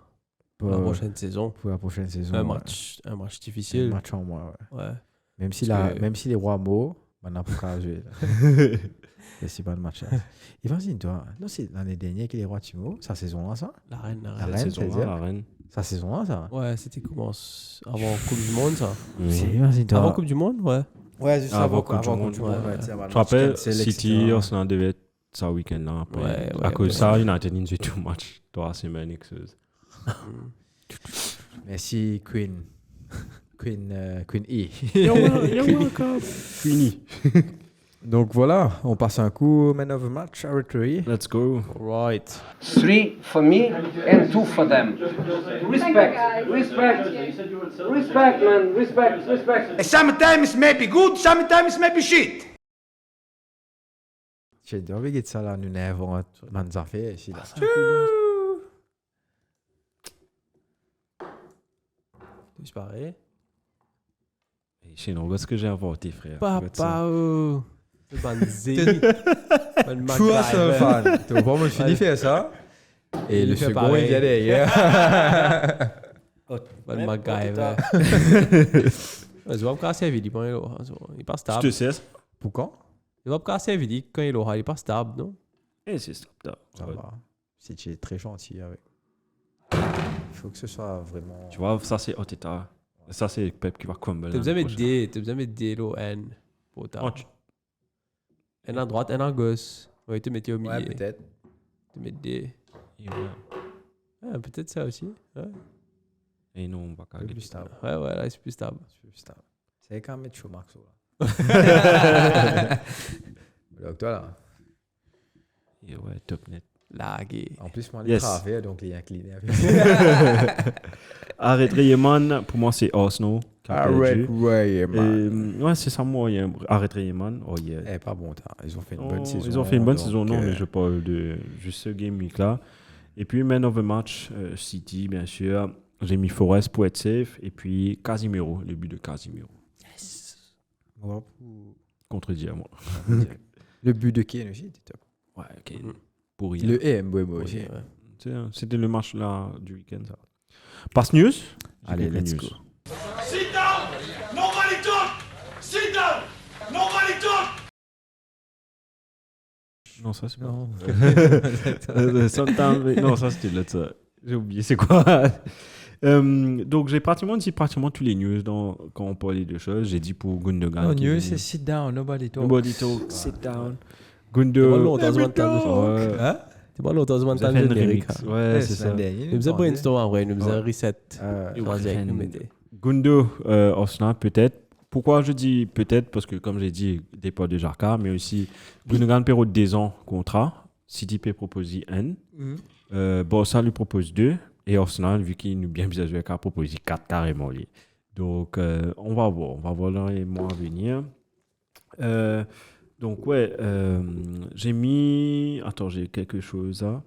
Speaker 3: la prochaine saison.
Speaker 1: Pour la prochaine saison.
Speaker 3: Un match difficile.
Speaker 1: Un match en moins,
Speaker 3: ouais.
Speaker 1: Même si les rois mots, maintenant pour qu'à jouer. C'est pas le match. Imagine toi, non, c'est l'année dernière que les rois Timo, sa saison là, ça?
Speaker 3: La reine.
Speaker 2: La reine.
Speaker 1: Sa saison là, ça?
Speaker 3: Ouais, c'était comment? Avant Coupe du Monde, ça?
Speaker 1: Imagine toi.
Speaker 3: Avant Coupe du Monde, ouais.
Speaker 1: Ouais, juste avant Coupe du Monde.
Speaker 2: Je te rappelle, City, Arsenal devait être ça week-end là. Après, à cause de ça, United a joué tout match. 3 semaines, excuse.
Speaker 1: Merci, Queen E.
Speaker 2: You're welcome. Queenie.
Speaker 1: Donc voilà, on passe un coup man of the match, Artillery.
Speaker 2: Let's go.
Speaker 3: Right.
Speaker 5: 3 for me and 2 for them. Respect, man, respect.
Speaker 4: Sometimes maybe good, sometimes maybe shit.
Speaker 1: J'ai envie de ça là, nous n'avons pas de affaires ici.
Speaker 3: C'est pareil.
Speaker 2: Chez nous, qu'est-ce que j'ai inventé, frère?
Speaker 3: Papa, c'est banzé.
Speaker 1: Toi, c'est un fan. Tu vas pas me finir faire ça. Et le second, il vient derrière.
Speaker 3: Bonne MacGyver. Je vais me casser vite, il est pas stable.
Speaker 2: Je te sais.
Speaker 1: Pourquoi?
Speaker 3: Il va me casser vite quand il est pas stable, non?
Speaker 2: C'est stable.
Speaker 1: Ça va. Si tu es très gentil avec. Il faut que ce soit vraiment.
Speaker 2: Tu vois, ça c'est Oteta. Ça c'est Pep qui va crumble.
Speaker 3: Tu as besoin de D, N. Pour ta. N à droite, N à gauche. Oui, tu mets au milieu.
Speaker 1: Ouais, peut-être.
Speaker 3: Tu mets D.
Speaker 2: Ouais.
Speaker 3: Ah, peut-être ça aussi. Ouais.
Speaker 2: Et non, on va
Speaker 1: Un peu plus stable.
Speaker 3: Ouais, là, c'est plus stable.
Speaker 1: C'est quand même chaud, Marco. Là. Donc, toi, là.
Speaker 2: Et ouais, top net.
Speaker 3: Lagué.
Speaker 1: En plus, moi,
Speaker 2: Yes.
Speaker 1: les travailleurs, donc les inclinés avec.
Speaker 2: Arrête Rayman, pour moi, c'est Arsenal. qui a perdu.
Speaker 1: Rayman.
Speaker 2: Ouais, c'est ça, moi. Arrête Rayman. Oh, yeah.
Speaker 1: Eh, pas bon, ils ont fait une
Speaker 2: Oh,
Speaker 1: bonne saison.
Speaker 2: Ils ont fait une bonne
Speaker 1: donc,
Speaker 2: saison, non, mais je parle de juste ce game week là. Et puis, man of the match, City, bien sûr. J'ai mis Forest pour être safe. Et puis, Casimiro, le but de Casimiro.
Speaker 1: Voilà.
Speaker 2: Contre Diamant.
Speaker 1: Le but de Kane aussi était top.
Speaker 2: Ouais, ok. Pour rien.
Speaker 1: Le M, oui, moi
Speaker 3: Oui,
Speaker 1: aussi.
Speaker 3: ouais.
Speaker 2: C'était le match là du week-end, ça. Pass news.
Speaker 1: Allez, let's go.
Speaker 4: Sit down! Nobody talk! Sit down! Nobody talk!
Speaker 2: Non, ça c'est pas.
Speaker 1: Non.
Speaker 2: Non, ça c'était l'autre. Ça. J'ai oublié, c'est quoi? Donc j'ai pratiquement dit tous les news quand on parlait de choses. J'ai dit pour Gundogan.
Speaker 1: Non,
Speaker 2: qui
Speaker 1: news,
Speaker 2: venait.
Speaker 1: c'est sit down, nobody talk.
Speaker 2: Nobody talk, sit down.
Speaker 3: C'est pas
Speaker 2: Gundo.
Speaker 3: longtemps, ce mental.
Speaker 2: Ouais.
Speaker 1: Hein?
Speaker 3: C'est pas longtemps, ce
Speaker 2: Vous
Speaker 3: mental
Speaker 2: avez fait une
Speaker 3: générique.
Speaker 2: remix. Ouais, c'est ça.
Speaker 3: Il nous a brainstorm en vrai, il nous a reset.
Speaker 2: Et
Speaker 3: Dans
Speaker 2: vous
Speaker 3: direct,
Speaker 2: faites
Speaker 3: nous
Speaker 2: une-
Speaker 3: mettez.
Speaker 2: Gundo, Arsenal, peut-être. Pourquoi je dis peut-être? Parce que, comme j'ai dit, départ de Jarka, mais aussi Gundogan période des ans contrat. City peut proposer un. Barça lui propose 2. Et Arsenal, vu qu'il nous bien joué, a proposé 4 carrément. Lui. Donc, on va voir dans les mois à venir. Donc, ouais, j'ai mis. Attends, j'ai quelque chose là.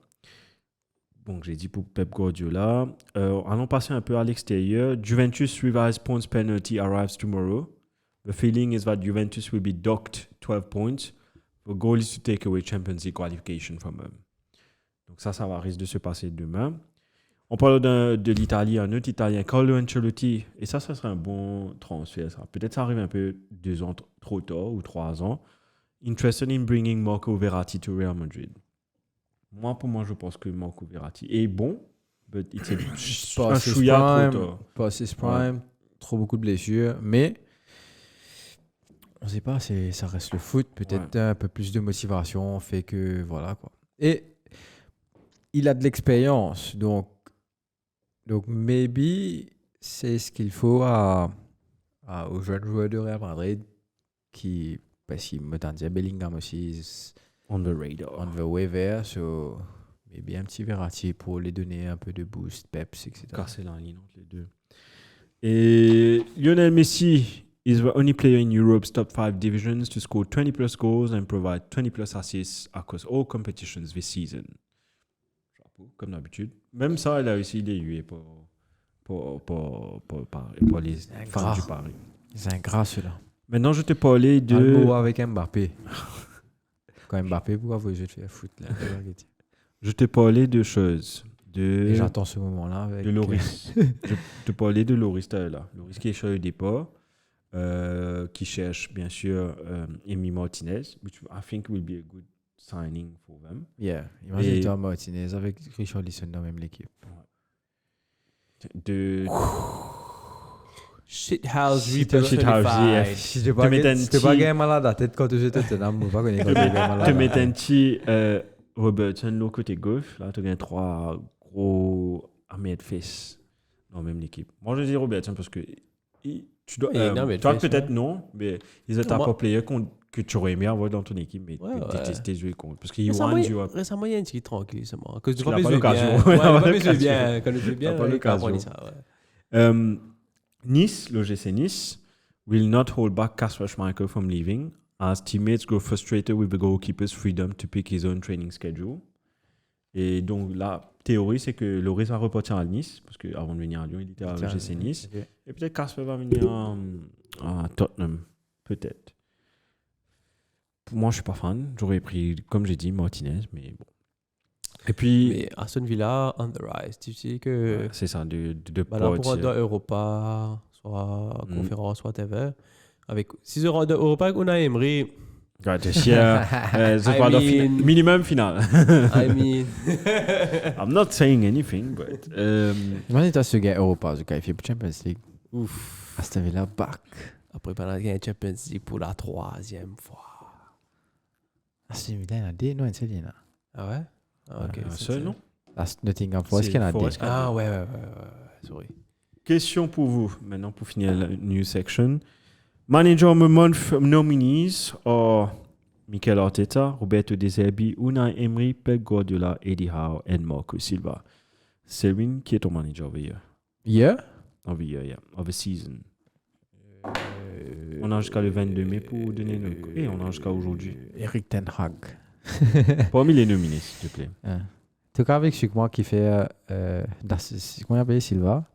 Speaker 2: Donc, j'ai dit pour Pep Guardiola. Allons passer un peu à l'extérieur. Juventus revised points penalty arrives tomorrow. The feeling is that Juventus will be docked 12 points. The goal is to take away Champions League qualification from them. Donc, ça risque de se passer demain. On parle de l'Italie, un autre Italien, Carlo Ancelotti. Et ça serait un bon transfert. Ça. Peut-être ça arrive un peu 2 ans trop tard ou 3 ans. Interested in bringing Marco Verratti to Real Madrid. Pour moi, je pense que Marco Verratti est bon, but it's un chouïa trop tard.
Speaker 1: Pas his prime, trop beaucoup de blessures, mais on sait pas, ça reste le foot. Peut-être un peu plus de motivation fait que voilà quoi. Et il a de l'expérience, donc maybe c'est ce qu'il faut aux jeunes joueurs de Real Madrid parce qu'il me tendait Bellingham aussi
Speaker 2: On the radar.
Speaker 1: on the way there, so maybe un petit Verratti pour les donner un peu de boost, peps, etc.
Speaker 2: Casser la ligne entre les deux. Et Lionel Messi is the only player in Europe's top 5 divisions to score 20 plus goals and provide 20 plus assists across all competitions this season. Chapeau, comme d'habitude. Même ça, il a réussi à l'éluer pour les fans du Paris.
Speaker 1: C'est un gras celui-là.
Speaker 2: Maintenant, je te parlais de...
Speaker 1: Albo avec Mbappé. Quand Mbappé pourra vous jouer de faire foot là.
Speaker 2: Je te parlais de choses.
Speaker 1: Et j'attends ce moment-là avec
Speaker 2: De Loris. Je te parlais de Loris là. Loris qui est sur le départ, qui cherche bien sûr Emi Martinez, which I think will be a good signing for them.
Speaker 1: Yeah, imagine toi Martinez avec Richarlison dans la même l'équipe.
Speaker 2: De
Speaker 3: Shithouse
Speaker 2: Shithouse,
Speaker 3: Reaper
Speaker 2: yeah.
Speaker 1: Si tu pas gagné malade à la tête quand tu étais Tottenham, pas connaître quand tu gagné malade.
Speaker 2: te mettre un petit Robertson, l'autre côté gauche. Là, tu as 3 gros Ahmed Fess dans la même équipe. Moi, je dis Robertson parce que tu dois. Toi, peut-être non, mais ils ont un top player que tu aurais aimé avoir dans ton équipe, mais tu détestais jouer contre. Parce qu'il y a un joueur.
Speaker 3: Récemment, il y a un petit tranquille, c'est moi. Parce que tu
Speaker 2: Parce
Speaker 3: pas
Speaker 2: qu'il a pas
Speaker 3: jouer bien.
Speaker 2: l'occasion.
Speaker 3: Ouais,
Speaker 2: Il a pas
Speaker 3: pas jouer
Speaker 2: l'occasion.
Speaker 3: bien. Quand il joue bien,
Speaker 2: Il a pas
Speaker 3: il
Speaker 2: l'occasion.
Speaker 3: comprend ça. Ouais.
Speaker 2: Nice, l'OGC Nice, will not hold back Kasper Schmeichel from leaving as teammates grow frustrated with the goalkeeper's freedom to pick his own training schedule. Et donc, la théorie, c'est que Loris va repartir à Nice, parce qu'avant de venir à Lyon, il était à l'OGC Nice.
Speaker 1: Okay.
Speaker 2: Et peut-être Kasper va venir à Tottenham. Peut-être. Pour moi, je suis pas fan. J'aurais pris, comme j'ai dit, Martinez, mais bon. Et puis,
Speaker 3: Mais Aston Villa, on the rise. Tu sais que.
Speaker 2: c'est ça, de
Speaker 3: Là, pour
Speaker 2: potes,
Speaker 3: de Europa, soit conférence, soit TV. Avec 6 euros de Europa, on a Emery.
Speaker 2: ouais, t'es chier. C'est pas
Speaker 3: mean-
Speaker 2: minimum final.
Speaker 3: I mean.
Speaker 2: I'm not saying anything, but.
Speaker 1: Imagine toi ce gars Europa, ce gars il fait pour Champions League. Ouf. Aston Villa back.
Speaker 3: Après, pendant qu'il y a un Champions League pour la 3e fois.
Speaker 1: Aston Villa il a des non c'est là.
Speaker 3: Ah ouais? Ah, ok.
Speaker 2: un seul, non?
Speaker 1: Nottingham Forest
Speaker 2: C'est
Speaker 1: qui en a des.
Speaker 2: Forest.
Speaker 3: Ah ouais. Sorry.
Speaker 2: question pour vous, maintenant, pour finir la news section. Manager of the Month nominees are Mikel Arteta, Roberto De Zerbi, Unai Emery, Pep Guardiola, Eddie Howe et Marco Silva. Selwyn, qui est ton manager of the year?
Speaker 1: Yeah?
Speaker 2: Of the year, yeah. Of the season. On a jusqu'à le 22 mai pour donner nos... Et on a jusqu'à aujourd'hui.
Speaker 1: Eric Ten Hag.
Speaker 2: Parmi les nominés, s'il te plaît.
Speaker 1: En tout cas, avec moi qui fait... comment il appelle Silva?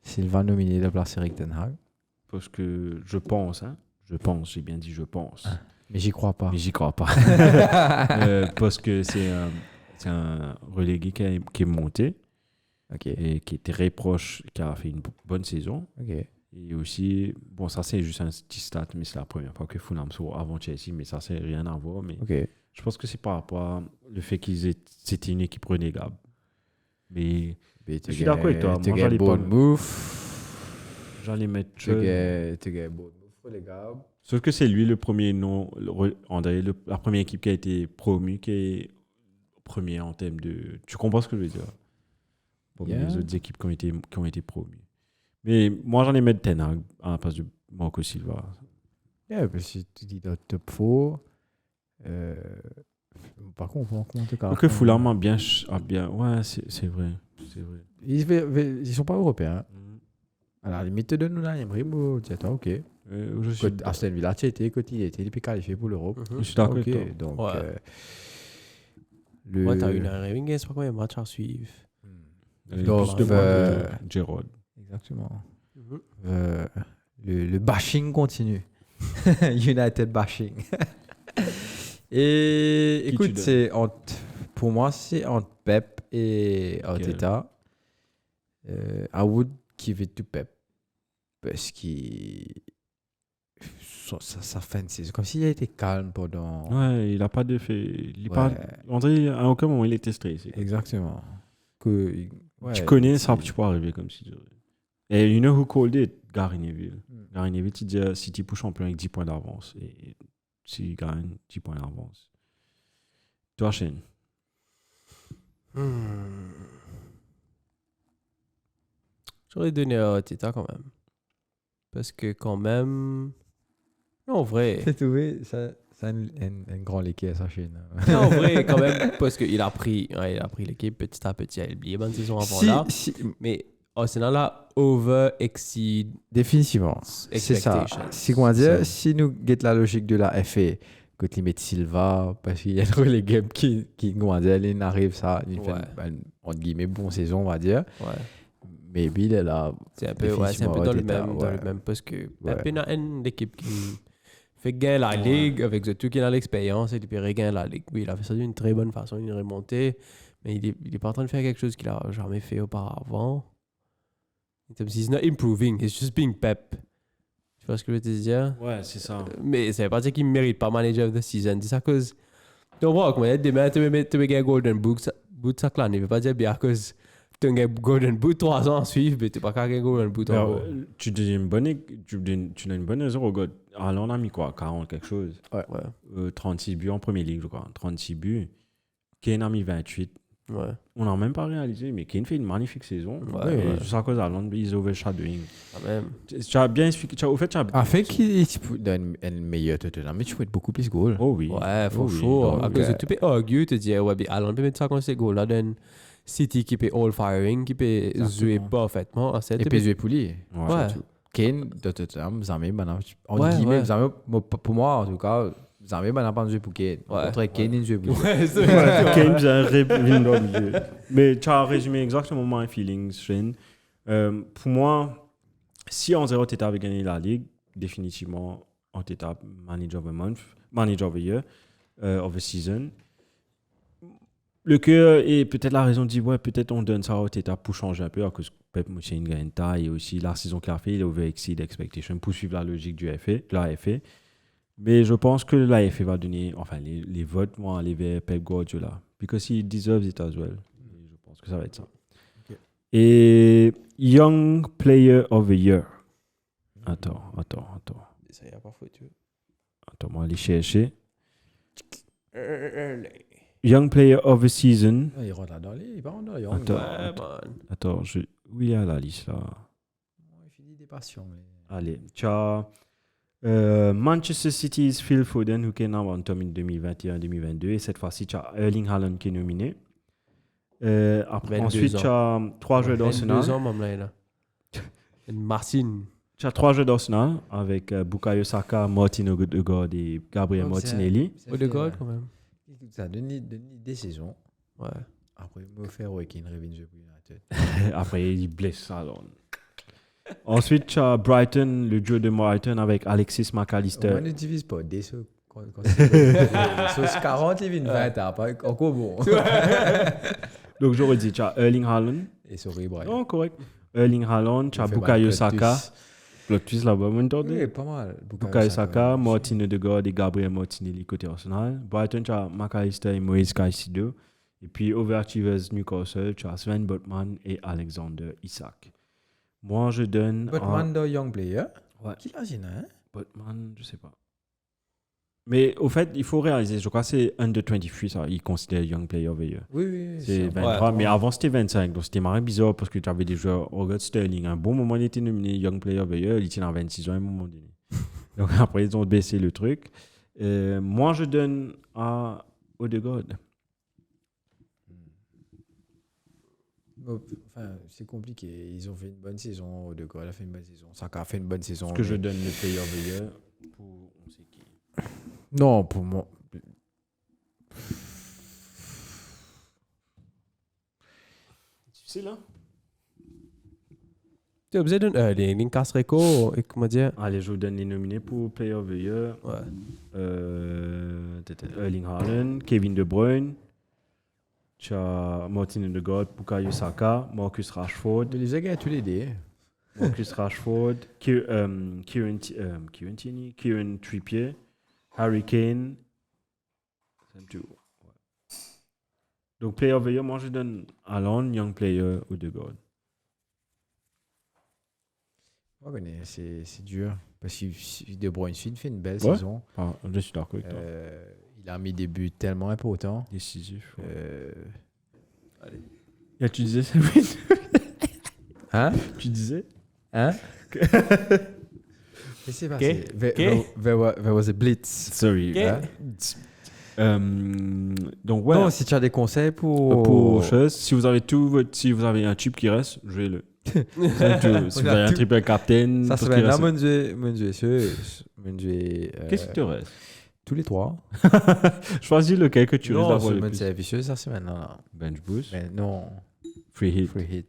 Speaker 1: Silva nominé de place Eric Ten Hag.
Speaker 2: Parce que je pense, j'ai bien dit je pense.
Speaker 1: Mais j'y crois pas.
Speaker 2: Mais j'y crois pas. Parce que c'est un relégué qui est monté.
Speaker 1: Ok.
Speaker 2: Et qui est très proche, qui a fait une bonne saison.
Speaker 1: Ok.
Speaker 2: Et aussi, bon, ça c'est juste un petit stat, mais c'est la première fois que Fulham sort avant Chelsea, mais ça c'est rien à voir. Mais
Speaker 1: Ok.
Speaker 2: je pense que c'est par rapport à le fait c'était une équipe renégable. Mais je suis d'accord avec toi. Moi, j'allais mettre.
Speaker 1: Tu gagnes Bournemouth renégable.
Speaker 2: Sauf que c'est lui le premier nom, André, la première équipe qui a été promue, qui est premier en termes de. Tu comprends ce que je veux dire? Pour les autres équipes qui ont été promues. Mais moi, j'en ai mis Ten Hag à la place de Marco Silva.
Speaker 1: Yeah, parce que tu dis dans top 4. Par contre, comment te
Speaker 2: Donc que Fulham a bien. Ouais, c'est vrai.
Speaker 1: Ils sont pas européens. À la limite, te donne un Emery, tu dis, ok. Aston Villa, tu étais depuis qualifié pour l'Europe.
Speaker 2: Je suis d'accord avec toi.
Speaker 1: Donc,
Speaker 3: ouais, t'as une Raving, c'est pas combien de matchs à suivre.
Speaker 1: Donc,
Speaker 2: Gerrard.
Speaker 1: Exactement. Le bashing continue. United bashing. Et écoute, pour moi, c'est entre Pep et Arteta. I would give it to Pep. Parce qu'il. Ça fait une saison. Comme s'il a été calme pendant.
Speaker 2: Ouais, il n'a pas d'effet. André, à aucun moment, il était stressé.
Speaker 1: Exactement.
Speaker 2: Tu connais ça, tu peux arriver comme si. Et you know who called it? Gary Neville. Gary Neville, tu dis City pour champion avec 10 points d'avance. Et s'il gagne, 10 points d'avance. Toi, Shane.
Speaker 3: J'aurais donné à Arteta quand même. Parce que quand même... Non, en vrai...
Speaker 1: C'est trouvé, ça un grand liquide à sa chaîne.
Speaker 3: Non, en vrai, quand même, parce qu'il a pris l'équipe petit à petit. Il a oublié bonne saison avant là. Mais Arsenal a over-exceed...
Speaker 1: Définitivement. C'est ça. Si nous guettons la logique de la FA, quand ils mettent Silva, parce qu'il y a trop les games qui il arrive ça, il fait entre guillemets bonne saison, on va dire.
Speaker 3: Ouais.
Speaker 1: Mais Bill est là.
Speaker 3: C'est un peu dans le même parce que Pep a une équipe qui fait gagner la Ligue avec tout qui a l'expérience et puis regagne la Ligue. Oui, il a fait ça d'une très bonne façon, il est remonté, mais il est pas en train de faire quelque chose qu'il a jamais fait auparavant. He's not improving, he's just being Pep. Tu vois ce que je veux te dire?
Speaker 2: Ouais, c'est ça.
Speaker 3: Mais ça veut pas dire qu'il mérite pas manager of the season. C'est ça cause tu vois comment il y a des mains tu me gagnes Golden Boot ça clane, il veut pas dire bien cause tu as Golden Boot 3 ans à suivre, mais tu n'as pas qu'à gagner Golden Boot en gros.
Speaker 2: Tu as une bonne raison, regarde. Alors, on a mis quoi 40 quelque chose.
Speaker 3: Ouais.
Speaker 2: 36 buts en première ligue, je crois. 36 buts. Kane a mis 28.
Speaker 3: Ouais.
Speaker 2: On n'a même pas réalisé, mais Kane fait une magnifique saison. C'est à cause d'Haaland, il est overshadowing.
Speaker 3: Quand même.
Speaker 2: Tu as bien expliqué. Au fait,
Speaker 1: qu'il donne un meilleur Tottenham, mais tu peux être beaucoup plus goal.
Speaker 2: Oh oui.
Speaker 3: Ouais, for sure. À cause tu peux argue, te dire, ouais, Haaland peut mettre ça quand c'est goal là, then City qui peut all firing, qui peut jouer parfaitement.
Speaker 1: Et peut jouer pour lui.
Speaker 3: Ouais.
Speaker 1: Kane de Tottenham, pour moi en tout cas, Zamé n'a pas joué pour Kane. Contre Kane, il joue pour lui.
Speaker 2: Kane, j'ai un rêve. Mais tu as résumé exactement my feelings, Shane. Pour moi, si Arteta avait gagné la Ligue, définitivement, Arteta, manager of the month, manager of the year, of the season. Le cœur et peut-être la raison de dire, ouais, peut-être on donne ça à Arteta pour changer un peu, à cause que Pep Moussa une gagne taille et aussi la saison qu'il a fait, il a over-exceed expectation pour suivre la logique de la FA. Mais je pense que la FA va donner, enfin, les votes vont aller vers Pep Guardiola, because he deserves it as well. Et je pense que ça va être ça. Okay. Et Young Player of the Year. Attends.
Speaker 3: Ça y a pas foutu.
Speaker 2: Attends, moi, aller chercher. Young Player of the Season.
Speaker 1: Il rentre là-dedans, il va en
Speaker 2: Attends, où il y a la liste là?
Speaker 1: passion.
Speaker 2: Allez, tu as Manchester City's Phil Foden, qui est nommé en 2021-2022. Et cette fois-ci, tu as Erling Haaland qui est nominé. Ensuite, tu as 3 joueurs d'Arsenal.
Speaker 3: 22 ans, même là. Martine.
Speaker 2: Tu as 3 joueurs d'Arsenal avec Bukayo Saka, Martin Odegaard et Gabriel Martinelli.
Speaker 3: Odegaard, quand même.
Speaker 1: Ça donne des saisons.
Speaker 3: Ouais.
Speaker 1: Après, il me fait une revenge pour United.
Speaker 2: Après, il blesse alors. Ensuite, tu as Brighton, le jeu de Brighton avec Alexis McAllister.
Speaker 1: On ne divise pas des sauts. Quand c'est 40, il vient 20, après, encore bon.
Speaker 2: Donc, j'aurais dit, tu as Erling Haaland.
Speaker 1: Et sorry, Brian.
Speaker 2: Non, correct. Erling Haaland, tu as Bukayo Saka. Plot twist là-bas,
Speaker 1: Oui, pas mal.
Speaker 2: Bukayo Saka, Martin Odegaard et Gabriel Martinelli côté Arsenal. Brighton, tu as McAllister et Moïse Caicedo. Et puis, Overachievers Newcastle, tu as Sven Botman et Alexander Isak. Moi, je donne...
Speaker 1: Botman de Young Player.
Speaker 2: Ouais.
Speaker 1: Qui l'a gêné, hein?
Speaker 2: Botman, je sais pas. Mais au fait, il faut réaliser, je crois que c'est under 23, ça. Il considère Young Player of the Year.
Speaker 1: Oui.
Speaker 2: C'est 23, mais avant c'était 25. Donc c'était marrant bizarre parce que tu avais des joueurs. Regarde Sterling, un bon moment il était nominé Young Player of the Year, il était dans 26 ans à un moment donné. Donc après ils ont baissé le truc. Moi je donne à Odegaard.
Speaker 1: Enfin, c'est compliqué. Ils ont fait une bonne saison. Odegaard a fait une bonne saison. Saka a fait une bonne saison.
Speaker 2: Est-ce que je donne le Player of the Year pour on sait qui?
Speaker 1: Non, pour moi.
Speaker 2: C'est là.
Speaker 3: Tu as besoin d'un Linkas Reco, et comment dire?
Speaker 2: Allez, je vous donne les nominés pour Player of the Year.
Speaker 3: Ouais.
Speaker 2: Erling Haaland, Kevin De Bruyne, tu as Martin Odegaard, Bukayo Saka, Marcus Rashford.
Speaker 1: Mais les gars, tous les deux.
Speaker 2: Marcus Rashford, Kieran Trippier, Harry Kane. C'est tout. Ouais. Donc, Player of the Year, moi je donne Haaland, Young Player, Odegaard.
Speaker 1: Ouais, c'est dur. Parce que De Bruyne fait une belle
Speaker 2: Ouais.
Speaker 1: saison.
Speaker 2: Ah, je suis d'accord avec toi.
Speaker 1: Il a mis des buts tellement importants.
Speaker 2: Décisif. Ouais.
Speaker 1: Allez.
Speaker 2: Et tu disais ça?
Speaker 1: Hein?
Speaker 2: Tu disais?
Speaker 1: Hein? Qu'est-ce qui s'est passé? There was a blitz.
Speaker 2: Sorry.
Speaker 1: Hein?
Speaker 2: Donc, ouais.
Speaker 1: Non, si tu as des conseils
Speaker 2: Pour chose, si vous avez un tube qui reste, jouez-le. Si vous avez un triple captain,
Speaker 1: ça
Speaker 2: tout
Speaker 1: se
Speaker 2: ce qui
Speaker 1: fait là,
Speaker 2: reste. Qu'est-ce qui te reste?
Speaker 1: Tous les trois.
Speaker 2: Choisis lequel que tu risques
Speaker 1: Non,
Speaker 2: d'avoir le
Speaker 1: c'est
Speaker 2: plus.
Speaker 1: vicieux, ça, c'est maintenant.
Speaker 2: Bench boost.
Speaker 1: Mais non,
Speaker 2: Free hit.
Speaker 1: free hit.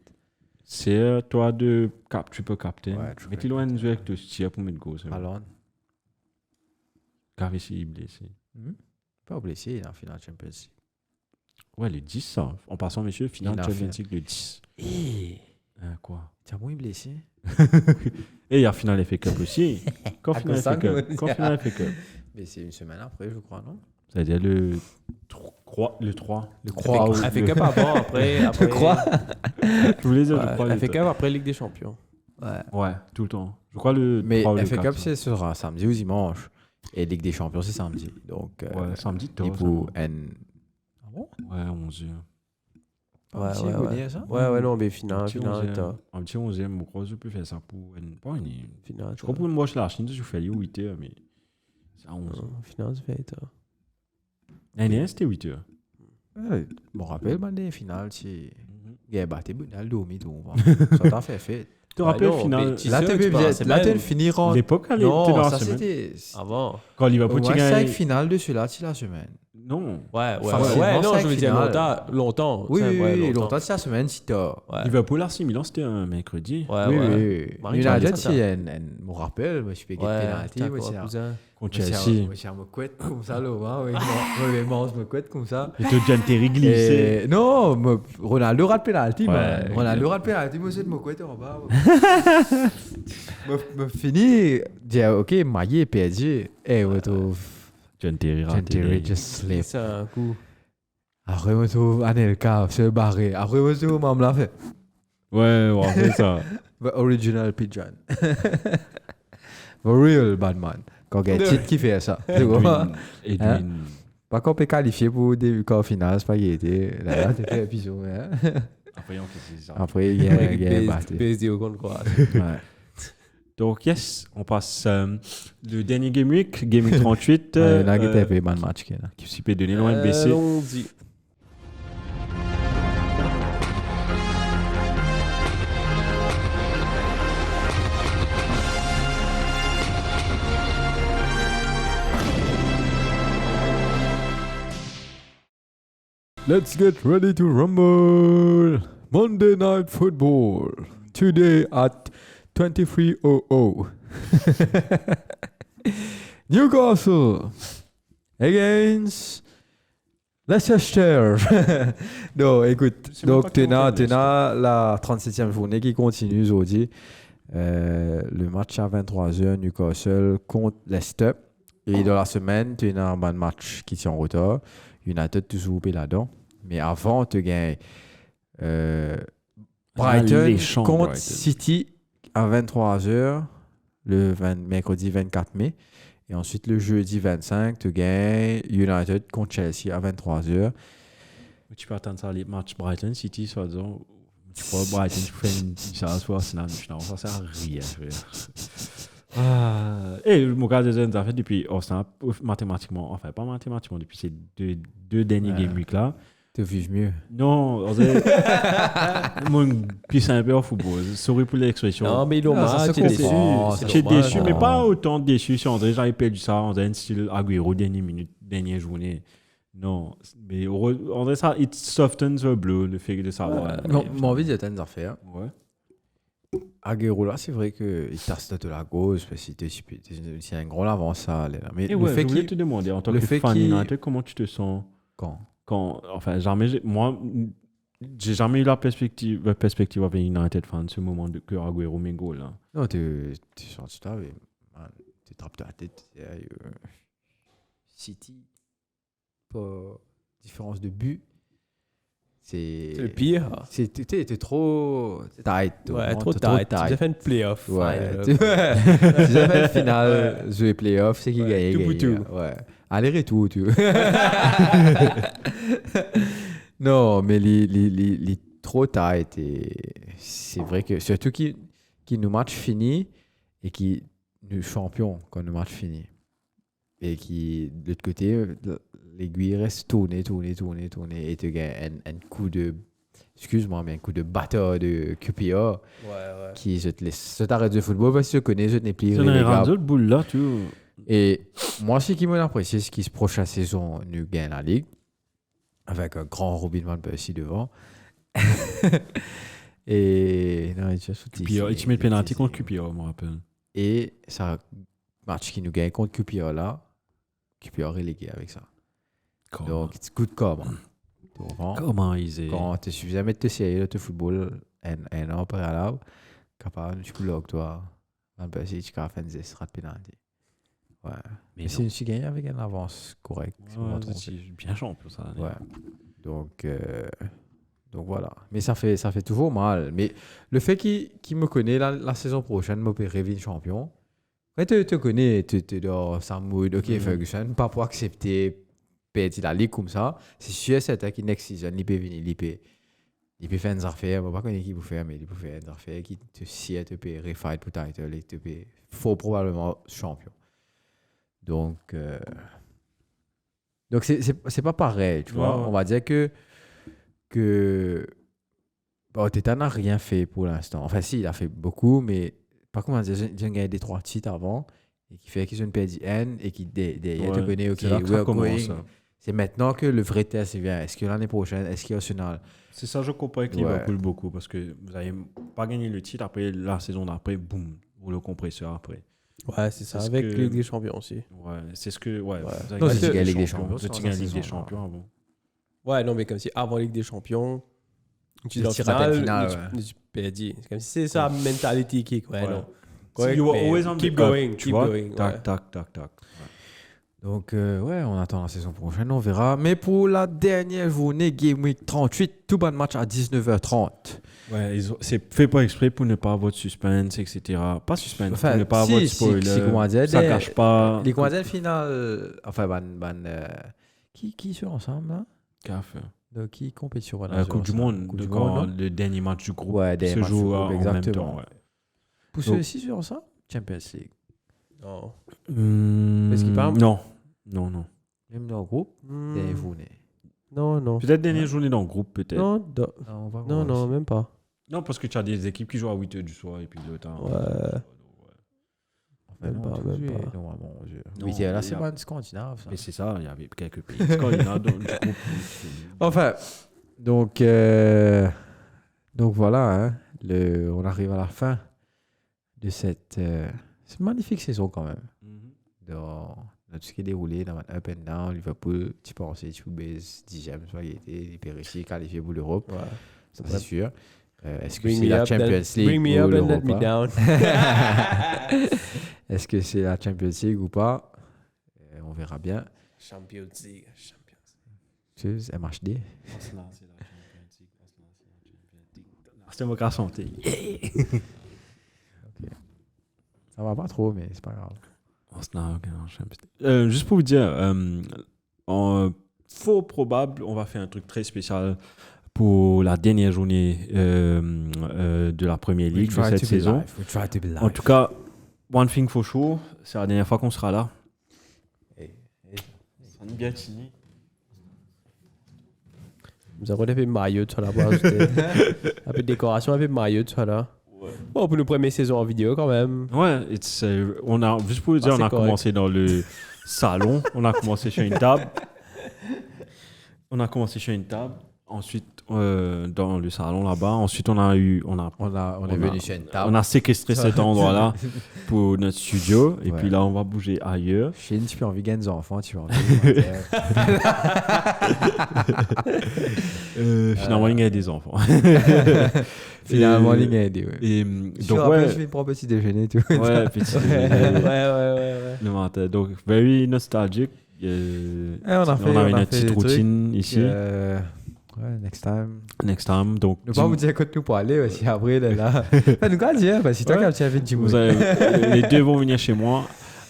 Speaker 2: C'est toi de triple captain.
Speaker 1: Ouais, triple
Speaker 2: Mettez loin de
Speaker 1: captain.
Speaker 2: jouer avec le tir pour mettre go.
Speaker 1: Alors,
Speaker 2: Car ici, il est blessé.
Speaker 1: pas blessé, il est en finale Champions League.
Speaker 2: Ouais, le 10, ça. En passant, messieurs, finale
Speaker 1: Il a
Speaker 2: Champions
Speaker 1: fait.
Speaker 2: League le 10. Quoi?
Speaker 1: Tu as moins blessé?
Speaker 2: Et il y a finale FA Cup aussi. Quand
Speaker 1: À
Speaker 2: finale
Speaker 1: cause ça,
Speaker 2: FA Cup?
Speaker 1: nous-
Speaker 2: Quand finale FA Cup?
Speaker 1: Mais c'est une semaine après, je crois, non?
Speaker 2: C'est-à-dire le 3. Le 3.
Speaker 3: Elle fait Cup avant, après.
Speaker 1: Je crois.
Speaker 2: Je voulais dire, je crois.
Speaker 3: Elle
Speaker 2: le
Speaker 3: fait
Speaker 2: 3.
Speaker 3: Cup après Ligue des Champions.
Speaker 1: Ouais.
Speaker 2: Ouais, tout le temps. Je crois le 3
Speaker 1: Mais
Speaker 2: ou le
Speaker 1: FA
Speaker 2: 4,
Speaker 1: Cup,
Speaker 2: ça.
Speaker 1: ce sera samedi ou dimanche. Et Ligue des Champions, c'est samedi. Donc,
Speaker 2: Ouais, samedi,
Speaker 1: et
Speaker 2: tôt.
Speaker 1: pour N. Ah bon?
Speaker 2: Ouais, 11h.
Speaker 3: Ouais,
Speaker 1: Si,
Speaker 3: ouais,
Speaker 1: vous
Speaker 3: ouais.
Speaker 1: dites ça?
Speaker 3: Ouais, non, mais
Speaker 2: Un
Speaker 3: finale,
Speaker 2: petit
Speaker 3: finale,
Speaker 2: 11e. Un petit 11e, je crois que je peux faire ça pour une. Pas une.
Speaker 3: finale.
Speaker 2: Je crois pour une moche la Chine, je fais 8h, mais c'est à 11h.
Speaker 3: Finale, c'est fait.
Speaker 2: L'année dernière, c'était 8h.
Speaker 1: Ouais, je me rappelle, des finales, c'est. Il a battu Boudal Domi, tout. Ça t'a fait.
Speaker 2: Tu te rappelles,
Speaker 3: non,
Speaker 2: finale.
Speaker 3: mais tu-
Speaker 1: Là,
Speaker 3: sûr, tu parles en
Speaker 1: là, tu
Speaker 3: semaine.
Speaker 1: finir en.
Speaker 2: L'époque, elle était
Speaker 1: Non,
Speaker 2: dans la
Speaker 1: ça
Speaker 2: semaine.
Speaker 1: c'était.
Speaker 3: Avant.
Speaker 2: Quand Liverpool
Speaker 1: Ouais,
Speaker 2: gagne.
Speaker 1: 5 finales de celui-là, c'est la semaine.
Speaker 2: Non.
Speaker 3: Ouais,
Speaker 1: Facilement,
Speaker 3: non,
Speaker 1: cinq
Speaker 3: je veux dire
Speaker 1: finales.
Speaker 3: longtemps.
Speaker 1: Oui,
Speaker 3: Ça,
Speaker 1: oui,
Speaker 3: ouais,
Speaker 1: oui, longtemps, c'est la semaine, si t'as.
Speaker 3: Ouais.
Speaker 2: Liverpool AC Milan, c'était un mercredi.
Speaker 3: Ouais,
Speaker 1: Oui,
Speaker 3: ouais.
Speaker 1: oui.
Speaker 3: Marie,
Speaker 1: United,
Speaker 3: ça, ça.
Speaker 1: c'est un. Je me rappelle, je fais
Speaker 3: Ouais,
Speaker 1: penalty,
Speaker 3: t'as
Speaker 1: moi,
Speaker 3: quoi,
Speaker 1: c'est un.
Speaker 3: cousin?
Speaker 2: Contre
Speaker 1: Moi,
Speaker 2: Chelsea.
Speaker 1: c'est un me couette comme ça, là, oui. Moi, je me couette comme ça.
Speaker 2: Et tu as Terry glissé.
Speaker 1: Et non, Ronaldo rate penalty,
Speaker 2: Ouais,
Speaker 1: Ronaldo rate penalty, moi, c'est de me couette en bas. Me fini, dire, ok, maillé PSG. Et on trouve.
Speaker 2: John Terry raté.
Speaker 1: Terry just slip.
Speaker 3: C'est un coup.
Speaker 1: Après, on trouve Anelka, se barrer. Après, on trouve Mam l'a fait.
Speaker 2: Ouais, ouais, c'est ça.
Speaker 1: The original pigeon. The real bad man. Quand il y a un titre qui fait ça. Tu vois?
Speaker 2: Edwin.
Speaker 1: Pas qu'on peut qualifier pour début quart final, c'est pas qu'il était. Là, c'était épisode.
Speaker 2: Après, on fait ça.
Speaker 1: Après, il y a un battu.
Speaker 3: PSG au contre quoi.
Speaker 1: Ouais.
Speaker 2: Donc, yes, on passe le dernier Game Week 38.
Speaker 1: Là, qui était un match.
Speaker 2: Qui s'y peut donner l'ONBC.
Speaker 3: Allons-y.
Speaker 1: Let's get ready to rumble. Monday Night Football. Today at 23:00. Newcastle against Leicester. Non, écoute. Donc, tu as la 37e journée qui continue aujourd'hui. Le match à 23h, Newcastle contre Leicester. Et dans la semaine, tu as un bon match qui tient en retard. United toujours là-dedans. Mais avant, tu gagnes Brighton contre
Speaker 2: Brighton.
Speaker 1: City à 23h le mercredi 24 mai. Et ensuite, le jeudi 25, tu gagnes United contre Chelsea à 23h.
Speaker 2: Tu peux attendre ça, les matchs Brighton, City, soit disant. Tu crois Brighton, tu fais une chance pour Arsenal. Non, ça sert à rien. Et mon cas de en fait depuis mathématiquement, enfin pas mathématiquement, depuis ces deux derniers game week là.
Speaker 1: Tu vives mieux.
Speaker 2: Non, mon plus simple en football. Sorry pour l'expression.
Speaker 3: Non, mais dommage, tu es déçu.
Speaker 2: J'ai déçu, mais pas autant déçu si André j'avais perdu ça en un style Agüero dernière minute, dernière journée. Non, mais André ça it softens the blow, le fait de savoir.
Speaker 1: Non, mon envie de t'en faire.
Speaker 2: Ouais.
Speaker 1: Agüero là, c'est vrai qu'il tasse de la gauche parce que c'est un gros avance ça. Mais
Speaker 2: Et
Speaker 1: le fait
Speaker 2: je voulais
Speaker 1: qu'il
Speaker 2: te demander en tant que fan United, comment tu te sens enfin j'ai jamais eu la perspective avec United fan ce moment de que Agüero met goal là.
Speaker 1: Non, tu sens ça, mais tu tapes ta tête. City, pas différence de but. C'est
Speaker 3: le pire.
Speaker 1: T'es trop tight.
Speaker 3: Ouais, trop tight. Tu as fait une playoff.
Speaker 1: Ouais. Tu as fait une finale, jouer playoff, c'est qui gagne.
Speaker 3: Tout pour tout.
Speaker 1: Ouais. Aller-retour, tu vois. Non, mais les trop tight. Et c'est vrai que, surtout qui nous match fini et qui nous champion quand nous match fini. Et qui, de l'autre côté, l'aiguille reste tourner. Et tu gagnes un coup de. Excuse-moi, mais un coup de batteur de QPR.
Speaker 3: Ouais.
Speaker 1: Qui je te laisse. Je t'arrête de football parce que je connais, je n'ai plus.
Speaker 2: C'est un rendu de boule là, tu vois.
Speaker 1: Et moi, ce qui m'a apprécié, c'est qu'il se prochaine saison, nous gagne la Ligue. Avec un grand Robin Van Persie devant. Et. Non,
Speaker 2: QPR, tu mets le penalty contre QPR, je me rappelle.
Speaker 1: Et ça, match qui nous gagne contre QPR là. QPR relégué avec ça. Donc, c'est good comment.
Speaker 2: Comment ils est.
Speaker 1: Quand tu es suffisamment de sérieux de football, un an préalable, capable de jouer avec toi, Van Persie, tu peux faire des strats de penalty. Ouais. Mais c'est une gagné avec une avance correcte.
Speaker 2: C'est bien champion ça.
Speaker 1: Ouais. Donc voilà. Mais ça fait toujours mal. Mais le fait qu'il me connaît la saison prochaine, m'opérer une champion. Quand tu te connais, tu es dans sa mood, ok, Ferguson, pas pour accepter perdre la ligue comme ça. C'est sûr, c'est qui next season, il peut venir, il peut faire des affaires, je ne sais pas comment il peut faire, mais il peut faire des affaires qui te sied, tu peux refight pour title, et tu peux faut probablement champion. Donc c'est pas pareil, tu vois. On va dire que bon, Teta n'a rien fait pour l'instant. Enfin, si, il a fait beaucoup, mais par contre, j'ai gagné des 3 titres avant et qui fait qu'ils ont perdu N et qui derrière te connaît, ok, we're going. C'est maintenant que le vrai test vient. Est-ce que l'année prochaine, est-ce qu'il y a Arsenal?
Speaker 2: C'est ça, je comprends avec Liverpool beaucoup parce que vous n'avez pas gagné le titre après la saison d'après, boum, vous le compresseur après.
Speaker 3: Ouais, c'est ça. Avec Ligue des Champions aussi.
Speaker 2: Ouais, c'est ce que. Ouais,
Speaker 1: non, c'est la Ligue des Champions.
Speaker 2: Vous avez Ligue des Champions avant.
Speaker 3: Ouais, non, mais comme si avant Ligue des Champions, tu
Speaker 1: es en finale,
Speaker 3: tu perds. C'est comme si c'est ça, mentalité qui, non.
Speaker 2: You were always on
Speaker 3: keep
Speaker 2: the
Speaker 3: going,
Speaker 2: keep going.
Speaker 3: going.
Speaker 2: Tac.
Speaker 1: Donc, on attend la saison prochaine, on verra. Mais pour la dernière journée, Game Week 38, tout bon match à 19h30.
Speaker 2: Ouais, c'est fait pas exprès pour ne pas avoir de suspense, etc. Pas suspense, pour ne pas avoir de spoiler. Ça cache pas.
Speaker 1: Les croisades finales, enfin, qui sont ensemble là? De qui compétit sur
Speaker 2: la Coupe du Monde, le dernier match du groupe
Speaker 1: se
Speaker 2: joue en même temps.
Speaker 1: Pour ceux-ci sur ça? Champions League.
Speaker 3: Non.
Speaker 2: Est-ce
Speaker 3: qu'il parle?
Speaker 2: Non.
Speaker 1: Même dans le groupe, dernière journée.
Speaker 3: Non.
Speaker 2: Peut-être dernière journée dans le groupe, peut-être.
Speaker 1: On va voir
Speaker 3: Non,
Speaker 1: aussi.
Speaker 3: même pas.
Speaker 2: Non, parce que tu as des équipes qui jouent à 8h du soir et puis d'autres.
Speaker 3: Ouais. Même
Speaker 1: Non,
Speaker 3: pas,
Speaker 1: tout
Speaker 3: même
Speaker 1: joué,
Speaker 3: pas.
Speaker 1: normalement.
Speaker 2: Non,
Speaker 1: Oui, là,
Speaker 2: il y
Speaker 1: c'est
Speaker 2: a-
Speaker 1: pas une scandinave, ça.
Speaker 2: Mais c'est ça, il y avait quelques pays scandinaves dans le groupe.
Speaker 1: Enfin, donc voilà, hein, on arrive à la fin de cette magnifique saison quand même. Dans tout ce qui est déroulé dans le up and down, Liverpool, tu penses, tu base 10e, soit il était réussi, qualifié pour l'Europe,
Speaker 3: Ouais.
Speaker 1: ça c'est sûr. Est-ce que
Speaker 3: Bring
Speaker 1: c'est
Speaker 3: me
Speaker 1: la
Speaker 3: up,
Speaker 1: Champions League
Speaker 3: bring me
Speaker 1: ou
Speaker 3: up and let me
Speaker 1: l'Europa?
Speaker 3: down.
Speaker 1: Est-ce que c'est la Champions League ou pas? On verra bien.
Speaker 3: Champions League.
Speaker 1: C'est MHD.
Speaker 2: C'était mon cas santé.
Speaker 1: Ça va pas trop, mais c'est pas grave.
Speaker 2: Juste pour vous dire, fort probable, on va faire un truc très spécial pour la dernière journée de la Première Ligue de cette saison. En tout cas, one thing for sure, c'est la dernière fois qu'on sera là. Ça nous bien fini.
Speaker 3: Nous avons un peu de maillot sur la base. Un peu de décoration, un peu de maillot sur là. Bon, pour nos premières saisons en vidéo quand même.
Speaker 2: Ouais, on a, juste pour vous dire, on a commencé dans le salon, on a commencé sur une table. Ensuite, dans le salon là-bas. Ensuite, on est
Speaker 1: venu sur une table.
Speaker 2: On a séquestré cet endroit-là pour notre studio. Et
Speaker 1: Ouais.
Speaker 2: puis là, on va bouger ailleurs.
Speaker 1: Chine, tu peux envie de gagner des enfants, tu peux envie
Speaker 2: Finalement, il y a des enfants.
Speaker 1: Finalement, il y a des.
Speaker 2: Et
Speaker 1: Donc,
Speaker 2: donc, ouais.
Speaker 1: je vais prendre un petit déjeuner, tu vois.
Speaker 2: Ouais, petit.
Speaker 3: Ouais.
Speaker 2: Le matin. Donc, very nostalgique.
Speaker 1: on a fait
Speaker 2: notre
Speaker 1: des
Speaker 2: petite
Speaker 1: trucs.
Speaker 2: routine ici.
Speaker 1: Ouais, next time.
Speaker 2: Next time. Donc,
Speaker 1: Ne pas vous dire que nous pour aller aussi après, là. Nous, quoi dire, parce que c'est toi
Speaker 2: Ouais.
Speaker 1: qui as fait du
Speaker 2: vous avez- les deux vont venir chez moi.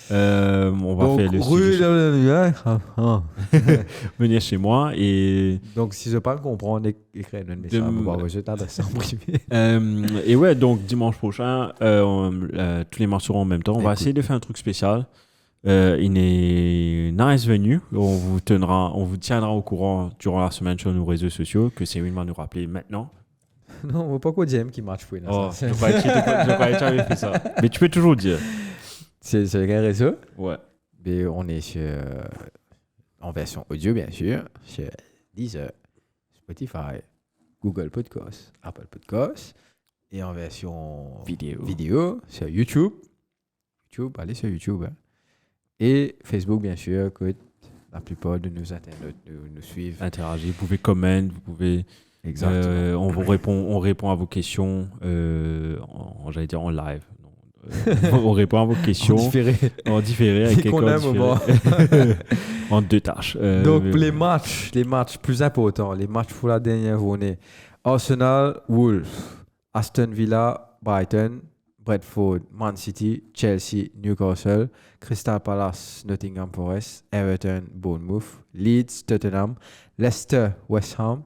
Speaker 2: On va faire le studio. Venir chez moi et
Speaker 1: Donc, si je pas comprendre, écrire un message. Bon, je t'adresse en privé.
Speaker 2: et ouais, donc dimanche prochain, tous les matchs seront en même temps. On va essayer de faire un truc spécial. Il est nice venu. On vous tiendra au courant durant la semaine sur nos réseaux sociaux que Céline va nous rappeler maintenant.
Speaker 1: Non, on va pas qu'au DM qui marche pour
Speaker 2: Oh, je ne croyais que tu avais fait ça. Mais tu peux toujours dire.
Speaker 1: C'est quel réseau?
Speaker 2: Ouais.
Speaker 1: Mais on est en version audio, bien sûr, sur Deezer, Spotify, Google Podcast, Apple Podcast, et en version vidéo sur YouTube. Allez sur YouTube. Hein. Et Facebook, bien sûr, que la plupart de nos internautes nous suivent.
Speaker 2: Interagir, vous pouvez commenter, vous pouvez.
Speaker 1: Exactement.
Speaker 2: On répond à vos questions, j'allais dire en live. On répond à vos questions en différé avec
Speaker 1: qu'on aime ou pas.
Speaker 2: en deux tâches.
Speaker 1: Donc, les matchs plus importants, les matchs pour la dernière journée. Arsenal, Wolves, Aston Villa, Brighton, Bradford, Man City, Chelsea, Newcastle, Crystal Palace, Nottingham Forest, Everton, Bournemouth, Leeds, Tottenham, Leicester, West Ham,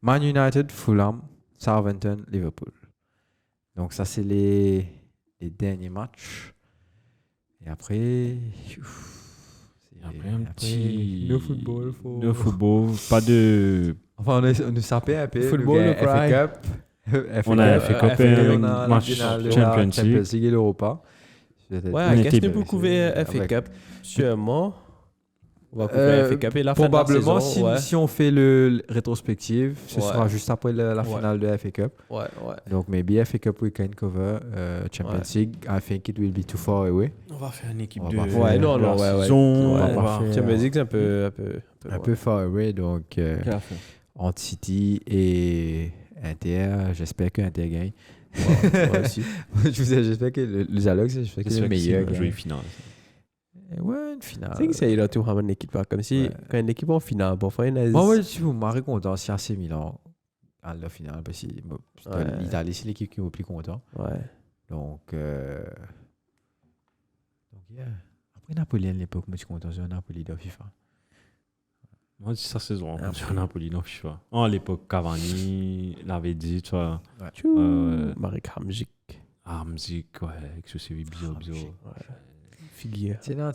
Speaker 1: Man United, Fulham, Southampton, Liverpool. Donc ça, c'est les derniers matchs. Et après...
Speaker 2: un petit...
Speaker 1: No football.
Speaker 2: No football, pas de...
Speaker 1: Enfin, on nous sapait un peu.
Speaker 3: Football,
Speaker 1: le
Speaker 3: no
Speaker 1: FA
Speaker 3: cry.
Speaker 1: Cup.
Speaker 2: On a FA Cup et
Speaker 1: on a
Speaker 2: un
Speaker 1: la
Speaker 2: match
Speaker 1: finale de la
Speaker 2: Champions League.
Speaker 1: Champions League et l'Europa.
Speaker 3: Ouais, qu'est-ce que
Speaker 2: était-
Speaker 3: vous couvrir FA
Speaker 1: avec-
Speaker 3: Cup? Sûrement. On va couvrir FA Cup et la fin de la
Speaker 1: Probablement,
Speaker 3: saison.
Speaker 1: si on fait le rétrospective, ce
Speaker 3: Ouais.
Speaker 1: sera juste après la
Speaker 3: Ouais.
Speaker 1: finale de FA Cup.
Speaker 3: Ouais.
Speaker 1: Donc, maybe FA Cup we can cover Champions
Speaker 3: Ouais.
Speaker 1: League. I think it will be too far away.
Speaker 2: On va faire une équipe
Speaker 1: On
Speaker 2: de...
Speaker 1: va faire-
Speaker 3: Ouais, non,
Speaker 2: de la
Speaker 3: ouais.
Speaker 2: saison,
Speaker 1: On va
Speaker 2: on
Speaker 1: pas
Speaker 2: va-
Speaker 1: faire-
Speaker 3: Champions League, c'est un peu
Speaker 1: Un peu far away. Donc, entre City et Inter, j'espère que Inter gagne.
Speaker 3: Moi aussi.
Speaker 1: J'espère que le dialogue, j'espère que c'est le meilleur.
Speaker 2: Jouer
Speaker 1: gagne.
Speaker 2: finale.
Speaker 1: Ouais, une finale.
Speaker 3: C'est que c'est là tout ramener une équipe là, comme si
Speaker 1: Ouais.
Speaker 3: quand une équipe en finale, pour faire une
Speaker 1: Moi, je suis marré content si AC Milan à la finale parce que
Speaker 3: Ouais.
Speaker 1: l'Italie, c'est l'équipe qui est le plus content.
Speaker 3: Ouais.
Speaker 1: Donc, yeah. Après Napoli à l'époque, moi, je suis content sur Napoli de FIFA.
Speaker 2: Moi, c'est sa saison. Sur Napoli, non, FIFA. À l'époque, Cavani l'avait dit, tu vois.
Speaker 3: Tchou.
Speaker 2: Ouais.
Speaker 3: Marek Hamzik.
Speaker 2: Ah, musique, ouais, avec ce CV bizarre.
Speaker 3: Figure.
Speaker 1: C'est là,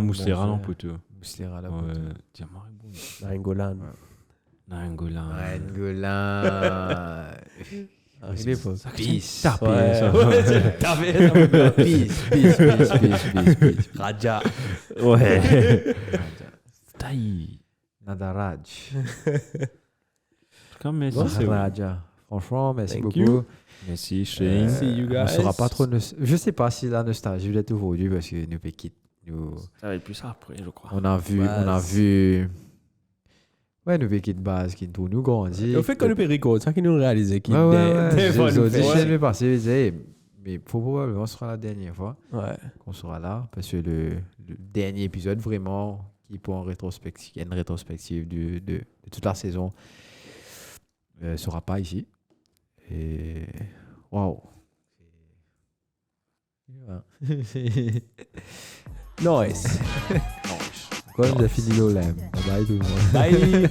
Speaker 2: Mouslera, non, plutôt.
Speaker 1: Mouslera, là,
Speaker 2: Ouais,
Speaker 1: plutôt.
Speaker 2: tiens, Maribou.
Speaker 3: Nainggolan.
Speaker 2: Nainggolan.
Speaker 1: Angola.
Speaker 3: Il est pas.
Speaker 1: Peace.
Speaker 2: Tapé,
Speaker 3: Ouais.
Speaker 2: ça.
Speaker 1: Peace.
Speaker 3: Raja.
Speaker 2: Ouais. Taï.
Speaker 1: Nadaraj.
Speaker 2: Comme merci.
Speaker 1: Raja. Franchement, merci
Speaker 3: Thank
Speaker 1: beaucoup.
Speaker 3: you.
Speaker 2: Merci, Shane.
Speaker 3: See you
Speaker 1: On
Speaker 3: guys.
Speaker 1: sera pas trop. Je sais pas si la nostalgie va être aujourd'hui parce que nous quitte.
Speaker 2: Ça va être plus après, je crois.
Speaker 1: On a vu. Ouais, nous quitte base qui nous grandit.
Speaker 3: Au fait qu'on nous peut record, ça qui nous réalise qui
Speaker 1: Ouais.
Speaker 3: des fois
Speaker 1: Les
Speaker 3: nous
Speaker 1: auditions
Speaker 3: fait.
Speaker 1: vais passer, mais probablement ce sera la dernière fois
Speaker 3: Ouais.
Speaker 1: qu'on sera là parce que le dernier épisode vraiment qui pour une rétrospective de toute la saison sera pas ici. Et waouh.
Speaker 3: Nice.
Speaker 1: Comme j'ai fini l'OLM. Bye tout le monde.
Speaker 3: Bye.